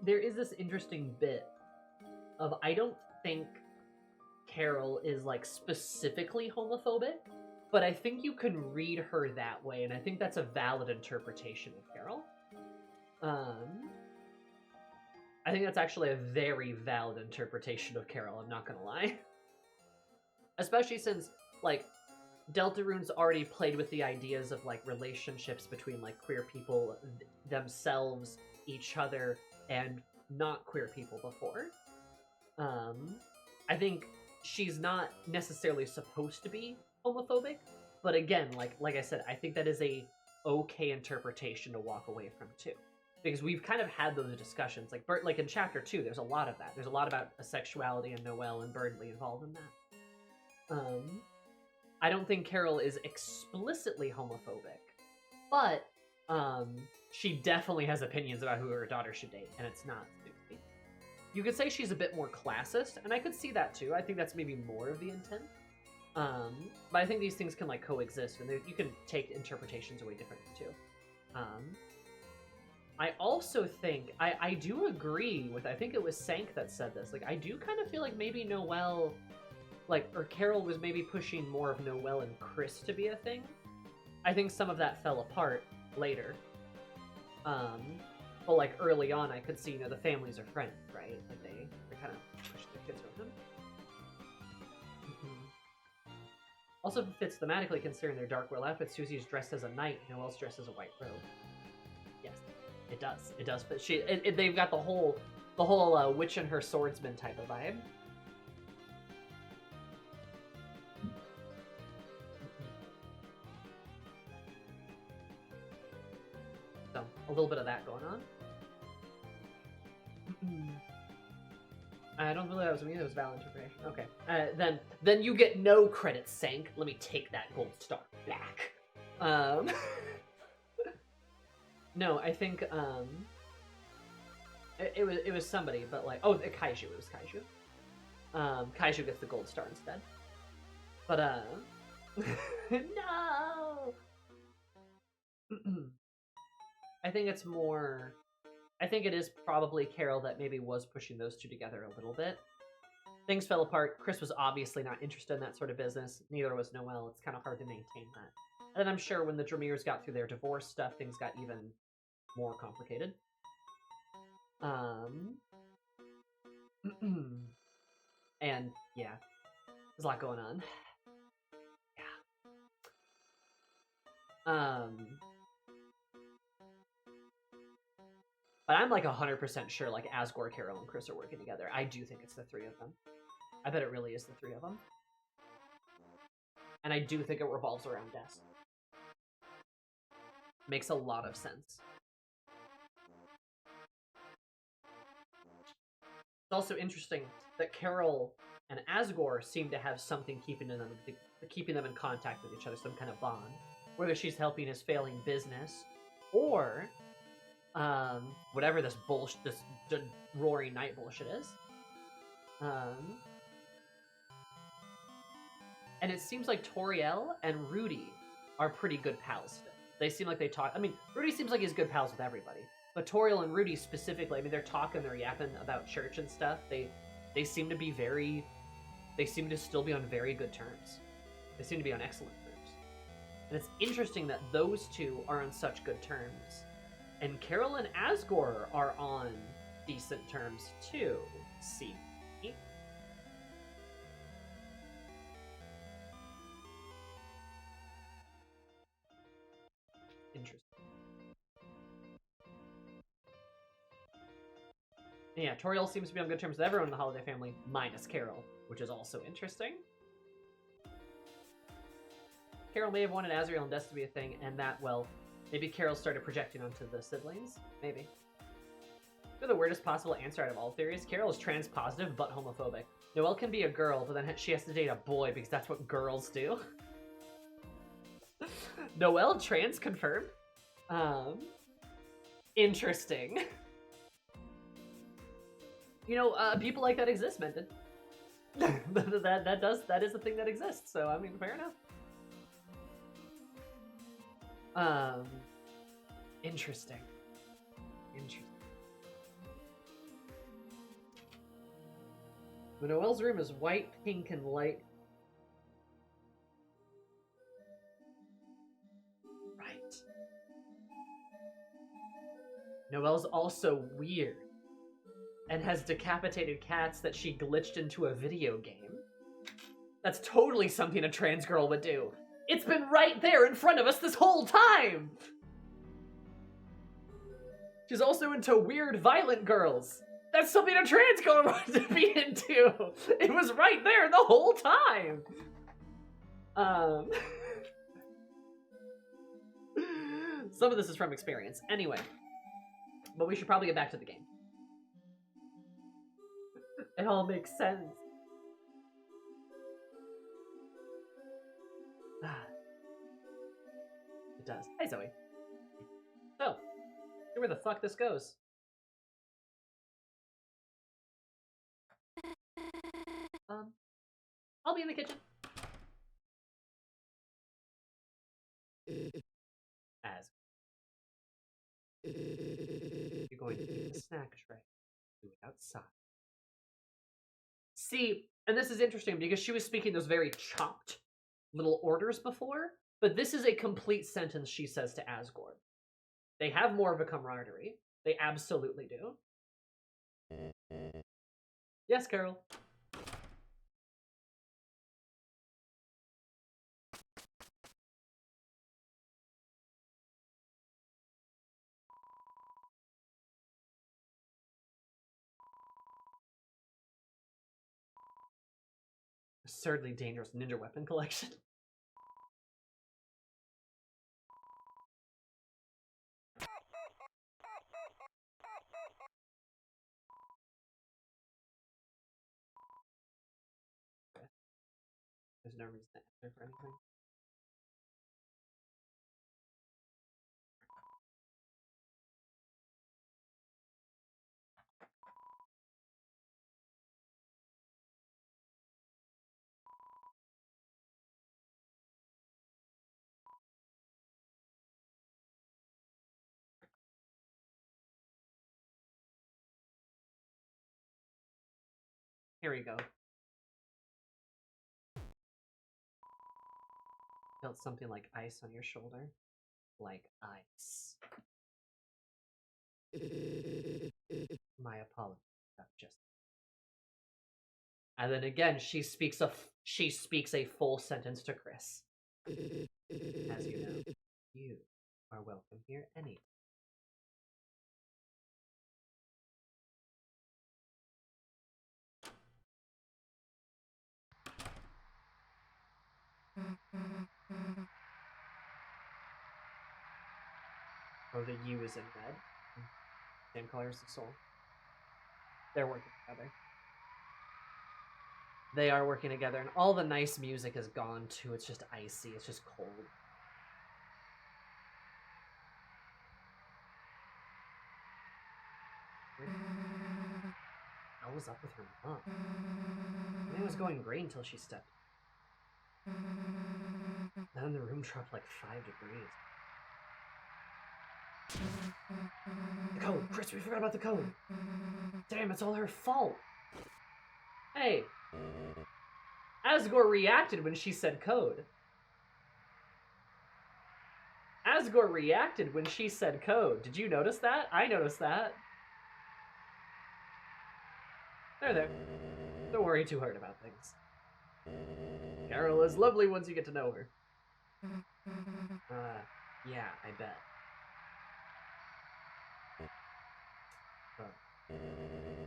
there is this interesting bit of, I don't think Carol is, like, specifically homophobic, but I think you can read her that way, and I think that's a valid interpretation of Carol. I think that's actually a very valid interpretation of Carol, I'm not gonna lie. Especially since, like, Deltarune's already played with the ideas of, like, relationships between, like, queer people themselves, each other, and not queer people before. I think she's not necessarily supposed to be homophobic, but again, like I said, I think that is a okay interpretation to walk away from too, because we've kind of had those discussions. Like in chapter 2, there's a lot of that. There's a lot about sexuality and Noelle and Birdley involved in that. I don't think Carol is explicitly homophobic, but she definitely has opinions about who her daughter should date, and it's not Susie. You could say she's a bit more classist, and I could see that too. I think that's maybe more of the intent. But I think these things can, like, coexist, and you can take interpretations away differently too. I also think, I do agree with, I think it was Sank that said this, like, I do kind of feel like maybe Noelle, or Carol was maybe pushing more of Noelle and Chris to be a thing. I think some of that fell apart later. But, like, early on, I could see, the families are friends, right? Like, they kind of push their kids with them. Also fits thematically considering their dark royal outfits. Susie's dressed as a knight, Noelle's dressed as a white robe. Yes, it does. It does fit. They've got the whole witch and her swordsman type of vibe. So, a little bit of that going on. I don't believe that was me. It was valid interpretation. Okay. Then you get no credits, Sank. Let me take that gold star back. No, I think it was somebody, but like Kaiju. It was Kaiju. Kaiju gets the gold star instead. But no. I think it's more. I think it is probably Carol that maybe was pushing those two together a little bit. Things fell apart. Chris was obviously not interested in that sort of business. Neither was Noelle. It's kind of hard to maintain that. And then I'm sure when the Dramirs got through their divorce stuff, things got even more complicated. And yeah, there's a lot going on. Yeah. But I'm like 100% sure like Asgore, Carol, and Chris are working together. I do think it's the three of them. I bet it really is the three of them. And I do think it revolves around Des. Makes a lot of sense. It's also interesting that Carol and Asgore seem to have something keeping them in contact with each other, some kind of bond. Whether she's helping his failing business, or whatever this bullshit, this roaring night bullshit is. And it seems like Toriel and Rudy are pretty good pals still. They seem like they talk. I mean, Rudy seems like he's good pals with everybody, but Toriel and Rudy specifically, I mean, they're talking, they're yapping about church and stuff. They seem to be very, they seem to still be on very good terms. They seem to be on excellent terms. And it's interesting that those two are on such good terms. And Carol and Asgore are on decent terms too, see? Interesting. And yeah, Toriel seems to be on good terms with everyone in the Holiday family, minus Carol, which is also interesting. Carol may have wanted Azrael and Death to be a thing, and that, well, maybe Carol started projecting onto the siblings? Maybe. For the weirdest possible answer out of all theories, Carol is trans-positive but homophobic. Noelle can be a girl, but then she has to date a boy because that's what girls do. Noelle trans confirmed? Interesting. You know, people like that exist, Mendon. that is a thing that exists, so I mean, fair enough. Interesting. Interesting. But Noelle's room is white, pink, and light. Right. Noelle's also weird. And has decapitated cats that she glitched into a video game. That's totally something a trans girl would do. It's been right there in front of us this whole time! She's also into weird, violent girls. That's something a trans girl would be into. It was right there the whole time. Some of this is from experience. Anyway. But we should probably get back to the game. It all makes sense. It does. Hi, Zoe. So, see where the fuck this goes. I'll be in the kitchen. As you're going to eat the snack tray, do it outside. See, and this is interesting because she was speaking those very chopped little orders before, but this is a complete sentence she says to Asgore. They have more of a camaraderie. They absolutely do. Yes, Carol. Absurdly dangerous ninja weapon collection. There's no reason to enter for anything. Here we go. Felt something like ice on your shoulder. Like ice. My apologies. Just. And then again, she speaks a full sentence to Chris. As you know, you are welcome here anytime. Oh, the U is in red. Same color as the soul. They're working together. They are working together, and all the nice music is gone too. It's just icy. It's just cold. What was up with her mom? Everything was going great until she stepped. Then the room dropped like 5 degrees. The code! Chris, we forgot about the code! Damn, it's all her fault! Hey! Asgore reacted when she said code. Asgore reacted when she said code. Did you notice that? I noticed that. There. Don't worry too hard about things. Carol is lovely once you get to know her. Yeah, I bet.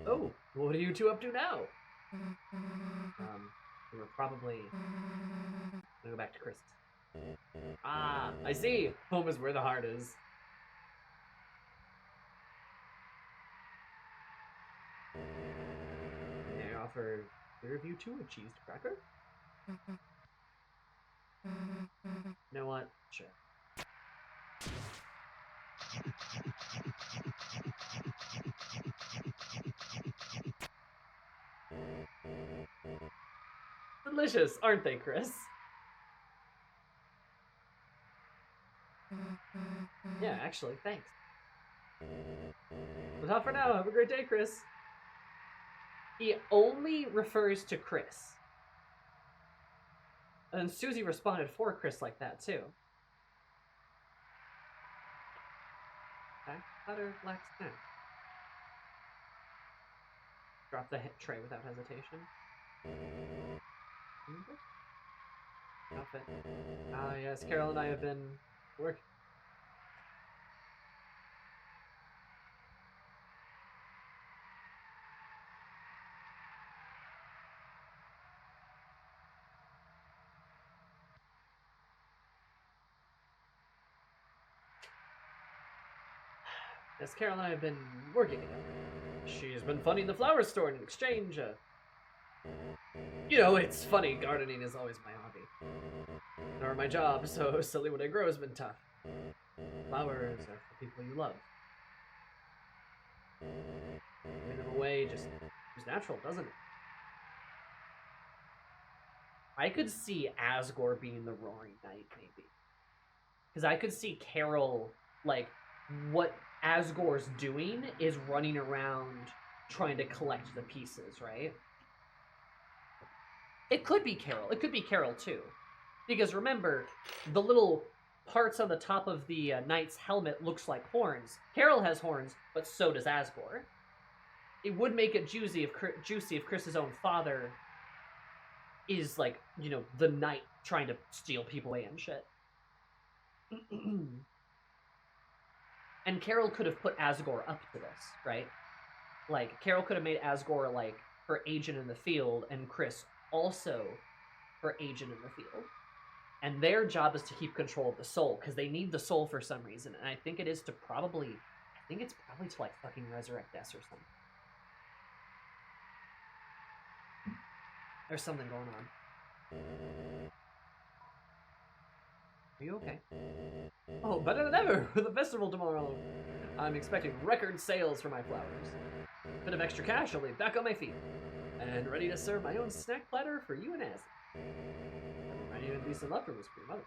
Oh, what are you two up to now? We were probably gonna go back to Chris. Ah, I see. Home is where the heart is. May I offer either of you two a cheese cracker? You know what? Sure. Delicious, aren't they, Chris? Yeah, actually, thanks. But not for now. Have a great day, Chris. He only refers to Chris. And Susie responded for Chris like that, too. Back, butter, black snack. Drop the tray without hesitation. Outfit. Ah, yes, Carol and I have been working. Yes, Carol and I have been working together. She's been funding the flower store in exchange. You know, it's funny, gardening is always my hobby. Nor my job, so silly what I grow has been tough. Flowers are for people you love. Giving them away just is natural, doesn't it? I could see Asgore being the Roaring Knight, maybe. Because I could see Carol, like, what Asgore's doing is running around trying to collect the pieces, right? It could be Carol. It could be Carol, too. Because remember, the little parts on the top of the knight's helmet looks like horns. Carol has horns, but so does Asgore. It would make it juicy if Chris's own father is, like, you know, the knight trying to steal people away and shit. And Carol could have put Asgore up to this, right? Like, Carol could have made Asgore, like, her agent in the field, and Chris also her agent in the field. And their job is to keep control of the soul, because they need the soul for some reason. And I think it is to probably... I think it's probably to, like, fucking resurrect S or something. There's something going on. Are you okay? Oh, better than ever with the festival tomorrow. I'm expecting record sales for my flowers. Bit of extra cash, I'll be back on my feet. And ready to serve my own snack platter for you and Az. There might even be some leftovers for your mother.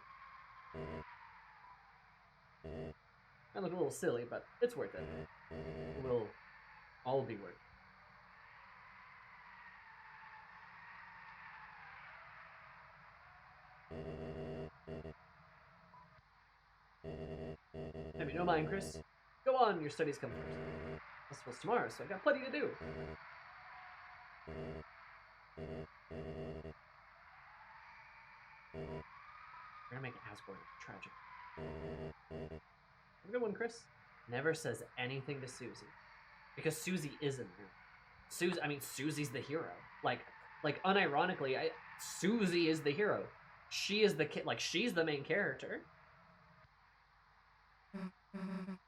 I look a little silly, but it's worth it. We'll all be worth it. Have you no mind, Chris? Go on, your studies come first. Festival's tomorrow, so I've got plenty to do. We're gonna make Asgore tragic. Have a good one, Chris. Never says anything to Susie. Because Susie isn't there. Susie's the hero. Like unironically, Susie is the hero. She is the she's the main character.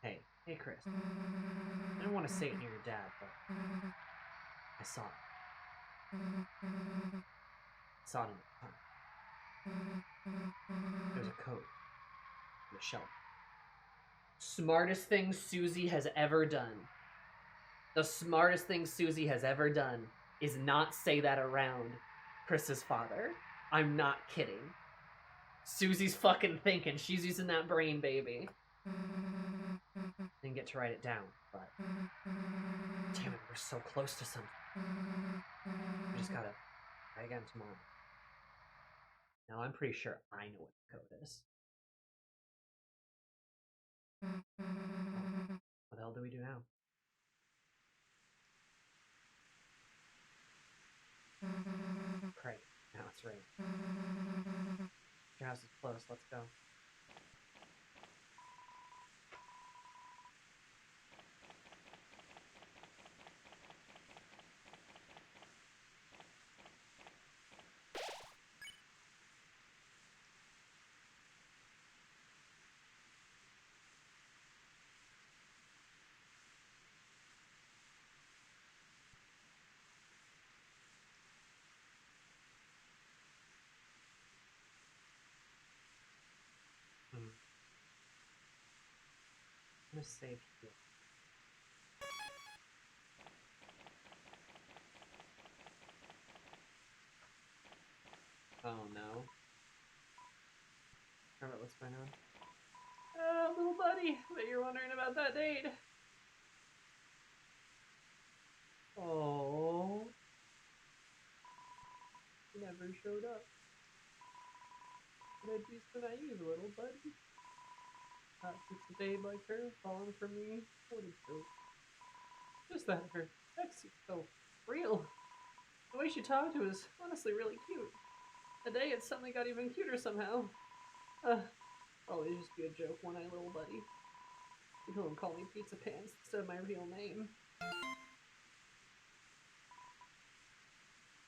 Hey, Chris. I don't want to say it near your dad, but I saw it. saw it in the car. There's a coat. On the shelf. Smartest thing Susie has ever done. The smartest thing Susie has ever done is not say that around Chris's father. I'm not kidding. Susie's fucking thinking. She's using that brain, baby. Didn't get to write it down, but damn it, we're so close to something. We just gotta try again tomorrow. Now I'm pretty sure I know what the code is. What the hell do we do now? Great. Now it's right. Your house is close. Let's go. I'm gonna save here. Oh no. Remember what's going on? Little buddy, but you're wondering about that date. Oh. He never showed up. And I'd be so naive, little buddy. Not just a babe like her, falling for me. What a joke. Just that her sex is so real. The way she talked to was honestly really cute. Today it suddenly got even cuter somehow. Always just be a joke, won't I, little buddy? People don't call me Pizza Pants instead of my real name.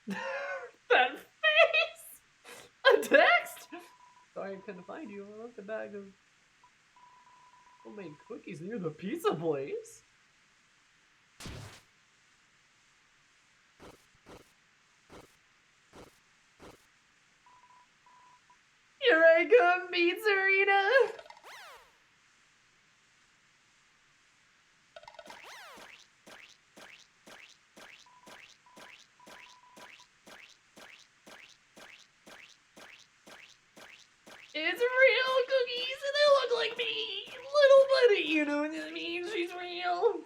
That face! A text? Sorry I couldn't find you. I left a bag of homemade cookies near the pizza place. Here I come, Pizzarita! It's real cookies and they look like me! Little buddy, you know what that means? She's real!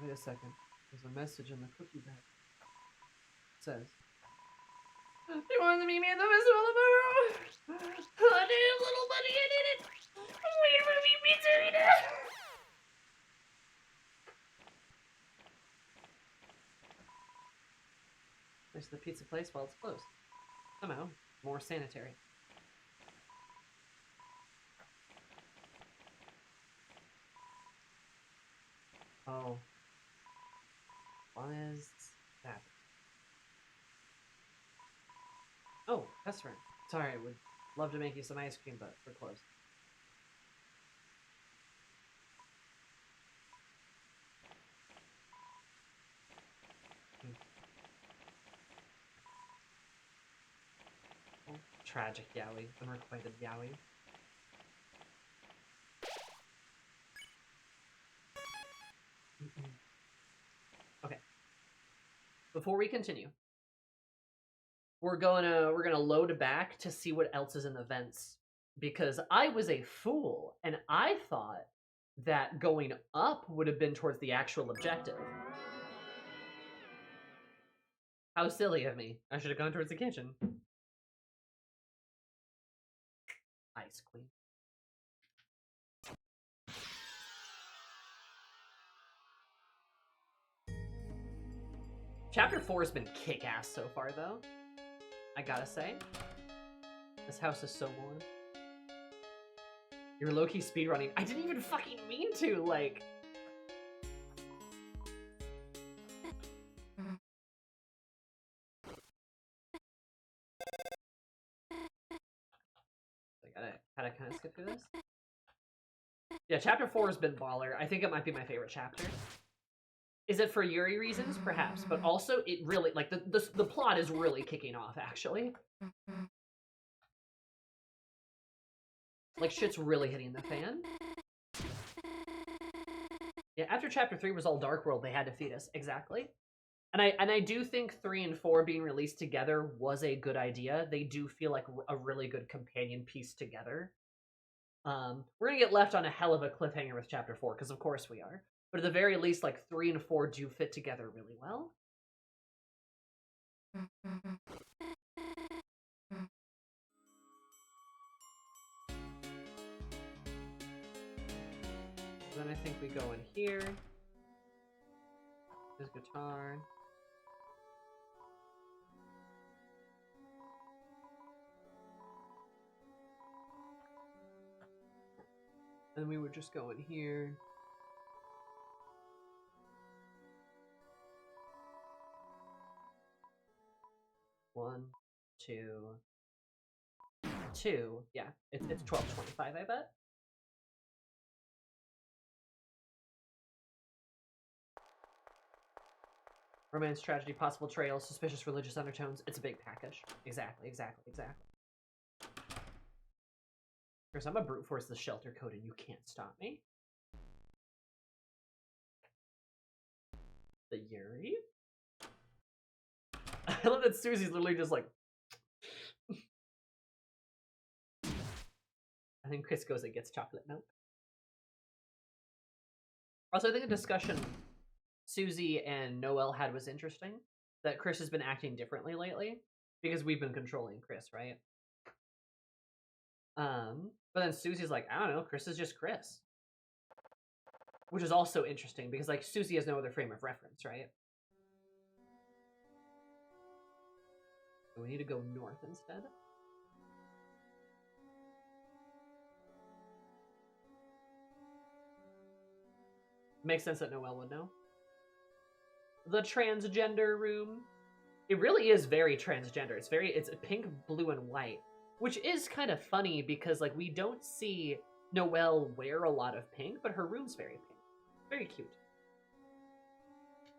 Wait a second. There's a message in the cookie bag. It says, "They wanted to meet me at the festival tomorrow! I did it, little buddy, I did it! Wait for me, Pizzarita!" There's the pizza place while it's closed. Somehow, more sanitary. Oh. What is that? Oh, restaurant. Sorry, I would love to make you some ice cream, but we're closed. Oh, tragic yaoi. Unrequited yaoi. Okay. Before we continue, we're gonna load back to see what else is in the vents, because I was a fool and I thought that going up would have been towards the actual objective. How silly of me. I should have gone towards the kitchen. Ice Queen. Chapter 4 has been kick-ass so far, though. I gotta say. This house is so warm. You're low-key speedrunning. I didn't even fucking mean to, like... I gotta kind of skip through this. Yeah, chapter 4 has been baller. I think it might be my favorite chapter. Is it for Yuri reasons? Perhaps, but also it really, like, the plot is really kicking off, actually. Like, shit's really hitting the fan. Yeah, after chapter 3 was all Dark World, they had to feed us. Exactly. And I do think 3 and 4 being released together was a good idea. They do feel like a really good companion piece together. We're gonna get left on a hell of a cliffhanger with chapter 4, because of course we are. But at the very least, like, 3 and 4 do fit together really well. Then I think we go in here. There's guitar. And we would just go in here. One, two. Yeah, it's 12:25, I bet. Romance, tragedy, possible betrayal, suspicious religious undertones. It's a big package. Exactly. Chris, I'm a brute force the shelter code and you can't stop me. The Yuri? I love that Susie's literally just like... I think Chris goes and gets chocolate milk. Also, I think the discussion Susie and Noelle had was interesting. That Chris has been acting differently lately. Because we've been controlling Chris, right? But then Susie's like, I don't know, Chris is just Chris. Which is also interesting, because, like, Susie has no other frame of reference, right? So we need to go north instead. Makes sense that Noelle would know. The transgender room. It really is very transgender. It's pink, blue, and white. Which is kind of funny because, like, we don't see Noelle wear a lot of pink, but her room's very pink. Very cute.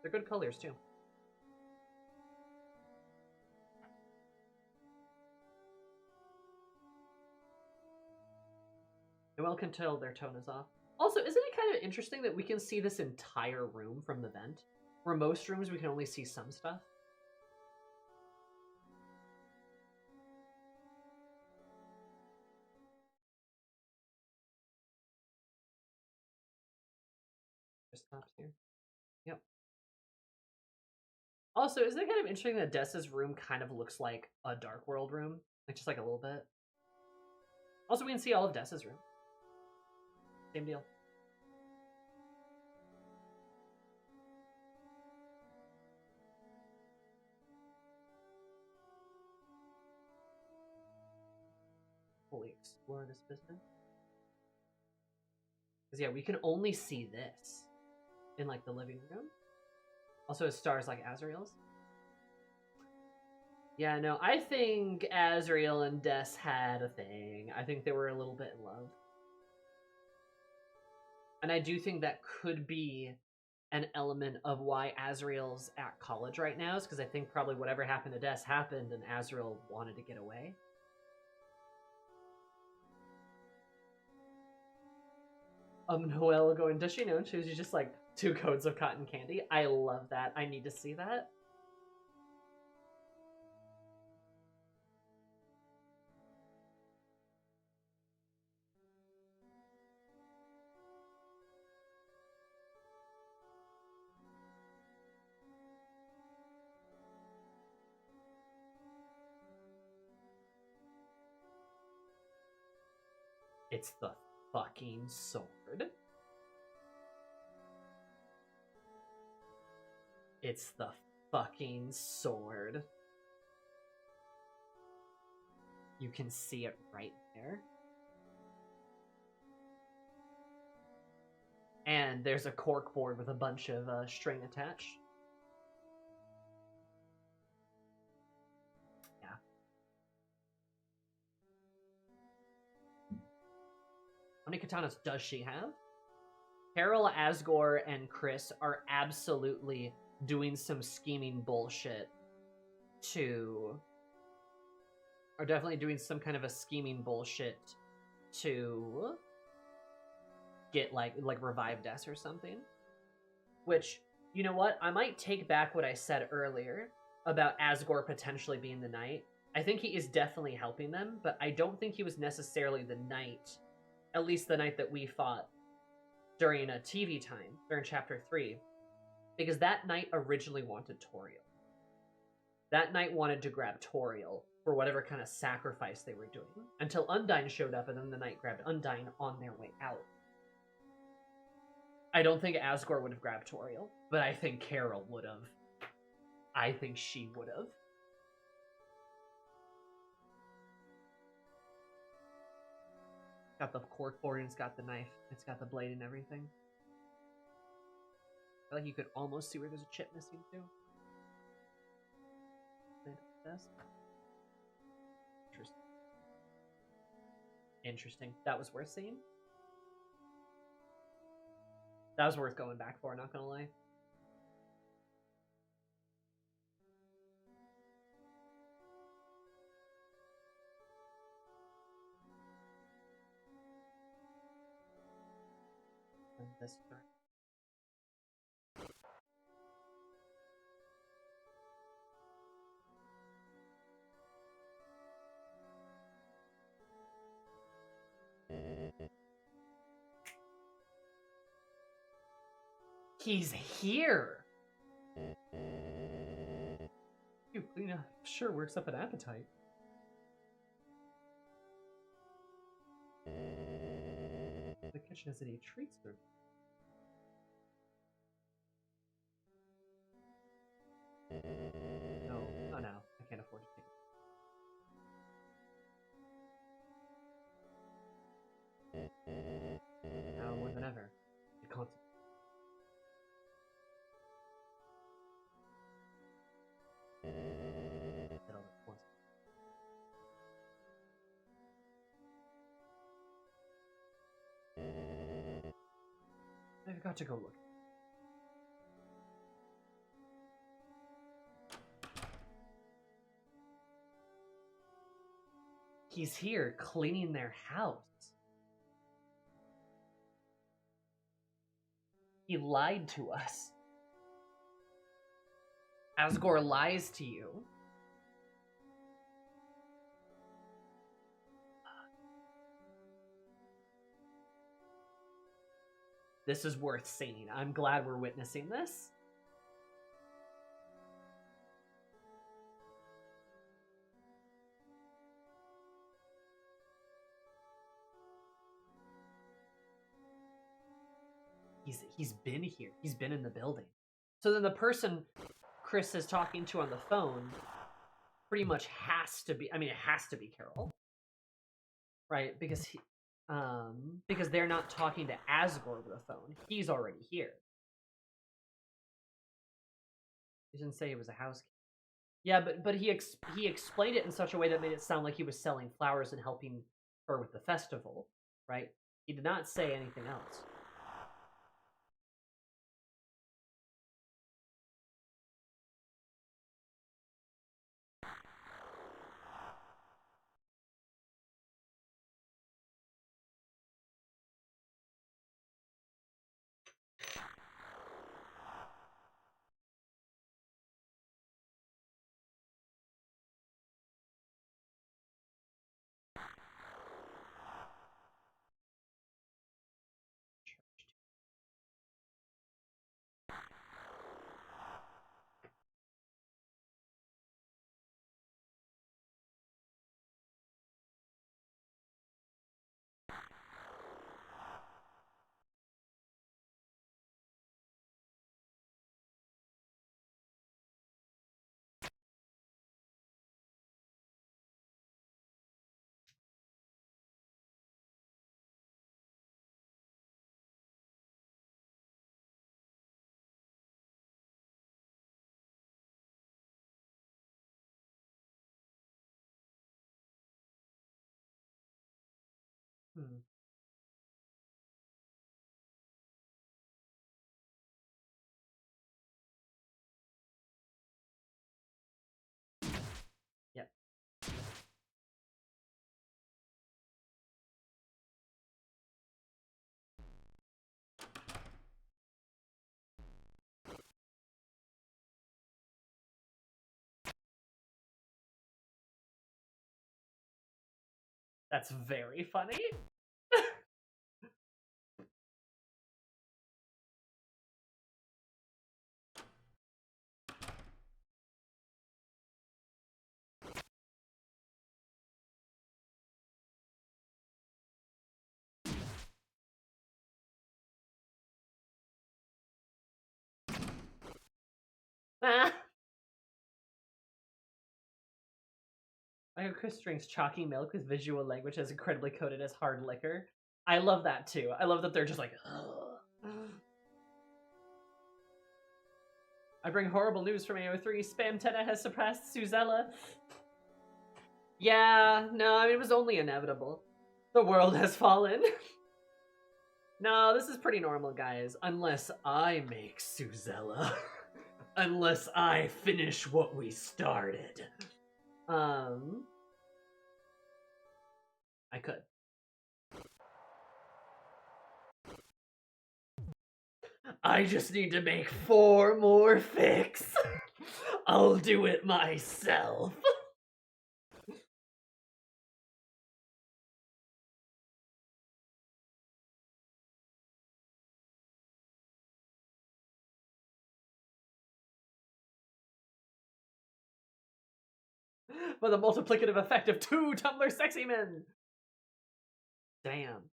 They're good colors, too. Noelle can tell their tone is off. Also, isn't it kind of interesting that we can see this entire room from the vent? Where most rooms we can only see some stuff? Just stops here. Yep. Also, isn't it kind of interesting that Dessa's room kind of looks like a Dark World room? Like, just like a little bit. Also, we can see all of Dessa's room. Same deal. Fully explore this business. Because, yeah, we can only see this in, like, the living room. Also, it stars like Azrael's. Yeah, no, I think Azrael and Des had a thing. I think they were a little bit in love. And I do think that could be an element of why Azrael's at college right now, is because I think probably whatever happened to Des happened and Azrael wanted to get away. Noelle going, does she know? She was just like 2 codes of cotton candy. I love that. I need to see that. It's the fucking sword. It's the fucking sword. You can see it right there. And there's a cork board with a bunch of string attached. Yeah. How many katanas does she have? Carol, Asgore, and Chris are absolutely doing some scheming bullshit to... Are definitely doing some kind of a scheming bullshit to get, like revive Des or something. Which, you know what? I might take back what I said earlier about Asgore potentially being the knight. I think he is definitely helping them, but I don't think he was necessarily the knight. At least the knight that we fought during a TV time, during Chapter 3. Because that knight originally wanted Toriel. That knight wanted to grab Toriel for whatever kind of sacrifice they were doing. Until Undyne showed up, and then the knight grabbed Undyne on their way out. I don't think Asgore would have grabbed Toriel, but I think Carol would have. I think she would have. Got the cork board and it's got the knife. It's got the blade and everything. I feel like you could almost see where there's a chip missing too. Interesting. Interesting. That was worth seeing. That was worth going back for, not gonna lie. And this turn. He's here! You clean up sure works up an appetite. The kitchen has any treats for me. No, oh no, I can't afford to take it. Now more than ever, the concept. I've got to go look. He's here cleaning their house. He lied to us. Asgore lies to you. This is worth seeing. I'm glad we're witnessing this. He's been here. He's been in the building. So then the person Chris is talking to on the phone pretty much has to be, I mean, it has to be Carol. Right? Because they're not talking to Asgore over the phone. He's already here. He didn't say it was a housekeeper. Yeah, but he explained it in such a way that made it sound like he was selling flowers and helping her with the festival, right? He did not say anything else. Hmm. That's very funny. Ah. I know Chris drinks chalky milk with visual language that's incredibly coded as hard liquor. I love that too. I love that they're just like, ugh. I bring horrible news from AO3. Spam Tenna has surpassed Suzella. Yeah, no, I mean, it was only inevitable. The world has fallen. No, this is pretty normal, guys. Unless I make Suzella. Unless I finish what we started. I could. I just need to make 4 more fics. I'll do it myself. By the multiplicative effect of 2 Tumblr sexy men. Damn.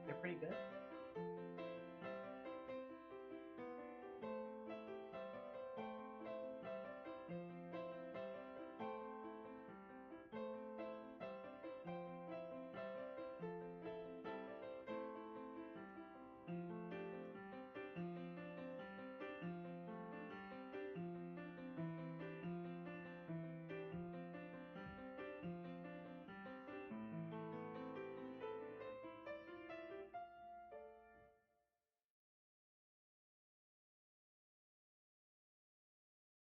They're pretty good.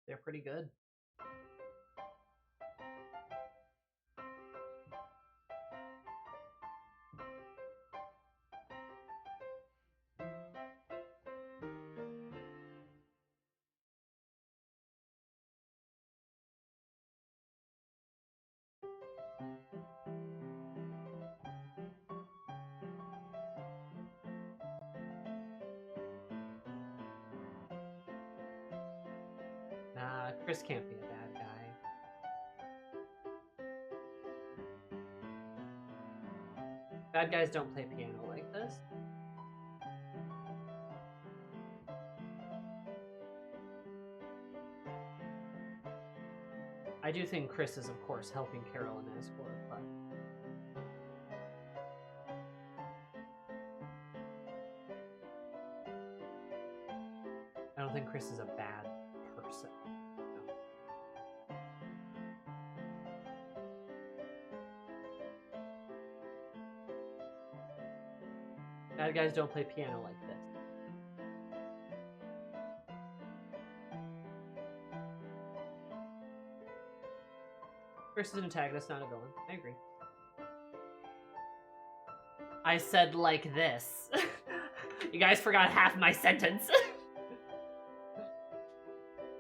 They're pretty good. Nah, Chris can't be a bad guy. Bad guys don't play piano like this. I do think Chris is, of course, helping Carol and Asgore, but... I don't think Chris is a bad person. No. Bad guys don't play piano like this. Chris is an antagonist, not a villain. I agree. I said like this. You guys forgot half my sentence.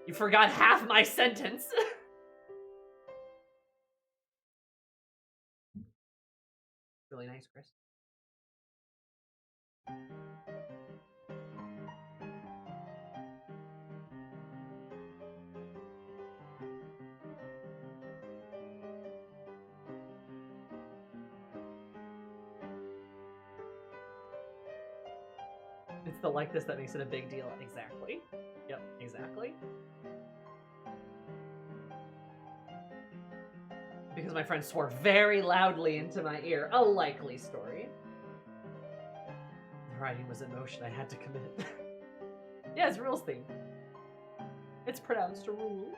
You forgot half my sentence. Really nice, Chris. It's the like this that makes it a big deal. Exactly. Yep, exactly. Because my friend swore very loudly into my ear. A likely story. The writing was in motion. I had to commit. Yeah, it's rules theme. It's pronounced rules.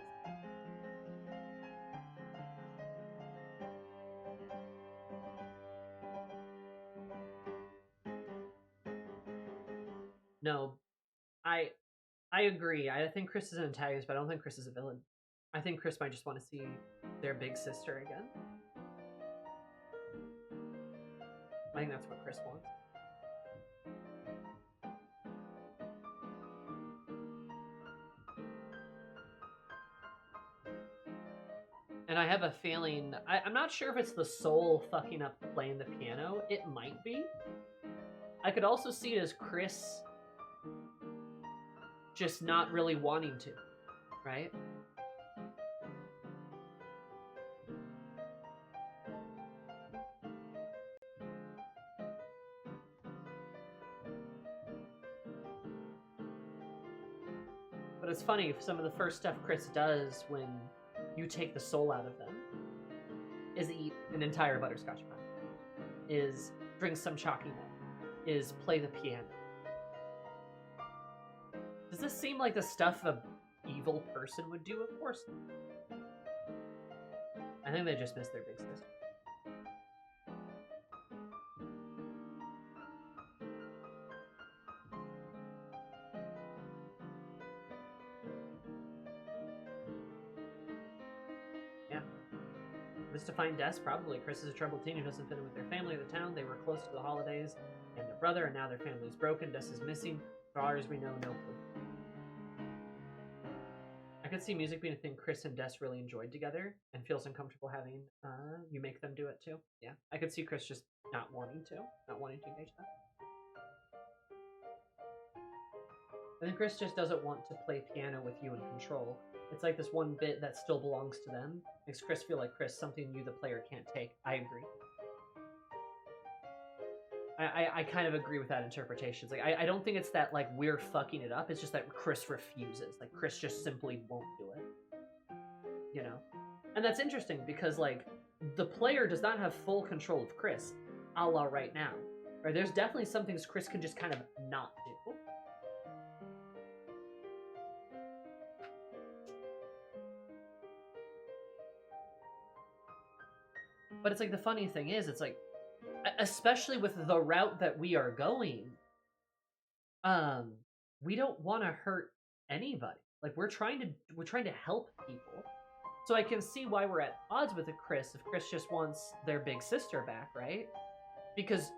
No, I agree. I think Chris is an antagonist, but I don't think Chris is a villain. I think Chris might just want to see their big sister again. I think that's what Chris wants. And I have a feeling, I'm not sure if it's the soul fucking up playing the piano. It might be. I could also see it as Chris just not really wanting to, right? But it's funny, some of the first stuff Chris does when you take the soul out of them is eat an entire butterscotch pie, is drink some chalky milk, is play the piano. Does this seem like the stuff a evil person would do? Of course not. I think they just missed their big sister. Yeah. Just to find Des, probably. Chris is a troubled teen who doesn't fit in with their family or the town. They were close to the holidays and their brother, and now their family's broken. Des is missing. For far as we know, no clue. I could see music being a thing Chris and Des really enjoyed together and feels uncomfortable having you make them do it too. Yeah. I could see Chris just not wanting to engage that. I think Chris just doesn't want to play piano with you in control. It's like this one bit that still belongs to them. Makes Chris feel like Chris, something you, the player, can't take. I agree. I kind of agree with that interpretation. It's like, I don't think it's that, like, we're fucking it up. It's just that Chris refuses. Like, Chris just simply won't do it. You know? And that's interesting because, like, the player does not have full control of Chris, a la right now. Right? There's definitely some things Chris can just kind of not do. But it's like, the funny thing is, it's like, especially with the route that we are going, we don't want to hurt anybody. Like, we're trying to help people. So I can see why we're at odds with Chris if Chris just wants their big sister back, right? Because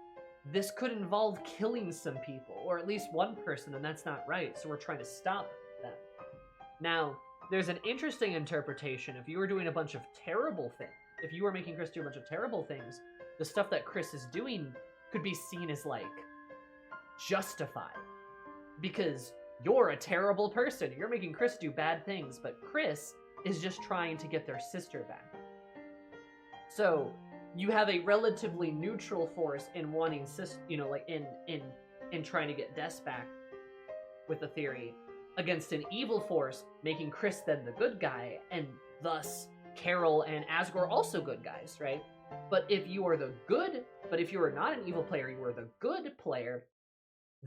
this could involve killing some people, or at least one person, and that's not right. So we're trying to stop that. Now, there's an interesting interpretation. If you were doing a bunch of terrible things, if you were making Chris do a bunch of terrible things, the stuff that Chris is doing could be seen as, like, justified. Because you're a terrible person. You're making Chris do bad things, but Chris is just trying to get their sister back. So you have a relatively neutral force in wanting like in trying to get Des back with the theory, against an evil force making Chris then the good guy, and thus Carol and Asgore also good guys, right? But if you are not an evil player, you are the good player,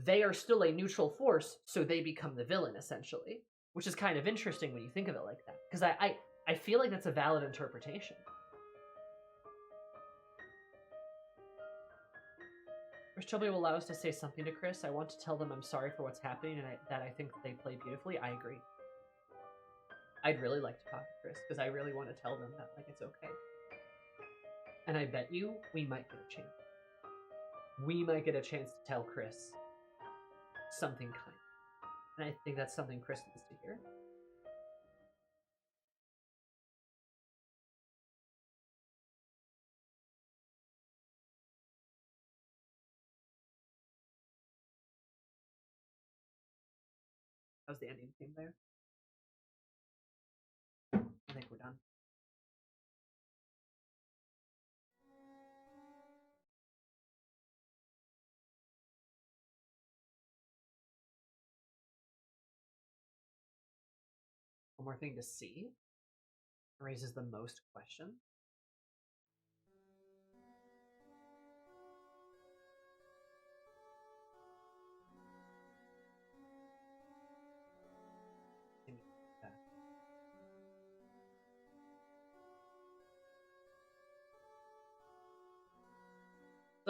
they are still a neutral force, so they become the villain, essentially. Which is kind of interesting when you think of it like that. Because I feel like that's a valid interpretation. Wish Toby will allow us to say something to Chris. I want to tell them I'm sorry for what's happening and that I think they play beautifully. I agree. I'd really like to talk to Chris, because I really want to tell them that, like, it's okay. And I bet you we might get a chance. We might get a chance to tell Chris something kind. And I think that's something Chris needs to hear. How's the ending theme there? I think we're done. One more thing to see raises the most questions.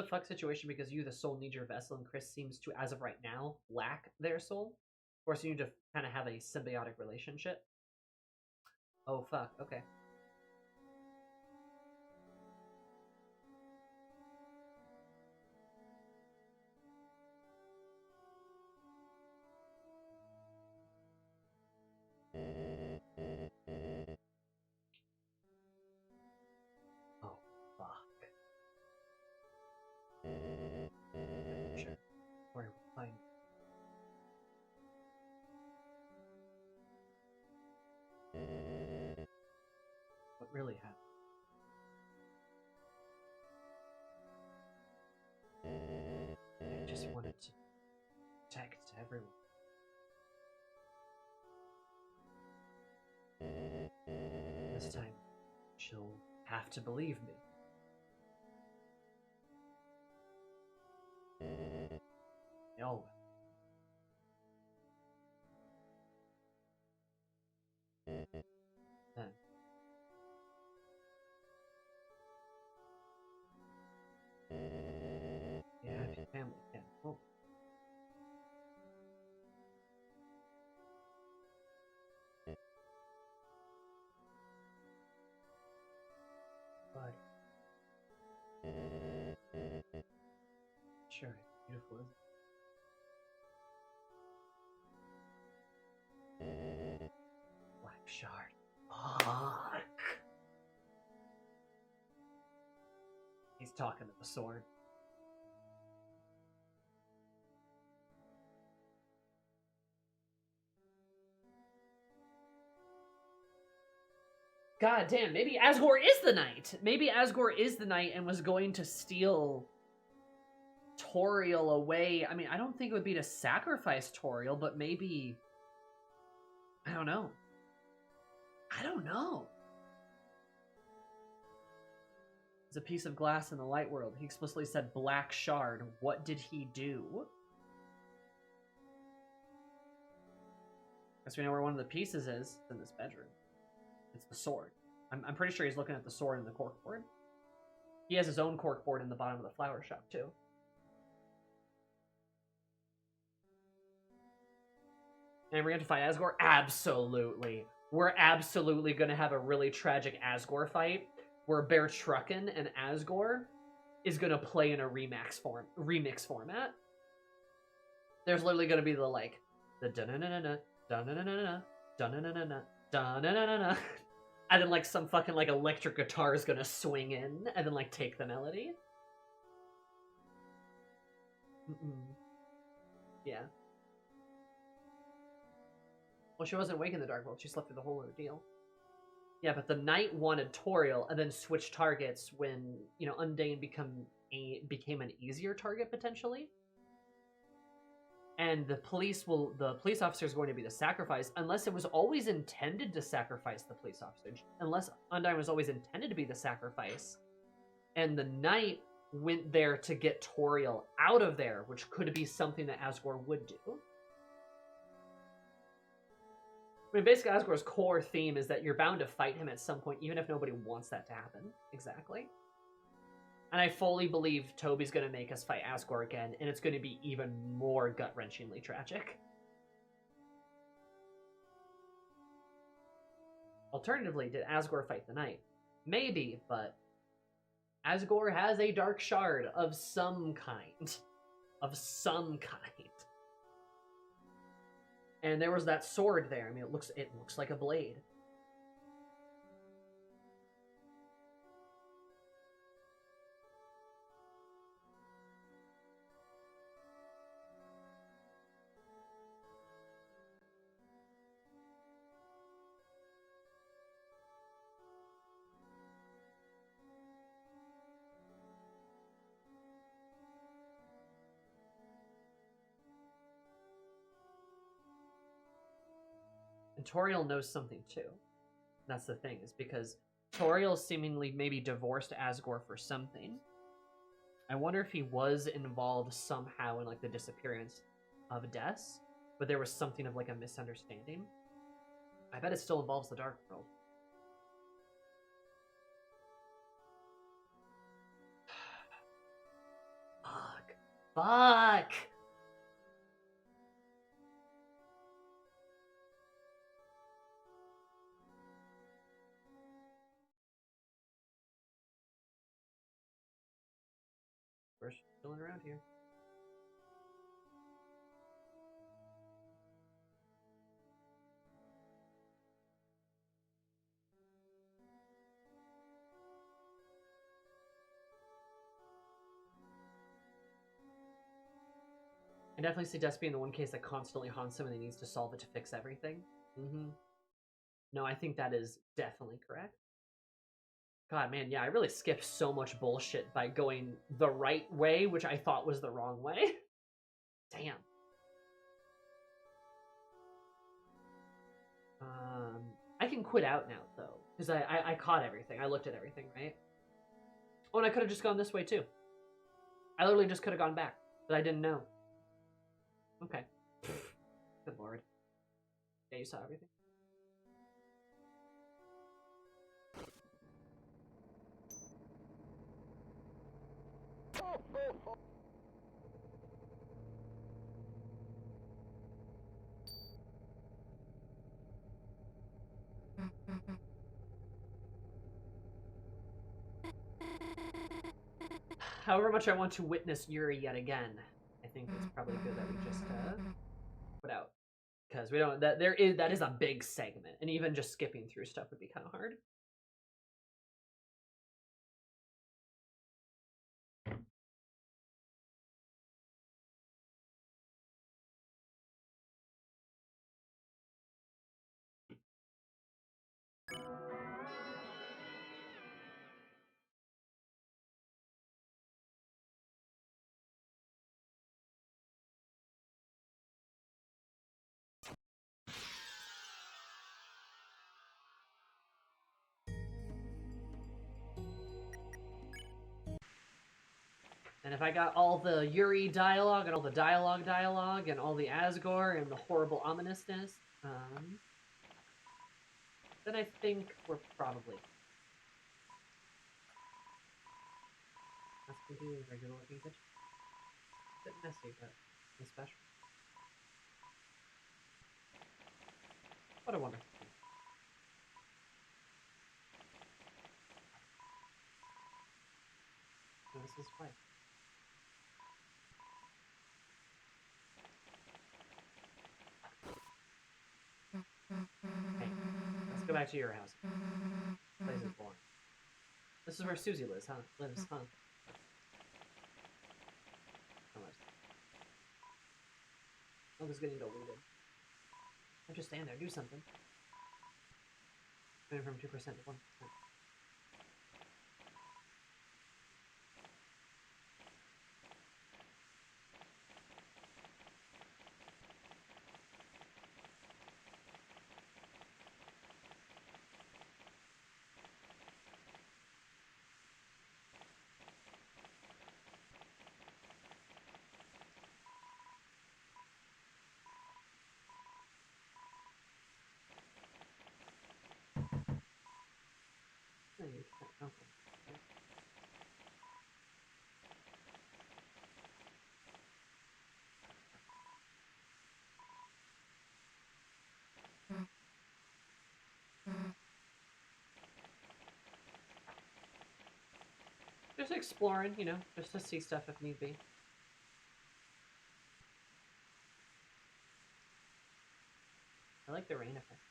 the fuck situation because you, the soul, need your vessel, and Chris seems to, as of right now, lack their soul, forcing you to kind of have a symbiotic relationship. Oh fuck. Okay. Oh fuck. Sure. Or fine. What really happened? I just wanted to protect everyone. This time, she'll have to believe me. They all will. Then. Yeah, happy family, yeah. Oh. But sure, it's beautiful, isn't it? Black shard. Fuck. He's talking to the sword. God damn, maybe Asgore is the knight. Maybe Asgore is the knight and was going to steal Toriel away. I mean, I don't think it would be to sacrifice Toriel, but maybe... I don't know. I don't know. It's a piece of glass in the light world. He explicitly said black shard. What did he do? Guess we know where one of the pieces is. It's in this bedroom. It's the sword. I'm pretty sure he's looking at the sword in the corkboard. He has his own corkboard in the bottom of the flower shop, too. And we're going to fight Asgore? Absolutely. We're absolutely going to have a really tragic Asgore fight where Bear Truckin and Asgore is going to play in a remix format. There's literally going to be the, like, the da-na-na-na-na, da-na-na-na-na, da-na-na-na-na, da-na-na-na-na. And then, like, some fucking, like, electric guitar is gonna swing in and then, like, take the melody. Yeah. Well, she wasn't awake in the Dark World. She slept through the whole ordeal. Yeah, but the knight wanted Toriel and then switched targets when, you know, Undane became an easier target, potentially. And the police officer is going to be the sacrifice, unless it was always intended to sacrifice the police officer. Unless Undine was always intended to be the sacrifice. And the knight went there to get Toriel out of there, which could be something that Asgore would do. I mean, basically, Asgore's core theme is that you're bound to fight him at some point, even if nobody wants that to happen. Exactly. And I fully believe Toby's going to make us fight Asgore again, and it's going to be even more gut-wrenchingly tragic. Alternatively, did Asgore fight the knight? Maybe, but Asgore has a dark shard of some kind. Of some kind. And there was that sword there. I mean, it looks like a blade. And Toriel knows something too. That's the thing, is because Toriel seemingly maybe divorced Asgore for something. I wonder if he was involved somehow in, like, the disappearance of Des, but there was something of, like, a misunderstanding. I bet it still involves the Dark World. Fuck! We're chilling around here. I definitely see Des being the one case that constantly haunts him and he needs to solve it to fix everything. No, I think that is definitely correct. God, man, yeah, I really skipped so much bullshit by going the right way, which I thought was the wrong way. Damn. I can quit out now, though, because I caught everything. I looked at everything, right? Oh, and I could have just gone this way, too. I literally just could have gone back, but I didn't know. Okay. Good lord. Yeah, you saw everything. However much I want to witness Yuri yet again, I think it's probably good that we just put out, because we don't. That is a big segment, and even just skipping through stuff would be kind of hard. And if I got all the Yuri dialogue and all the dialogue and all the Asgore and the horrible ominousness, then I think we're probably. Let's do a regular looking kitchen. A bit messy, but it's special. What a wonderful thing. So this is fine. Hey, let's go back to your house. This place is boring. This is where Susie lives, huh? How much? Look, it's getting diluted. Don't just stand there. Do something. Going from 2% to 1%. No, you can't. Okay. Just exploring, you know, just to see stuff if need be. I like the rain effect.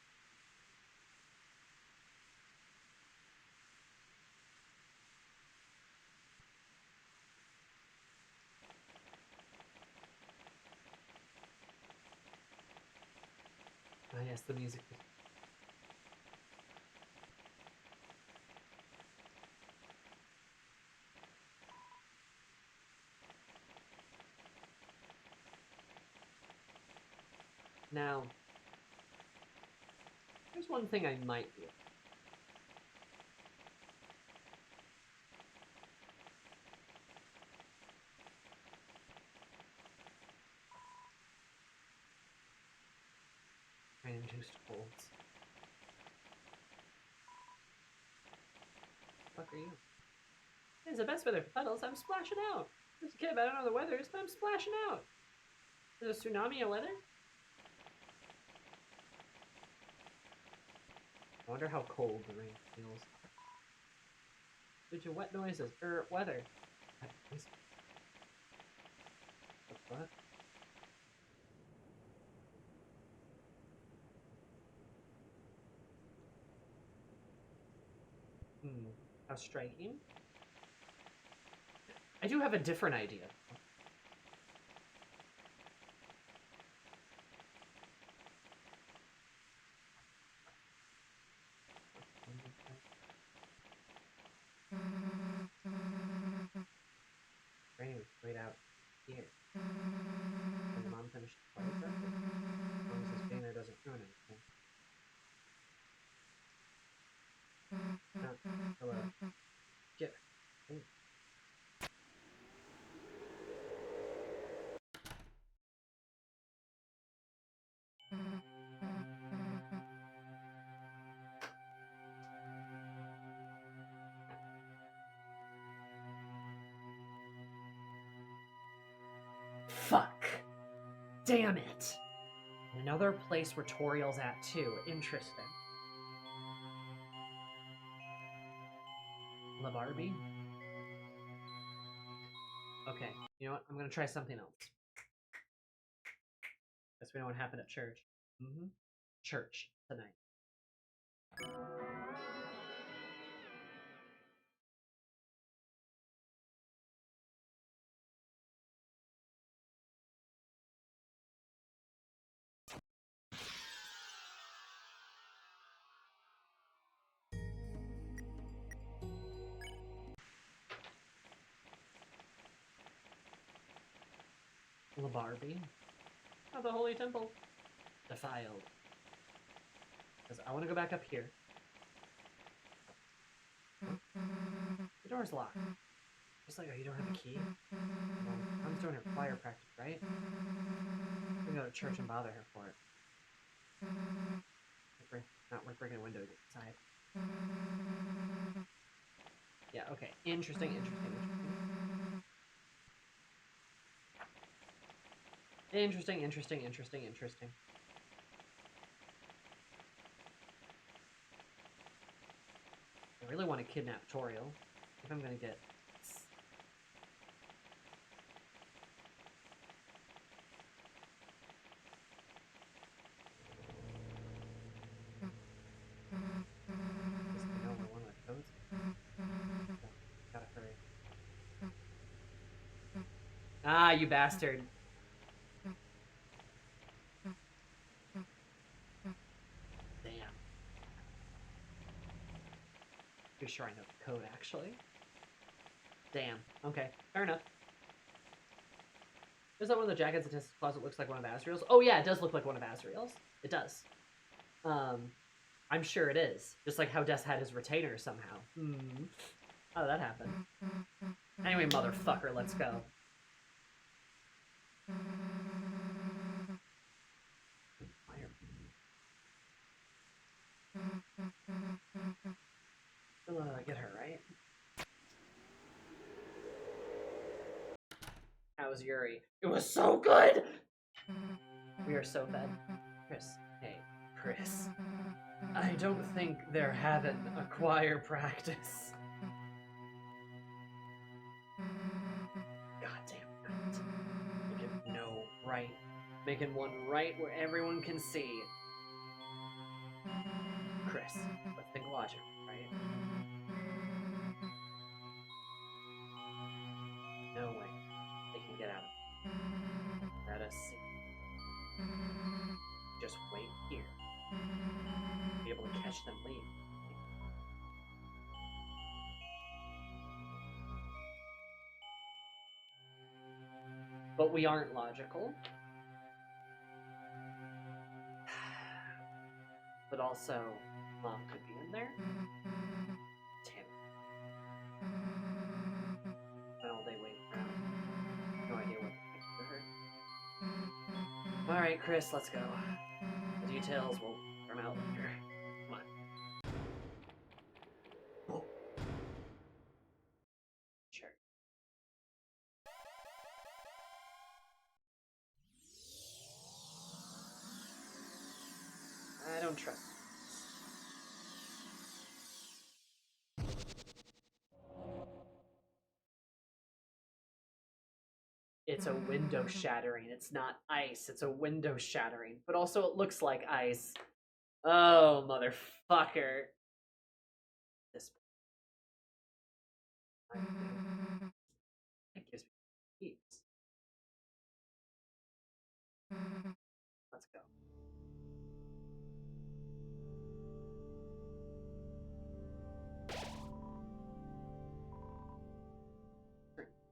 Oh yes, the music. Now, there's one thing I might do. Rain-induced colds. What the fuck are you? It's the best weather for puddles. I'm splashing out. Just a kid, but I don't know the weather. It's time splashing out. There's a tsunami of weather? I wonder how cold the rain feels. Due to wet noises, weather. Wet noises. The fuck? How striking. I do have a different idea. Granny was laid out here. When your mom finished the fire practice, as long as this banner doesn't ruin anything. Hello. Get. Ooh. Fuck. Damn it. Another place where Toriel's at too. Interesting. La Barbie? Okay, you know what? I'm gonna try something else. Guess we know what happened at church. Church tonight. La Barbie? Oh, the Holy Temple. Defiled. Because I want to go back up here. The door's locked. Just like, oh, you don't have a key? Well, Mom's doing her choir practice, right? We can go to church and bother her for it. Not worth breaking a window to get inside. Yeah, okay. Interesting. Interesting. I really want to kidnap Toriel. If I'm gonna get... I know where one of the codes is. So, gotta hurry. Ah, you bastard. Damn. Pretty sure I know the code, actually. Damn. Okay, fair enough. Is that one of the jackets in Tessa's closet looks like one of Asriel's? Oh yeah, it does look like one of Asriel's. It does. I'm sure it is. Just like how Des had his retainer somehow. How did that happen? Anyway, motherfucker, let's go. Get her, right? How was Yuri? It was so good! We are so fed. Chris. Hey, Chris. I don't think they're having a choir practice. Goddamn right. Making no right. Making one right where everyone can see. Chris, let's think logic, right? No way. They can get out of it. Let us see. Just wait here. Be able to catch them leave. But we aren't logical. But also, Mom could be in there. Damn it. Well, they wait around. No idea what to her. Alright, Chris, let's go. The details will come out later. Come on. Sure. trust. It's a window shattering. It's not ice. It's a window shattering. But also it looks like ice. Oh, motherfucker. This it gives me peace. Let's go.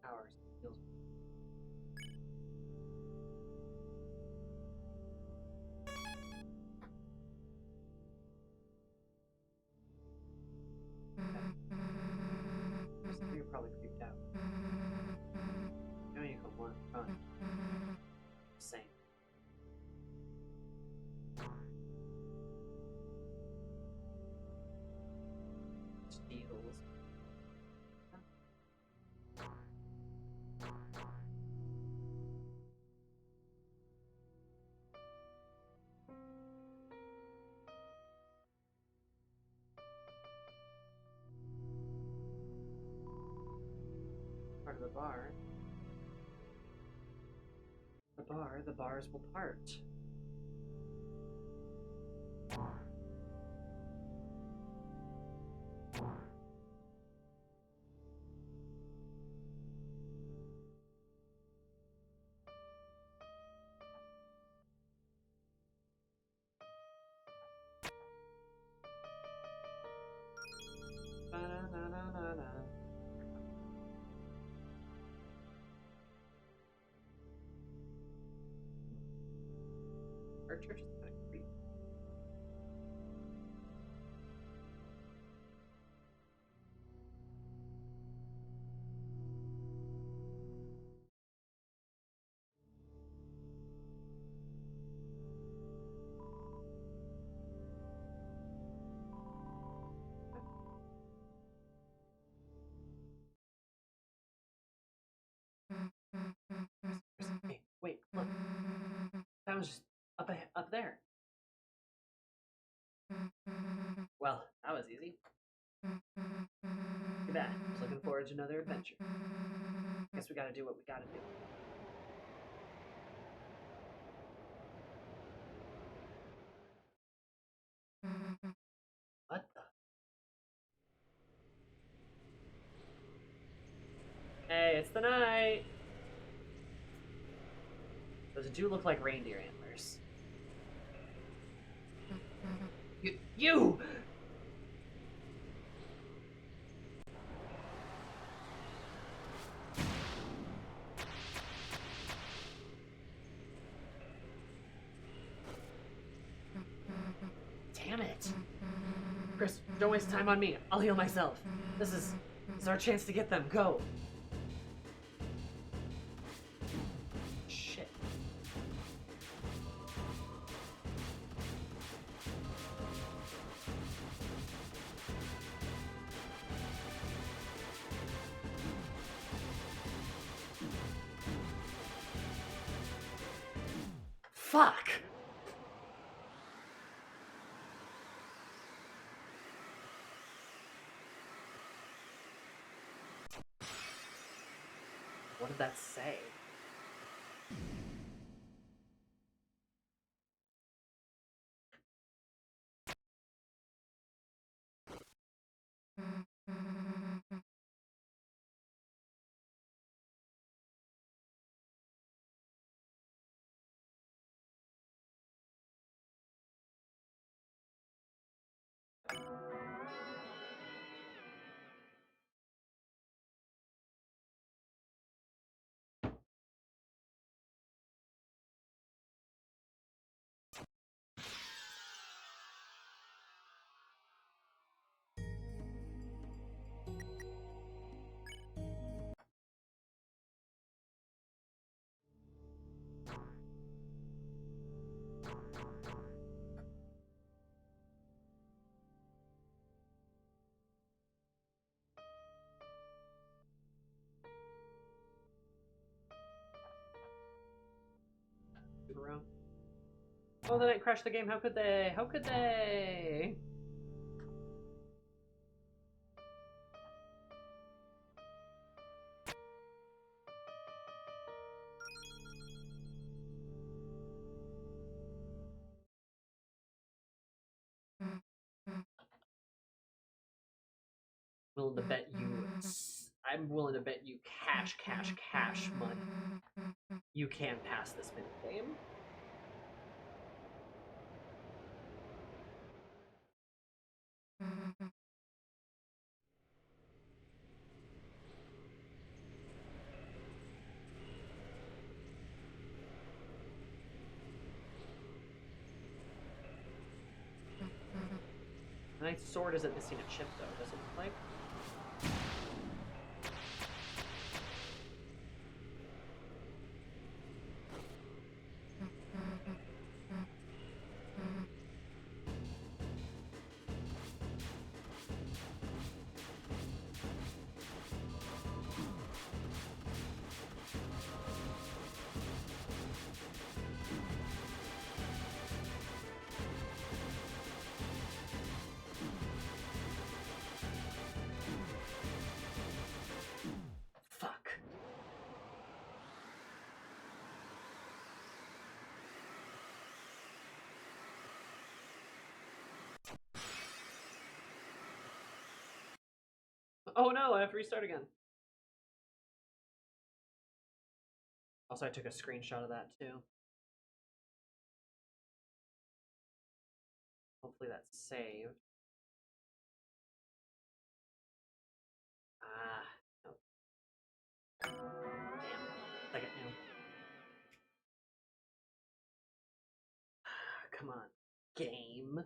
Hours feels. You're probably creeped out. You know you can run. Same. Steals. Part of the bar. The bars will part. Ba-na-na-na-na-na. Our church is kind of creepy. Hey, wait, look. That was just up there. Well, that was easy. Look at that. I was looking forward to another adventure. Guess we gotta do what we gotta do. What the? Hey, it's the night! Those do look like reindeer antlers. You! Damn it! Chris, don't waste time on me. I'll heal myself. This is our chance to get them. Go! Shit. Fuck! What did that say? Around. Oh, they didn't crash the game. How could they? How could they? Willing to bet you. I'm willing to bet you cash money. You can pass this mini game. My sword isn't missing a chip though, does it look like? Fuck. Oh no, I have to restart again. Also, I took a screenshot of that too. Hopefully that's saved. Ah, no. Damn. Second new. Come on. Game.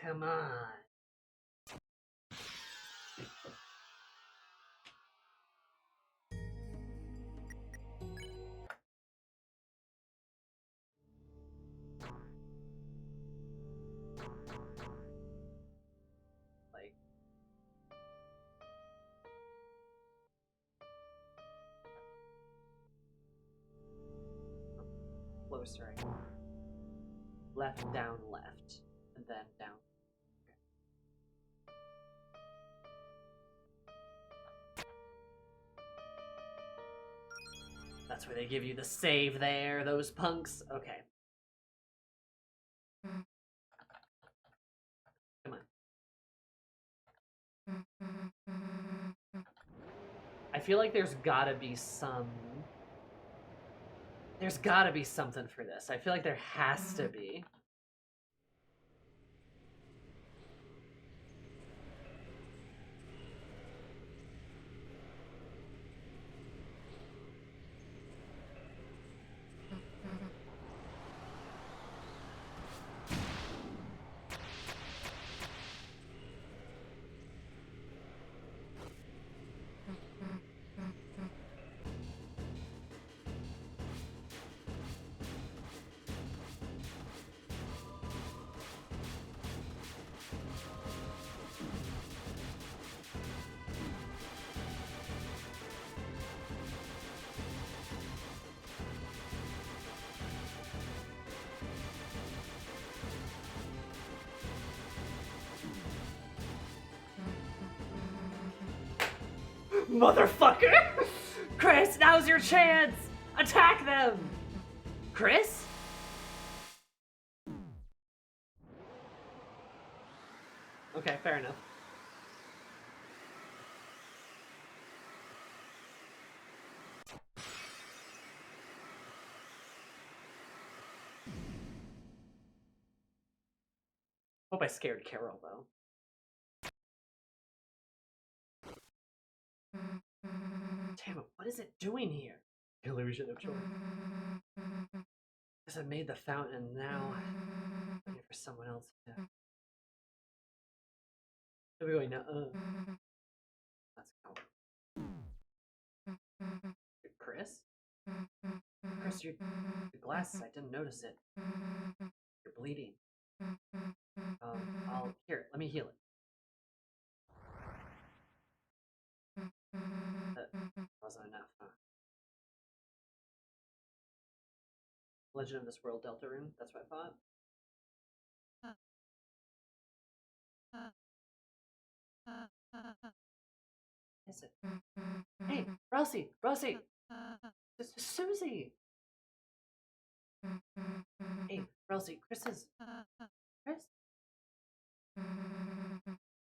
Come on. Like. Closer. Left, down, left. And then down. That's where they give you the save there, those punks. Okay. Come on. I feel like there's gotta be some... There's gotta be something for this. I feel like there has to be. Motherfucker! Chris, now's your chance! Attack them! Chris? Okay, fair enough. Hope I scared Carol, though. Damn it, what is it doing here? Illusion of choice. Guess I made the fountain and now I'm waiting for someone else to... There we go, now. Let's go. Chris? Chris, your glasses, I didn't notice it. You're bleeding. Here, let me heal it. That wasn't enough, huh? Legend of this World, Deltarune. That's what I thought. Is it? Hey, Rosie! Rosie! This is Susie! Hey, Rosie, Chris.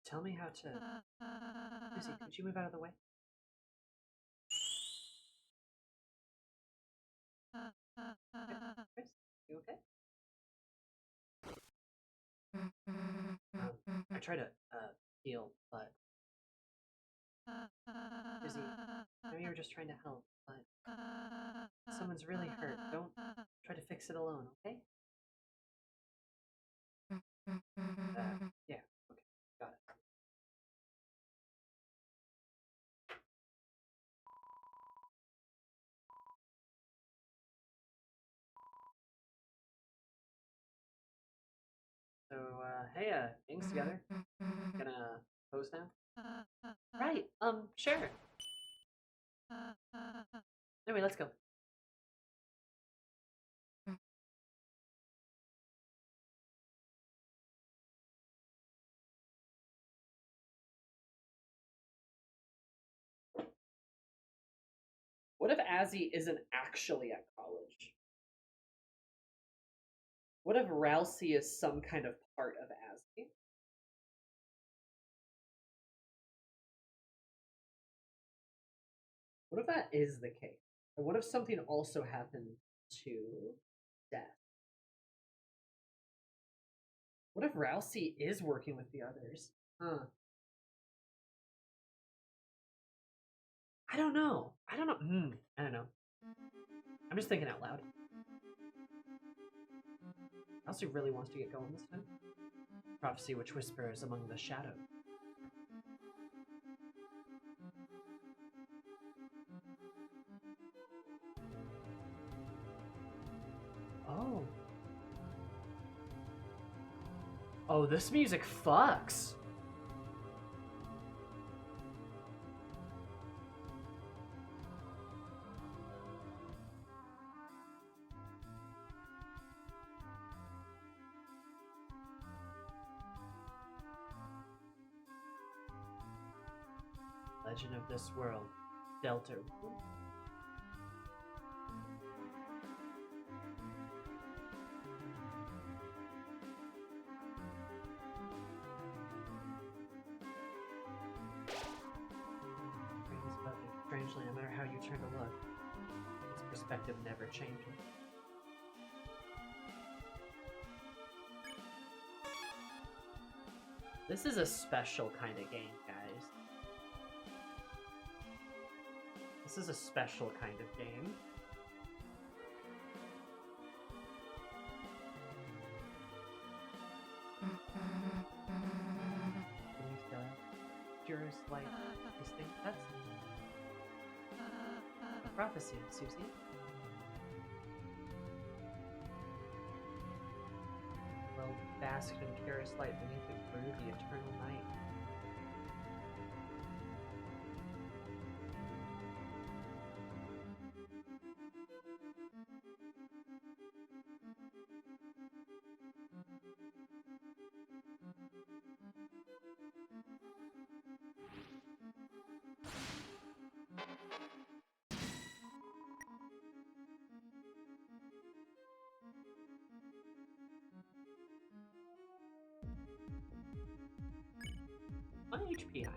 Tell me how to... Susie, could you move out of the way? Chris, you okay? I try to, heal, but... Susie, I know you were just trying to help, but... Someone's really hurt. Don't try to fix it alone, okay? Yeah, okay, got it. So, hey, things together? Gonna pose now? Right, sure. Anyway, let's go. What if Azzy isn't actually at college? What if Rousey is some kind of part of Azzy? What if that is the case? And what if something also happened to Death? What if Rousey is working with the others? Huh. I don't know. I don't know. I don't know. I'm just thinking out loud. Rousey really wants to get going this time. Prophecy which whispers among the shadow. Oh. Oh, this music fucks. Legend of this world, Deltarune. Strangely, no matter how you turn to look, its perspective never changes. This is a special kind of game, guys. This is a special kind of game. Beneath the purest light, this thing, that's a prophecy, Susie. Well, basked in purest light beneath it grew the eternal night. On HP higher.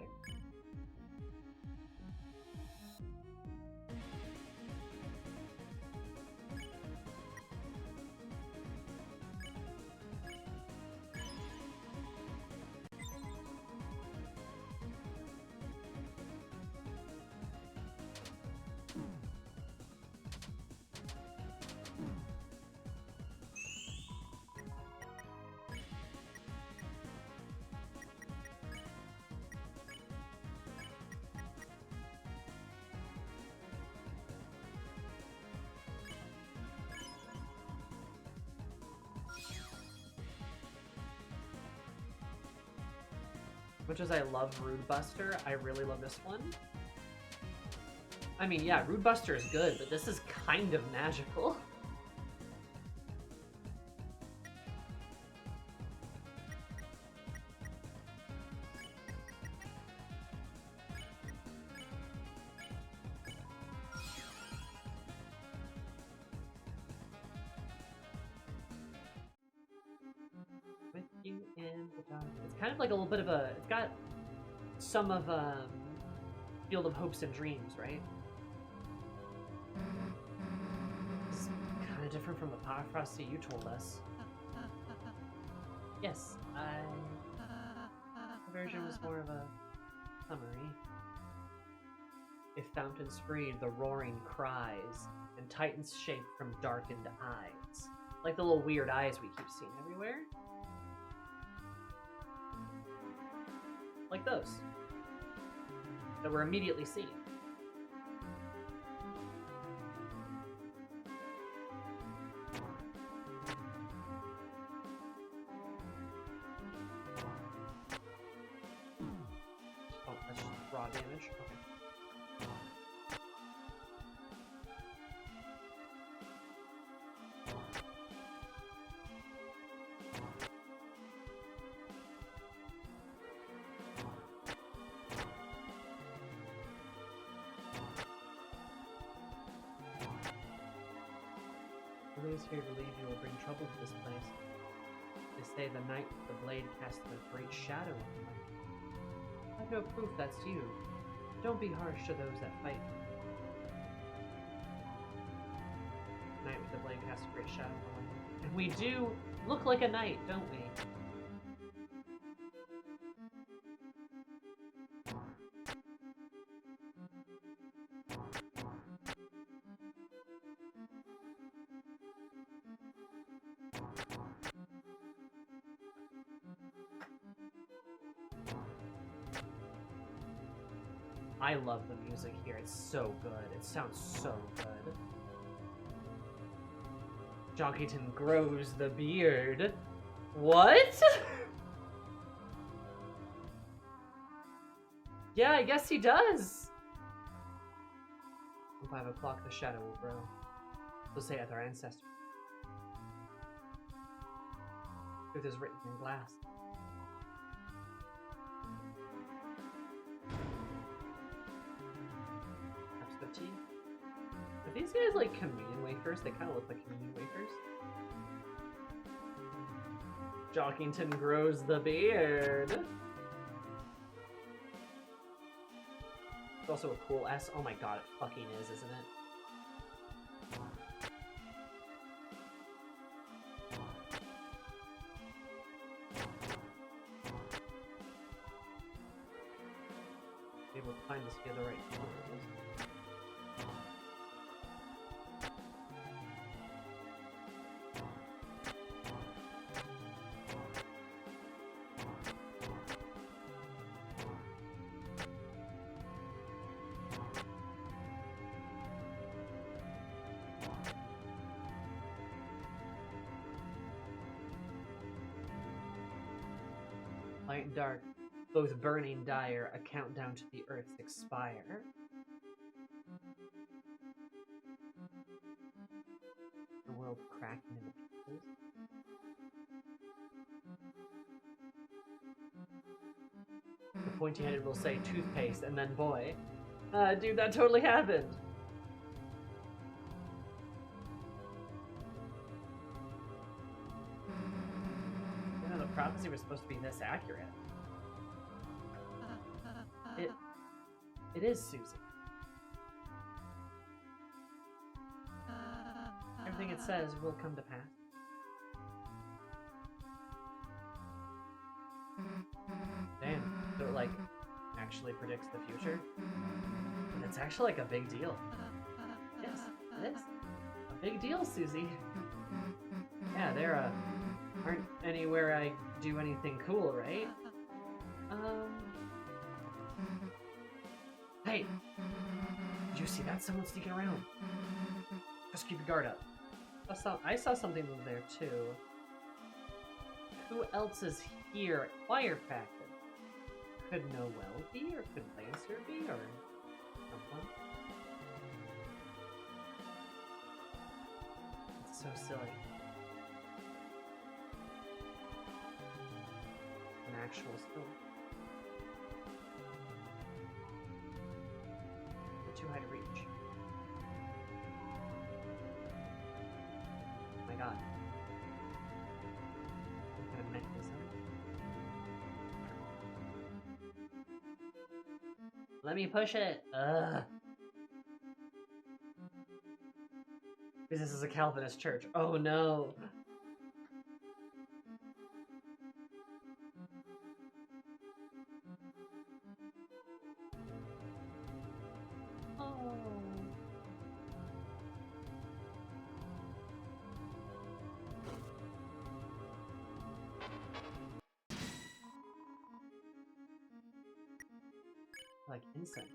Much as I love Rude Buster, I really love this one. I mean, yeah, Rude Buster is good, but this is kind of magical. It's kind of like a little bit of a... It's got some of Field of Hopes and Dreams, right? It's kind of different from the Frosty you told us. Yes, the version was more of a summary. If fountains freed, the roaring cries, and titans shape from darkened eyes. Like the little weird eyes we keep seeing everywhere. Like those. That we're immediately seeing. Oh, that's just raw damage. Okay. Those here believe you will bring trouble to this place. They say the night the blade casts a great shadow on the light. I have no proof that's you. Don't be harsh to those that fight. Night with the blade casts a great shadow on the light. And we do look like a knight, don't we? I love the music here. It's so good. It sounds so good. Jonkington grows the beard. What? Yeah, I guess he does. At 5 o'clock, the shadow will grow. So saith our ancestors. Truth is written in glass. Tea. Are these guys like communion wafers? They kind of look like communion wafers. Jockington grows the beard. It's also a cool S. Oh my god, it fucking is, isn't it? Be able to find this via the right corner. Light and dark, both burning dire, a countdown to the earth's expire. The world cracking into pieces. The pointy-headed will say toothpaste, and then boy. Dude, that totally happened! Prophecy was supposed to be this accurate. It is Susie. Everything it says will come to pass. Damn, so it like actually predicts the future? And it's actually like a big deal. Yes, it is. A big deal, Susie. Yeah, they're aren't anywhere I do anything cool, right? Hey! Did you see that? Someone's sneaking around. Just keep your guard up. I saw something over there, too. Who else is here at Choir Practice? Could Noelle be, or could Lancer be, or someone? It's so silly. Actual still. They're too high to reach. Oh my god. What kind of mechanism? Let me push it. Ugh. Because this is a Calvinist church. Oh no. Oh. Like incense.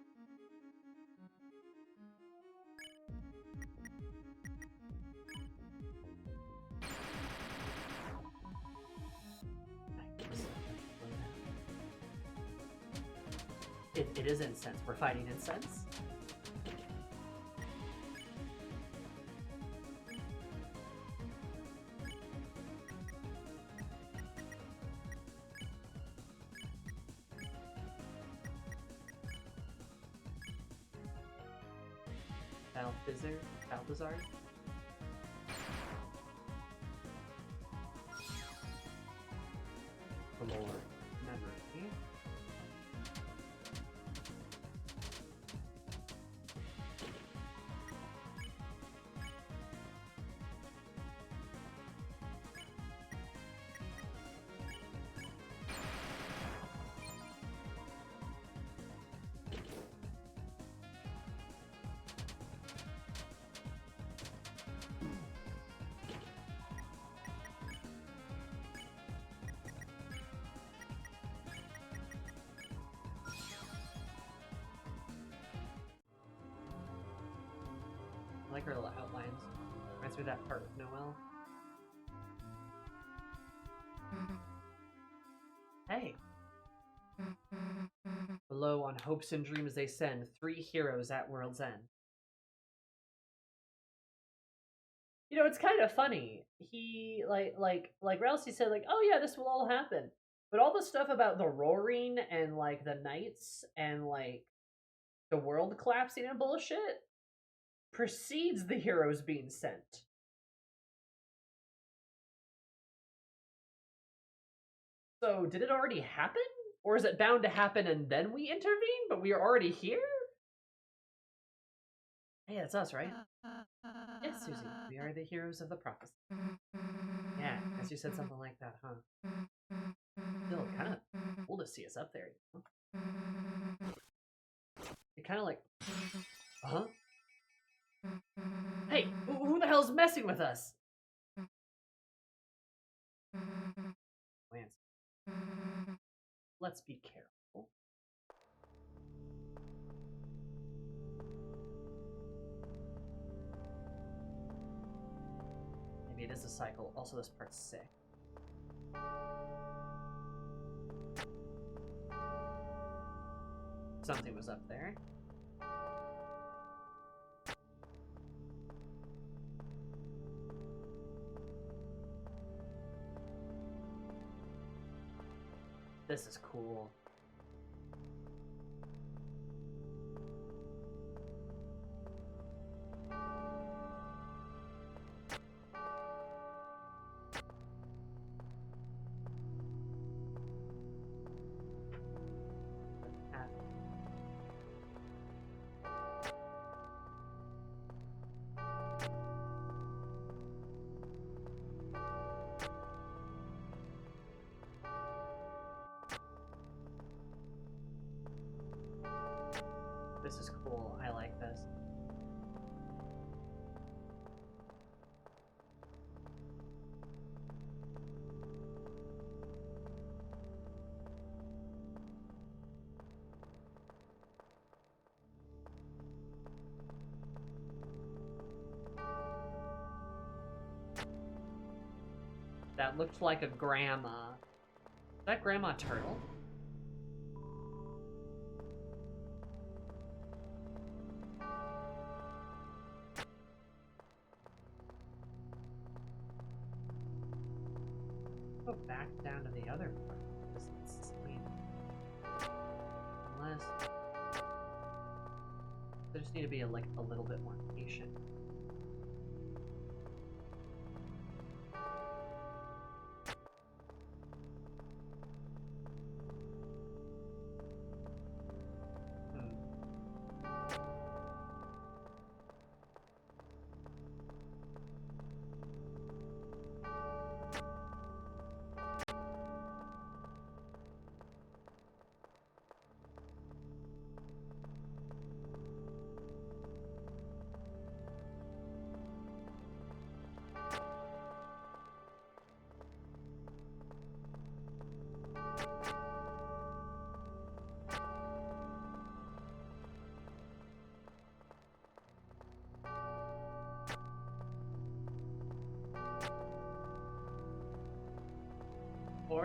It is incense. We're fighting incense. Balthazar? The Lord. Memory. I like her little outlines. Reminds me of that part with Noelle. Hey! Below, on hopes and dreams they send, 3 heroes at world's end. You know, it's kind of funny. He, like Rousey said, like, oh yeah, this will all happen. But all the stuff about the roaring and, like, the knights and, like, the world collapsing and bullshit precedes the heroes being sent. So, did it already happen? Or is it bound to happen and then we intervene, but we are already here? Hey, that's us, right? Yes, Susie, we are the heroes of the prophecy. Yeah, as you said something like that, huh? Still, kind of cool to see us up there, you know? It kind of like, huh? Hey, who the hell's messing with us? Lance. Let's be careful. Maybe it is a cycle. Also, this part's sick. Something was up there. This is cool. This is cool. I like this. That looked like a grandma. Is that Grandma Turtle? Go back down to the other part. This is insane. Unless I just need to be like a little bit more patient.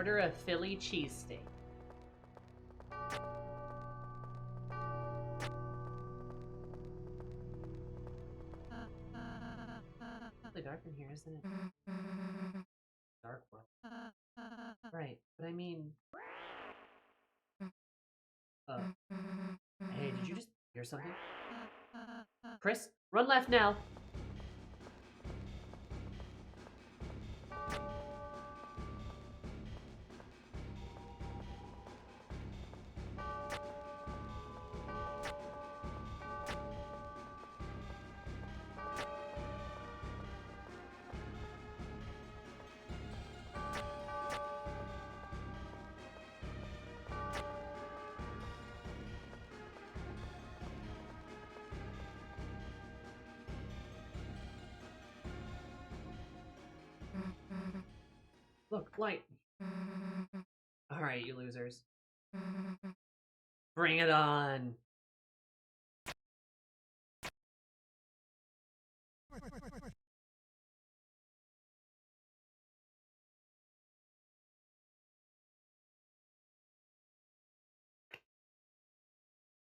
Order a Philly cheesesteak. It's really dark in here, isn't it? Dark world. Right, but I mean... Hey, did you just hear something? Chris, run left now! Look, light. Alright, you losers. Bring it on!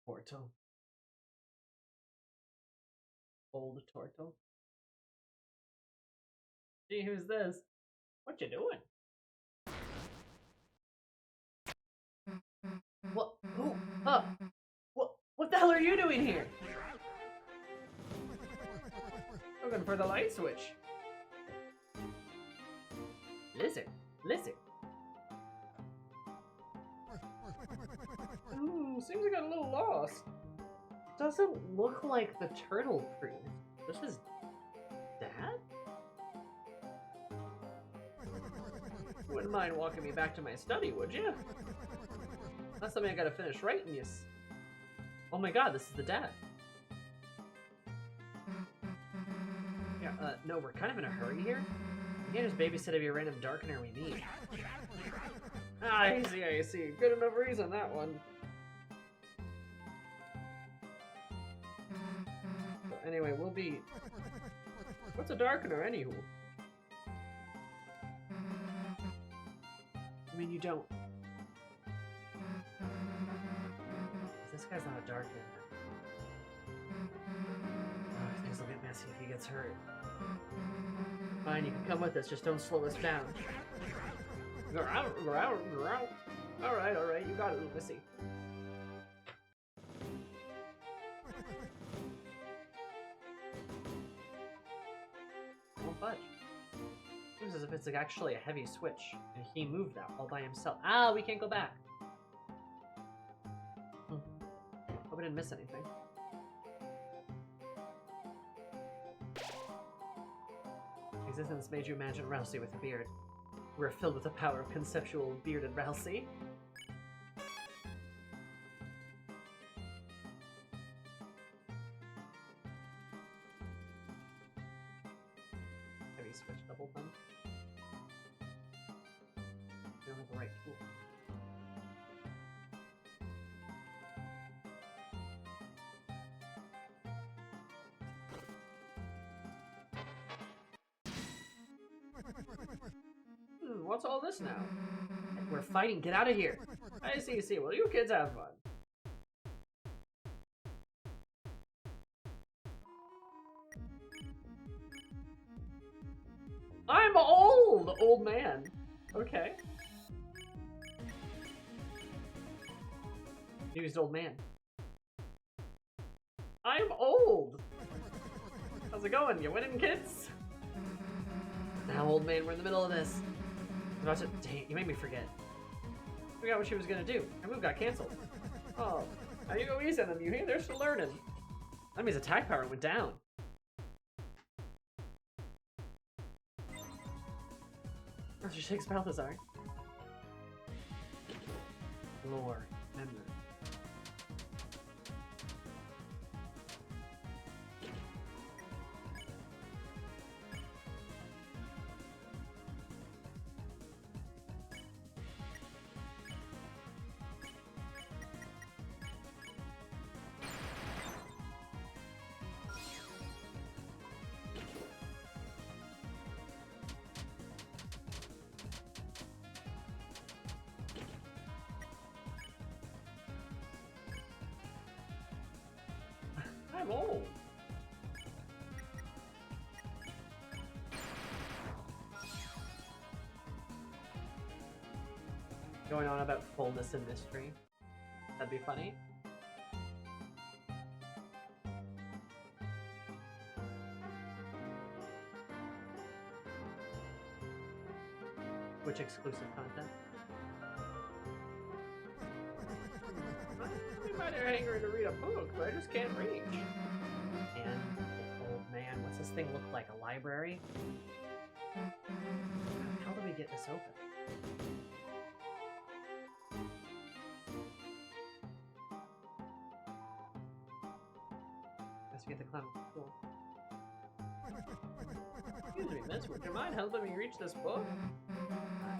Torto. Old Torto. Gee, who's this? What you doing? What? Who? Huh? What the hell are you doing here? Looking for the light switch. Lizard. Lizard. Seems I got a little lost. Doesn't look like the turtle crew. This is Dad? Wouldn't mind walking me back to my study, would you? That's something I gotta finish writing, yes. Oh my god, this is the dad. Yeah, no, we're kind of in a hurry here. We can't just babysit every random darkener we meet. Ah, I see. Good enough reason, that one. But anyway, we'll be... What's a darkener, anywho? I mean, you don't... This guy's not a darkener. Oh, things will get messy if he gets hurt. Fine, you can come with us, just don't slow us down. Alright, you got it, Missy. Won't budge. Seems as if it's actually a heavy switch, and he moved that all by himself. Ah, we can't go back. Hope I didn't miss anything. Existence made you imagine Rousey with a beard. We're filled with the power of conceptual bearded Rousey. Heavy switch double thumb. You don't have the right tool. What's all this now? We're fighting. Get out of here. I see. Well, you kids have fun. I'm old man. Okay. Used old man. I'm old. How's it going? You winning, kids? Now, old man, we're in the middle of this. Dang, you made me forget. I forgot what she was gonna do. Her move got canceled. Oh, now you go easy on them, you hear? They're still learning. That means attack power went down. Oh, she shakes Balthazar. Lore. Memory. go. Going on about fullness and mystery. That'd be funny. Which exclusive content? We might have anger to read a book, but I just can't reach. And old man, what's this thing look like? A library? How do we get this open? Let's get the clown. Cool. Excuse me, miss, would you mind helping me reach this book?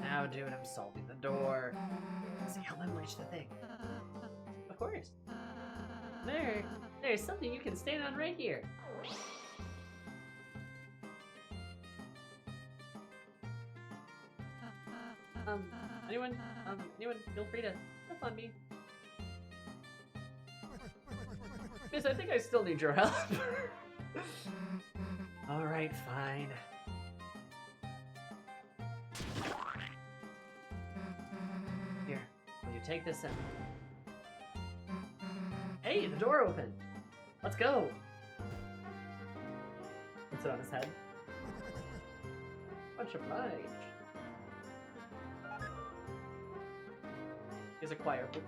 Now, dude, I'm solving the door. See, help him reach the thing. Of course. There's something you can stand on right here. Anyone feel free to help on me. Miss, I think I still need your help. Alright, fine. Here, will you take this in? Hey, the door opened! Let's go! Puts it on his head. Much obliged. Here's a choir book.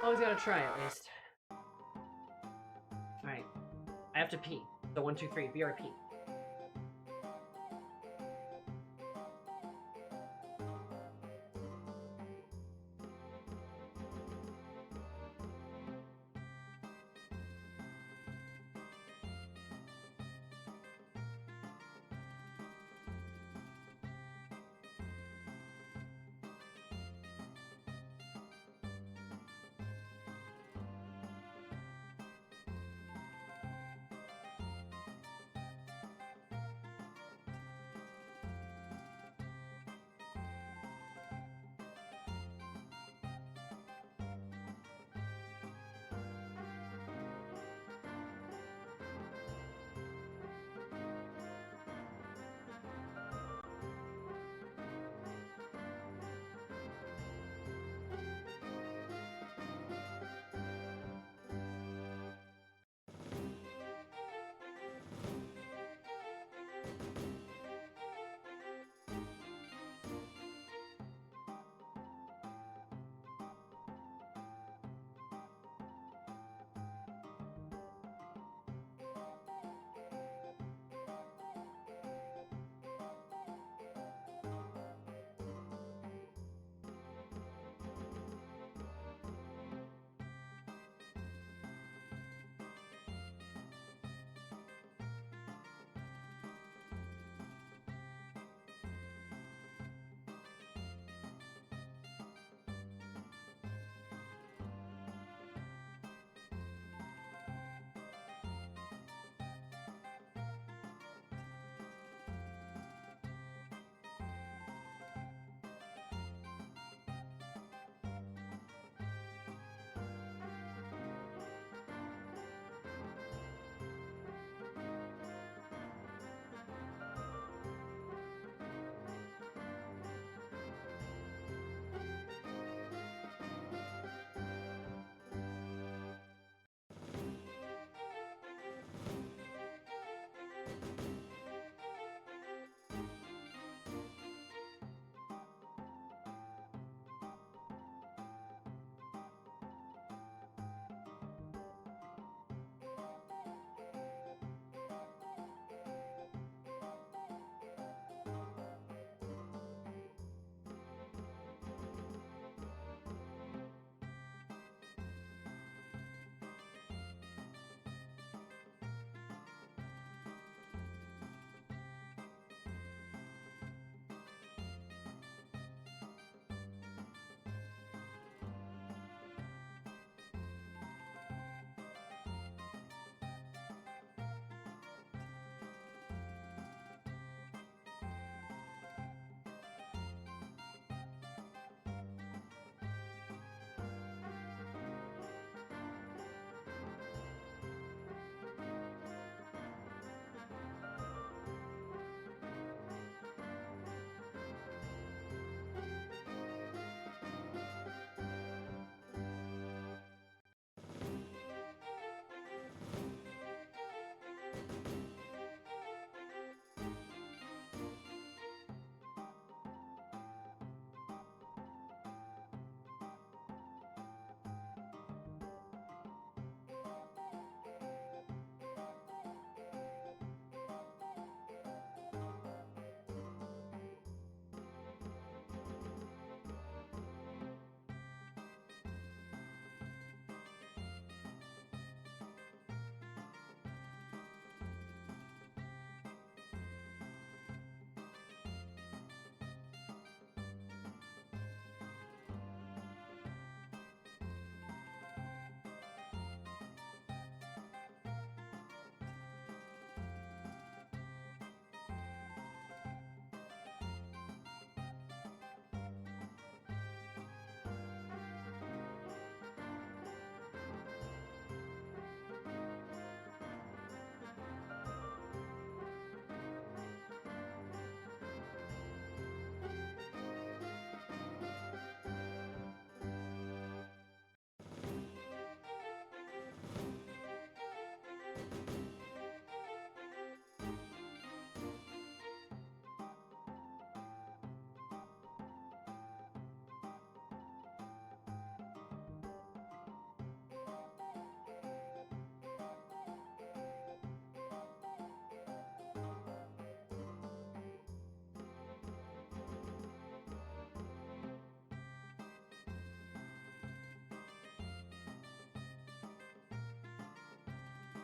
Always gotta try at least. Alright. I have to pee. So 1, 2, 3, BRP.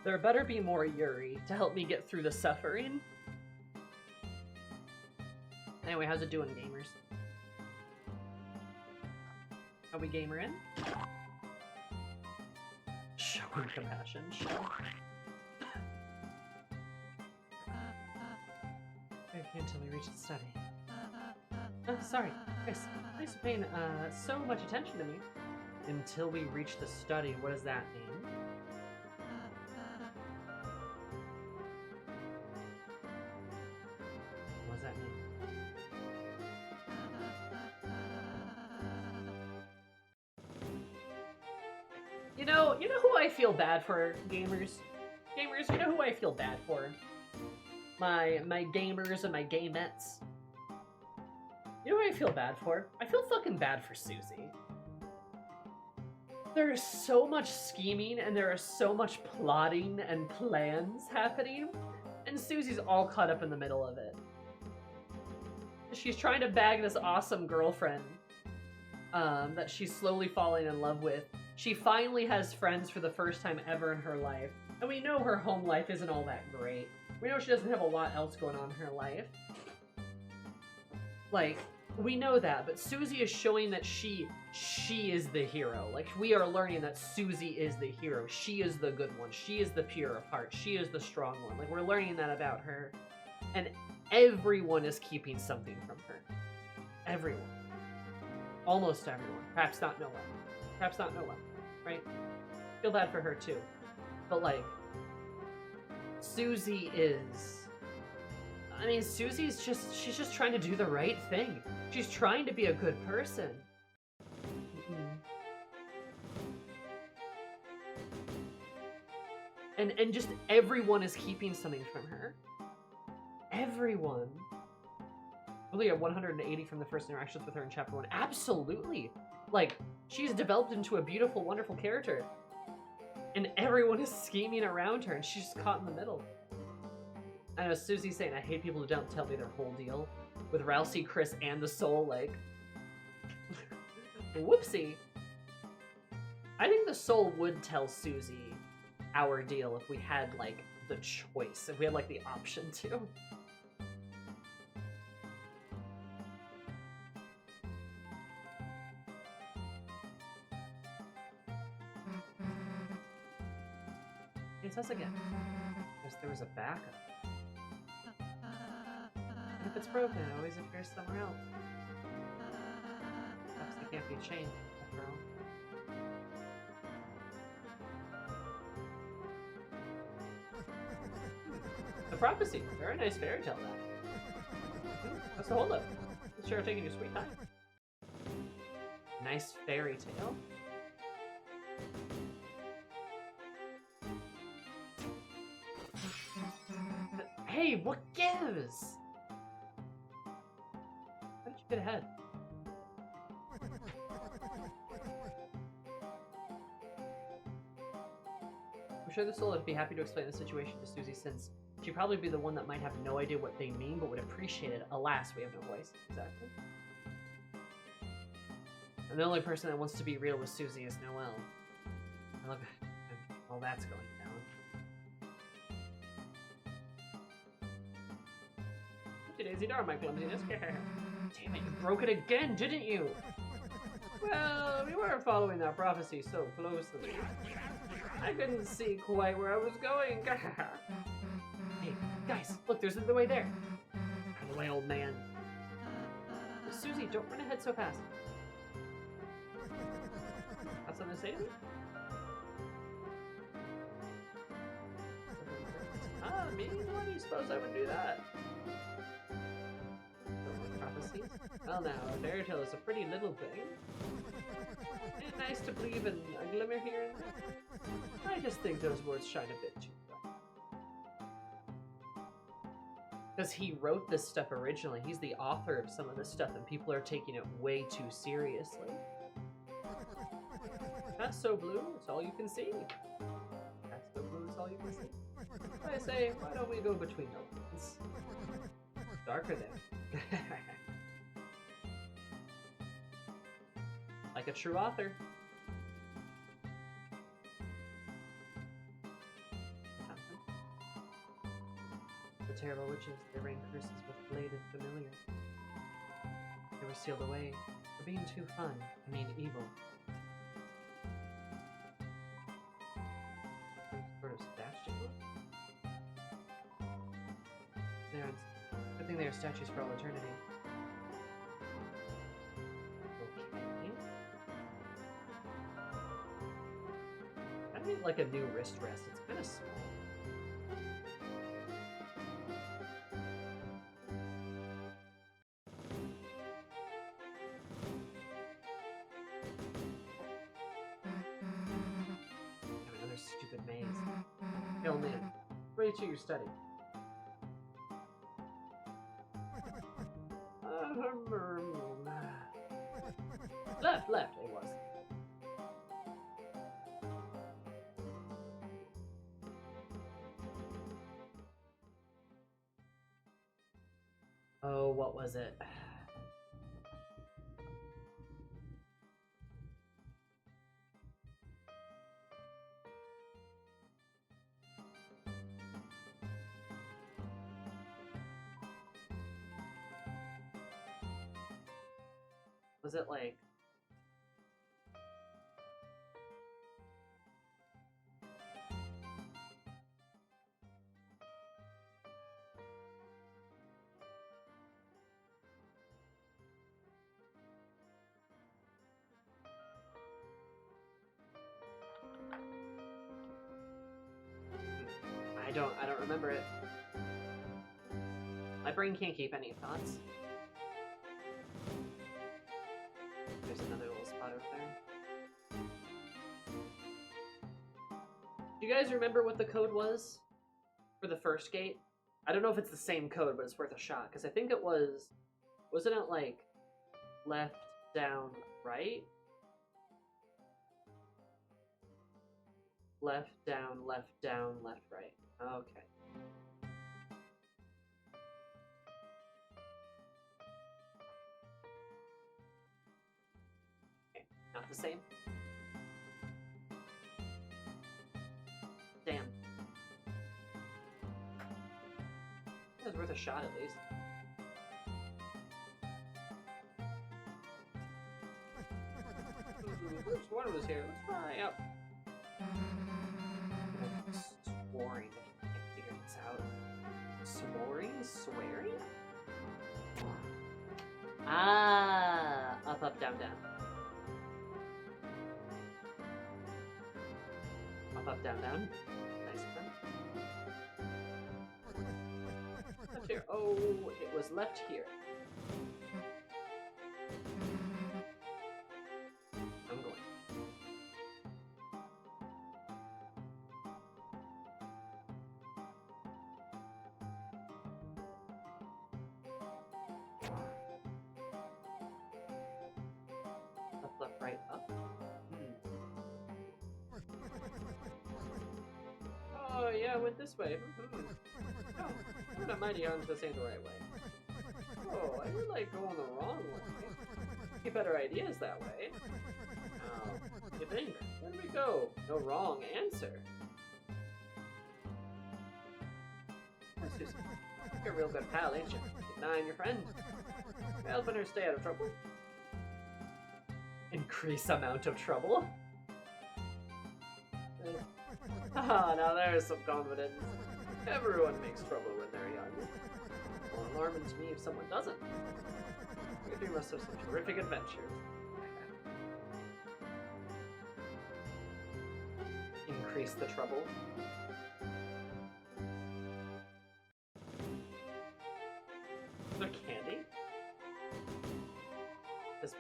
There better be more Yuri to help me get through the suffering. Anyway, how's it doing, gamers? Are we gamer in? Showing compassion, show. Okay, until we reach the study. Sorry, Chris. Thanks for paying so much attention to me. Until we reach the study, what does that mean? What does that mean? You know who I feel bad for, gamers? Gamers, you know who I feel bad for? My gamers and my gamettes. You know what I feel bad for? I feel fucking bad for Susie. There is so much scheming and there is so much plotting and plans happening, and Susie's all caught up in the middle of it. She's trying to bag this awesome girlfriend that she's slowly falling in love with. She finally has friends for the first time ever in her life, and we know her home life isn't all that great. We know she doesn't have a lot else going on in her life. Like, we know that, but Susie is showing that she is the hero. Like, we are learning that Susie is the hero. She is the good one. She is the pure of heart. She is the strong one. Like, we're learning that about her. And everyone is keeping something from her. Everyone. Almost everyone. Perhaps not Noelle. Perhaps not Noelle, right? Feel bad for her too. But like, Susie is... I mean, she's just trying to do the right thing. She's trying to be a good person. And just everyone is keeping something from her. Everyone. Really at 180 from the first interactions with her in chapter 1. Absolutely. Like, she's developed into a beautiful, wonderful character. And everyone is scheming around her, and she's just caught in the middle. I know Susie's saying, I hate people who don't tell me their whole deal. With Rousey, Chris, and the Soul, like... Whoopsie. I think the Soul would tell Susie our deal if we had, like, the choice. If we had, like, the option to. It's us again. There was a backup. And if it's broken, it always appears somewhere else. Perhaps it can't be changed, after all. The prophecy. Very nice fairy tale, that. What's the holdup? Sure, you're taking your sweet time. Nice fairy tale. Hey, what gives? How did you get ahead? I'm sure the Soul would be happy to explain the situation to Susie, since she'd probably be the one that might have no idea what they mean, but would appreciate it. Alas, we have no voice. Exactly. And the only person that wants to be real with Susie is Noelle. And look, all that's going down. Daisy darn my clumsiness. Damn it, you broke it again, didn't you? Well, we weren't following that prophecy so closely. I couldn't see quite where I was going. Hey, guys, look, there's the way there. Out of the way, old man. Susie, don't run ahead so fast. Got something to say to me? Me? Why do you suppose I would do that? Prophecy? Well now, a fairy tale is a pretty little thing. It's nice to believe in a glimmer here and there. I just think those words shine a bit too bright. Because he wrote this stuff originally. He's the author of some of this stuff, and people are taking it way too seriously. That's so blue, it's all you can see. That's so blue, it's all you can see. I say, why don't we go between the lines? Darker there. Like a true author. terrible witches. They rain curses with bladed familiar. They were sealed away for being too fun. I mean, evil. Some sort of statue. Good thing they are statues for all eternity. Okay. I need like a new wrist rest. It's kind of small. Another stupid maze. Hail man, ready to your study. Left, it was. Oh, what was it? Was it like... I don't remember it. My brain can't keep any thoughts. There's another little spot over there. Do you guys remember what the code was for the first gate? I don't know if it's the same code, but it's worth a shot, because I think it was... Wasn't it like left, down, right? Left, down, left, right. Okay. Okay, not the same. Damn. It was worth a shot at least. Which one was here? Let's try up. Swearing. I can't figure this out. Swearing? Swearing? Ah! Up, up, down, down. Up, up, down, down. Nice one. Left here. Oh, it was left here. I'm going. Up, left, right, up. Oh, yeah, I went this way. Oh, I'm not mighty on this ain't the right way. Oh, I would like going the wrong way. Get better ideas that way. Oh, you think? Where do we go? No wrong answer. Oh, Susie, you're a real good pal, ain't you? Keep an eye on your friend. You're helping her stay out of trouble. Increase amount of trouble? Haha, now there's some confidence. Everyone makes trouble when they're young. Well, alarming to me if someone doesn't. You three must have some terrific adventures. Increase the trouble. Is there candy?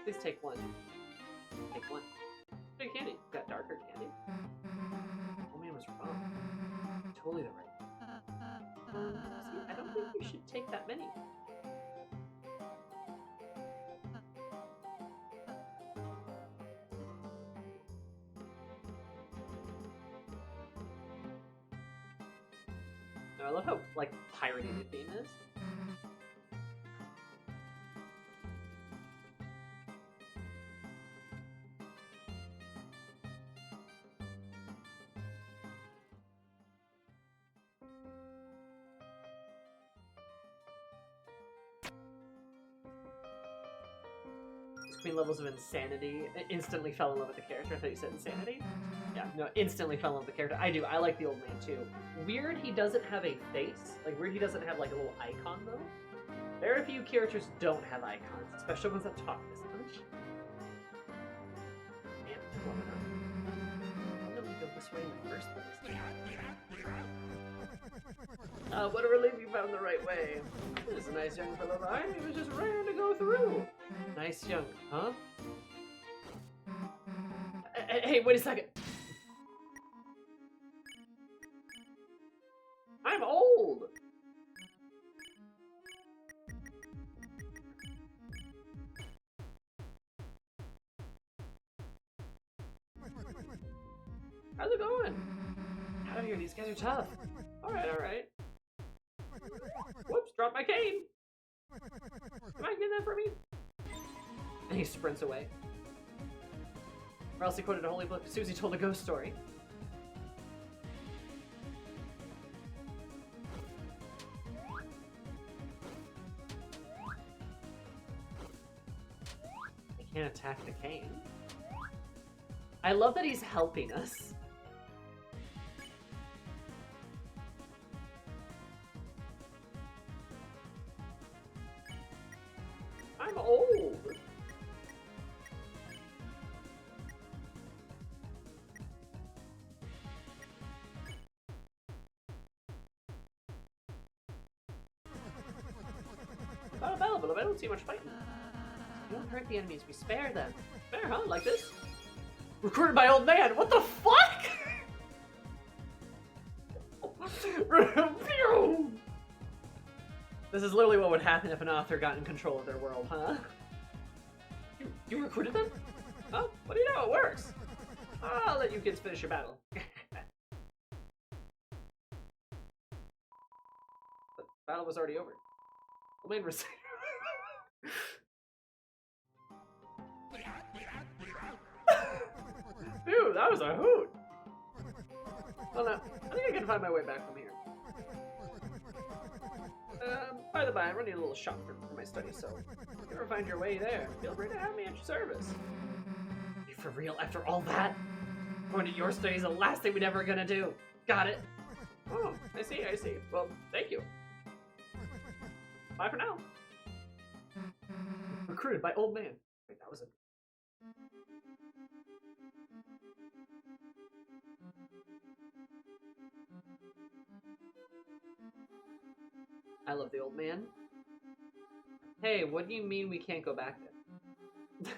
Please take one. Take one. Take candy. Got darker candy. Oh man, was wrong. Totally the right. See, I don't think we should take that many. No, I love how like piratey the theme is. between levels of insanity. I instantly fell in love with the character. I thought you said insanity. Yeah, no, instantly fell in love with the character. I do. I like the old man too. Weird he doesn't have a face. Like, weird he doesn't have like a little icon though. Very few characters don't have icons, especially ones that talk this much. Man, I'm loving it. Why did we go this way in the first place? What a relief you found the right way. There's a nice young fellow behind me who was just raring to go through. Nice young, huh? Hey, wait a second. I'm old. How's it going? Out of here, these guys are tough. Alright, alright. Whoops, dropped my cane. Am I getting that for me? And he sprints away. Or else he quoted a holy book. Susie told a ghost story. I can't attack the cane. I love that he's helping us. I'm old. Not available, but I don't see much fighting. We don't hurt the enemies, we spare them. Spare, huh? Like this? Recruited by old man. What the fuck? This is literally what would happen if an author got in control of their world, huh? You recruited them? Oh, what do you know? It works. I'll let you kids finish your battle. The battle was already over. Old man was. Dude, that was a hoot! Well, no, I think I can find my way back from here. By the by, I'm running a little shop for my study, so if you ever find your way there, feel free to have me at your service. You for real, after all that? Going to your study is the last thing we're ever gonna do. Got it. Oh, I see, I see. Well, thank you. Bye for now. Recruited by old man. Wait, that was it. I love the old man. Hey, what do you mean we can't go back there?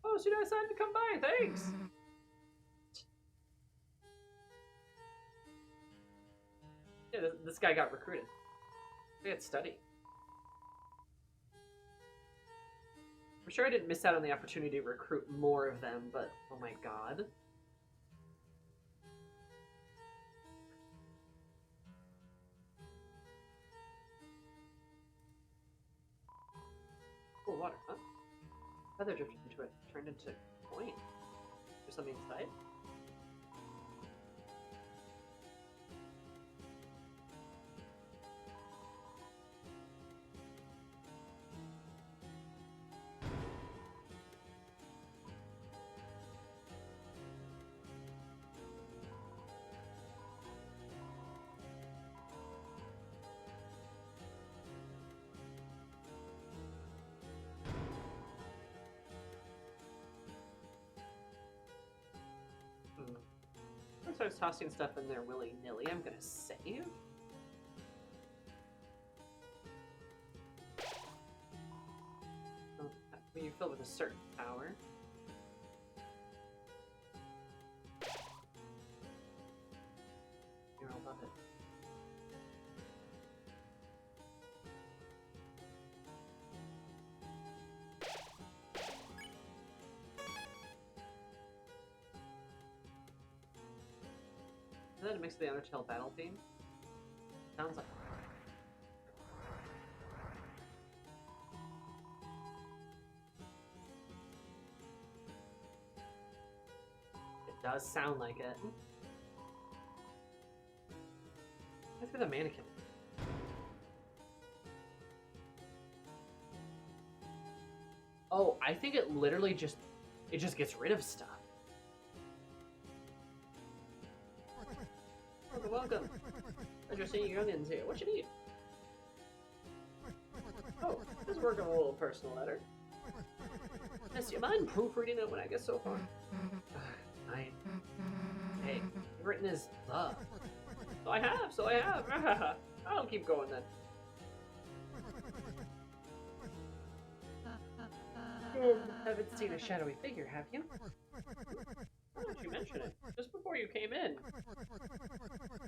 Oh, she decided to come by, thanks! Yeah, this guy got recruited. They had study. I'm sure I didn't miss out on the opportunity to recruit more of them, but oh my god. Cool water, huh? Feather drifted into it, turned into coin. There's something inside? Starts tossing stuff in there willy-nilly. I'm gonna save. Oh, when you fill with a certain power. You're all above it. Is that a mix of the Undertale battle theme? Sounds like. It does sound like it. Let's get a mannequin. Oh, I think it literally just gets rid of stuff. Welcome, welcome. Pleasure seeing you youngins here. What you need? Oh, just working on a little personal letter. Miss, you mind proofreading it when I get so far? Fine. Hey, you've written as the. So I have. I'll keep going then. Haven't seen a shadowy figure, have you? Why don't you mention it? Just before you came in.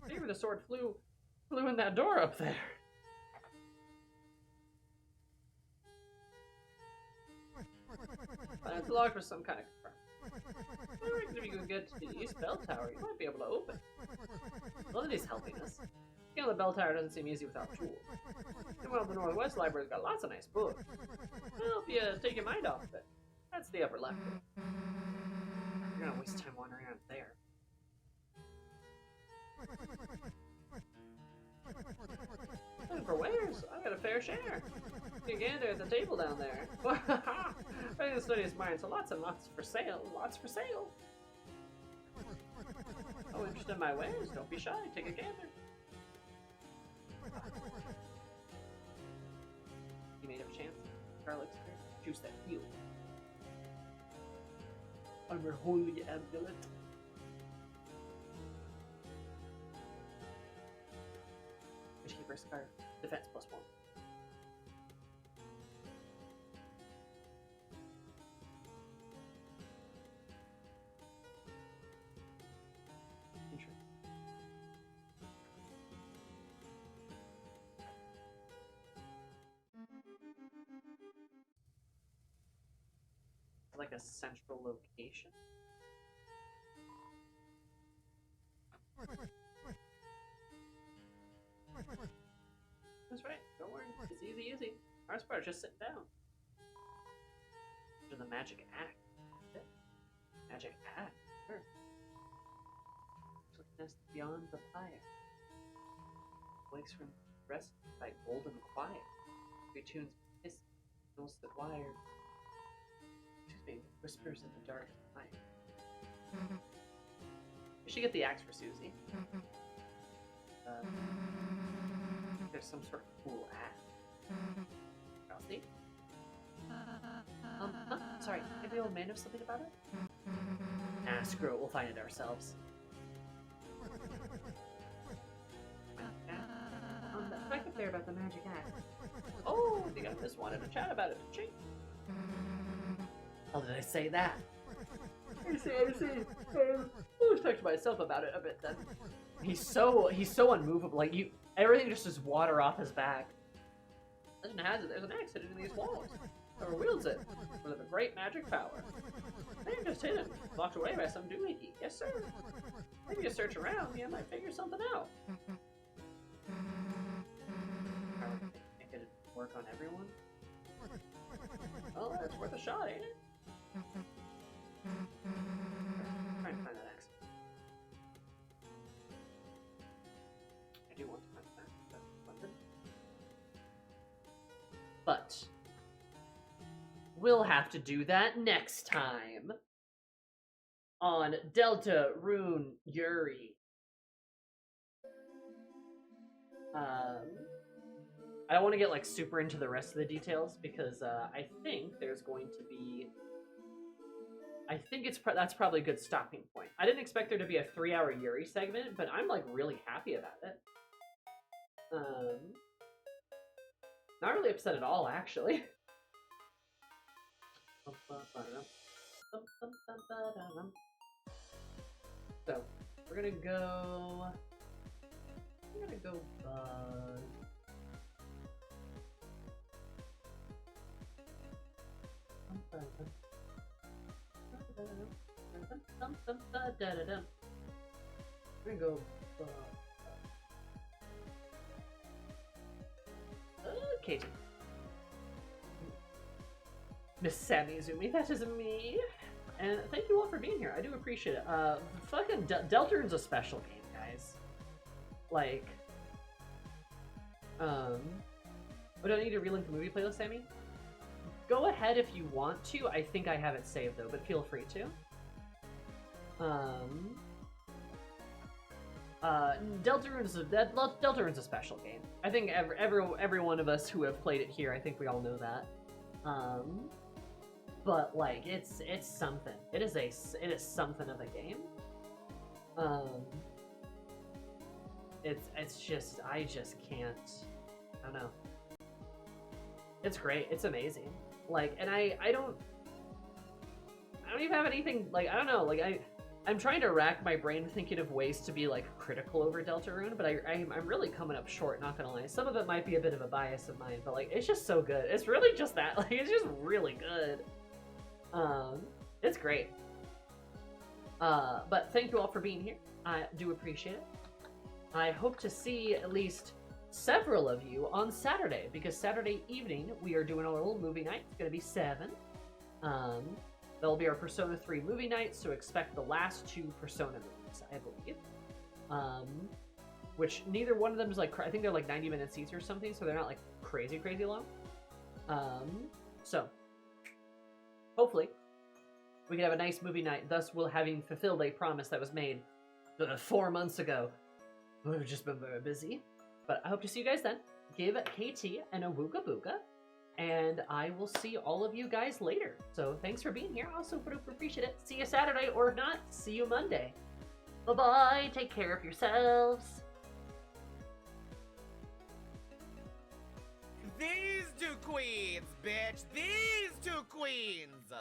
Maybe the sword flew in that door up there. It's locked for some kind of I reckon if you can get to the East Bell Tower, you might be able to open it. Well, he's helping us. You know, the Bell Tower doesn't seem easy without tools. And well, the Northwest Library's got lots of nice books. I'll help you take your mind off of it. That's the upper left. You're gonna waste time wandering around there. And for wares, I got a fair share. You can gander at the table down there. Ready to study his mind, so lots and lots for sale. Lots for sale. Oh, interested in my wares? Don't be shy. Take a gander. You made up chance. Garlic spirit. Juice that heals. Armor holy amulet. Keeper scarf. Defense +1. Interesting. Like a central location. That's right. Don't worry. It's easy, easy. Hardest part is just sitting down. To the magic act. Magic act. Sure. Nest beyond the fire. Wakes from rest by golden quiet. Retunes hiss, knows the wire. Excuse me, whispers in the dark night. We should get the axe for Susie. There's some sort of cool axe. Kelsey? Sorry, did the old man know something about it? Ah, screw it, we'll find it ourselves. Back up there about the magic axe. Oh, the young miss wanted to chat about it, didn't she? How did I say that? I see. I'll just talk to myself about it a bit then. He's so unmovable. Like everything just is water off his back. Legend has it there's an axe hidden in these walls. Whoever wields it with a great magic power. Maybe just hidden, locked away by some doohickey. Yes, sir. Maybe you search around, you might figure something out. Think it'd work on everyone? Well, it's worth a shot, ain't it? Try and find that axe. I do want to find that weapon. But we'll have to do that next time on Deltarune Yuri. I don't want to get like super into the rest of the details because I think there's going to be. I think that's probably a good stopping point. I didn't expect there to be a 3-hour Yuri segment, but I'm like really happy about it. Not really upset at all, actually. So we're gonna go. I'm gonna go bug. We're gonna go Katie. Miss Sammy Izumi, that is me. And thank you all for being here. I do appreciate it. Fucking Deltarune's a special game, guys. Like, oh, do I need to relink the movie playlist, Sammy? Go ahead if you want to. I think I have it saved though, but feel free to. Deltarune's a special game. I think every one of us who have played it here, I think we all know that. But like it's something. It is something of a game. It's just I just can't. I don't know. It's great. It's amazing. Like, and I don't even have anything like I don't know. Like I'm trying to rack my brain thinking of ways to be like critical over Deltarune, but I'm really coming up short, not gonna lie. Some of it might be a bit of a bias of mine, but like it's just so good. It's really just that. Like it's just really good. It's great. But thank you all for being here. I do appreciate it. I hope to see at least several of you on Saturday, because Saturday evening we are doing a little movie night. It's gonna be 7. That'll be our Persona 3 movie night, so expect the last 2 Persona movies, I believe. Which neither one of them is like, I think they're like 90-minute seats or something, so they're not like crazy long. So, hopefully, we can have a nice movie night, thus we'll having fulfilled a promise that was made 4 months ago. We've just been very busy. But I hope to see you guys then. Give KT an awooga booga. And I will see all of you guys later. So thanks for being here. I also appreciate it. See you Saturday, or if not, see you Monday. Bye-bye. Take care of yourselves. These 2 queens, bitch. These 2 queens.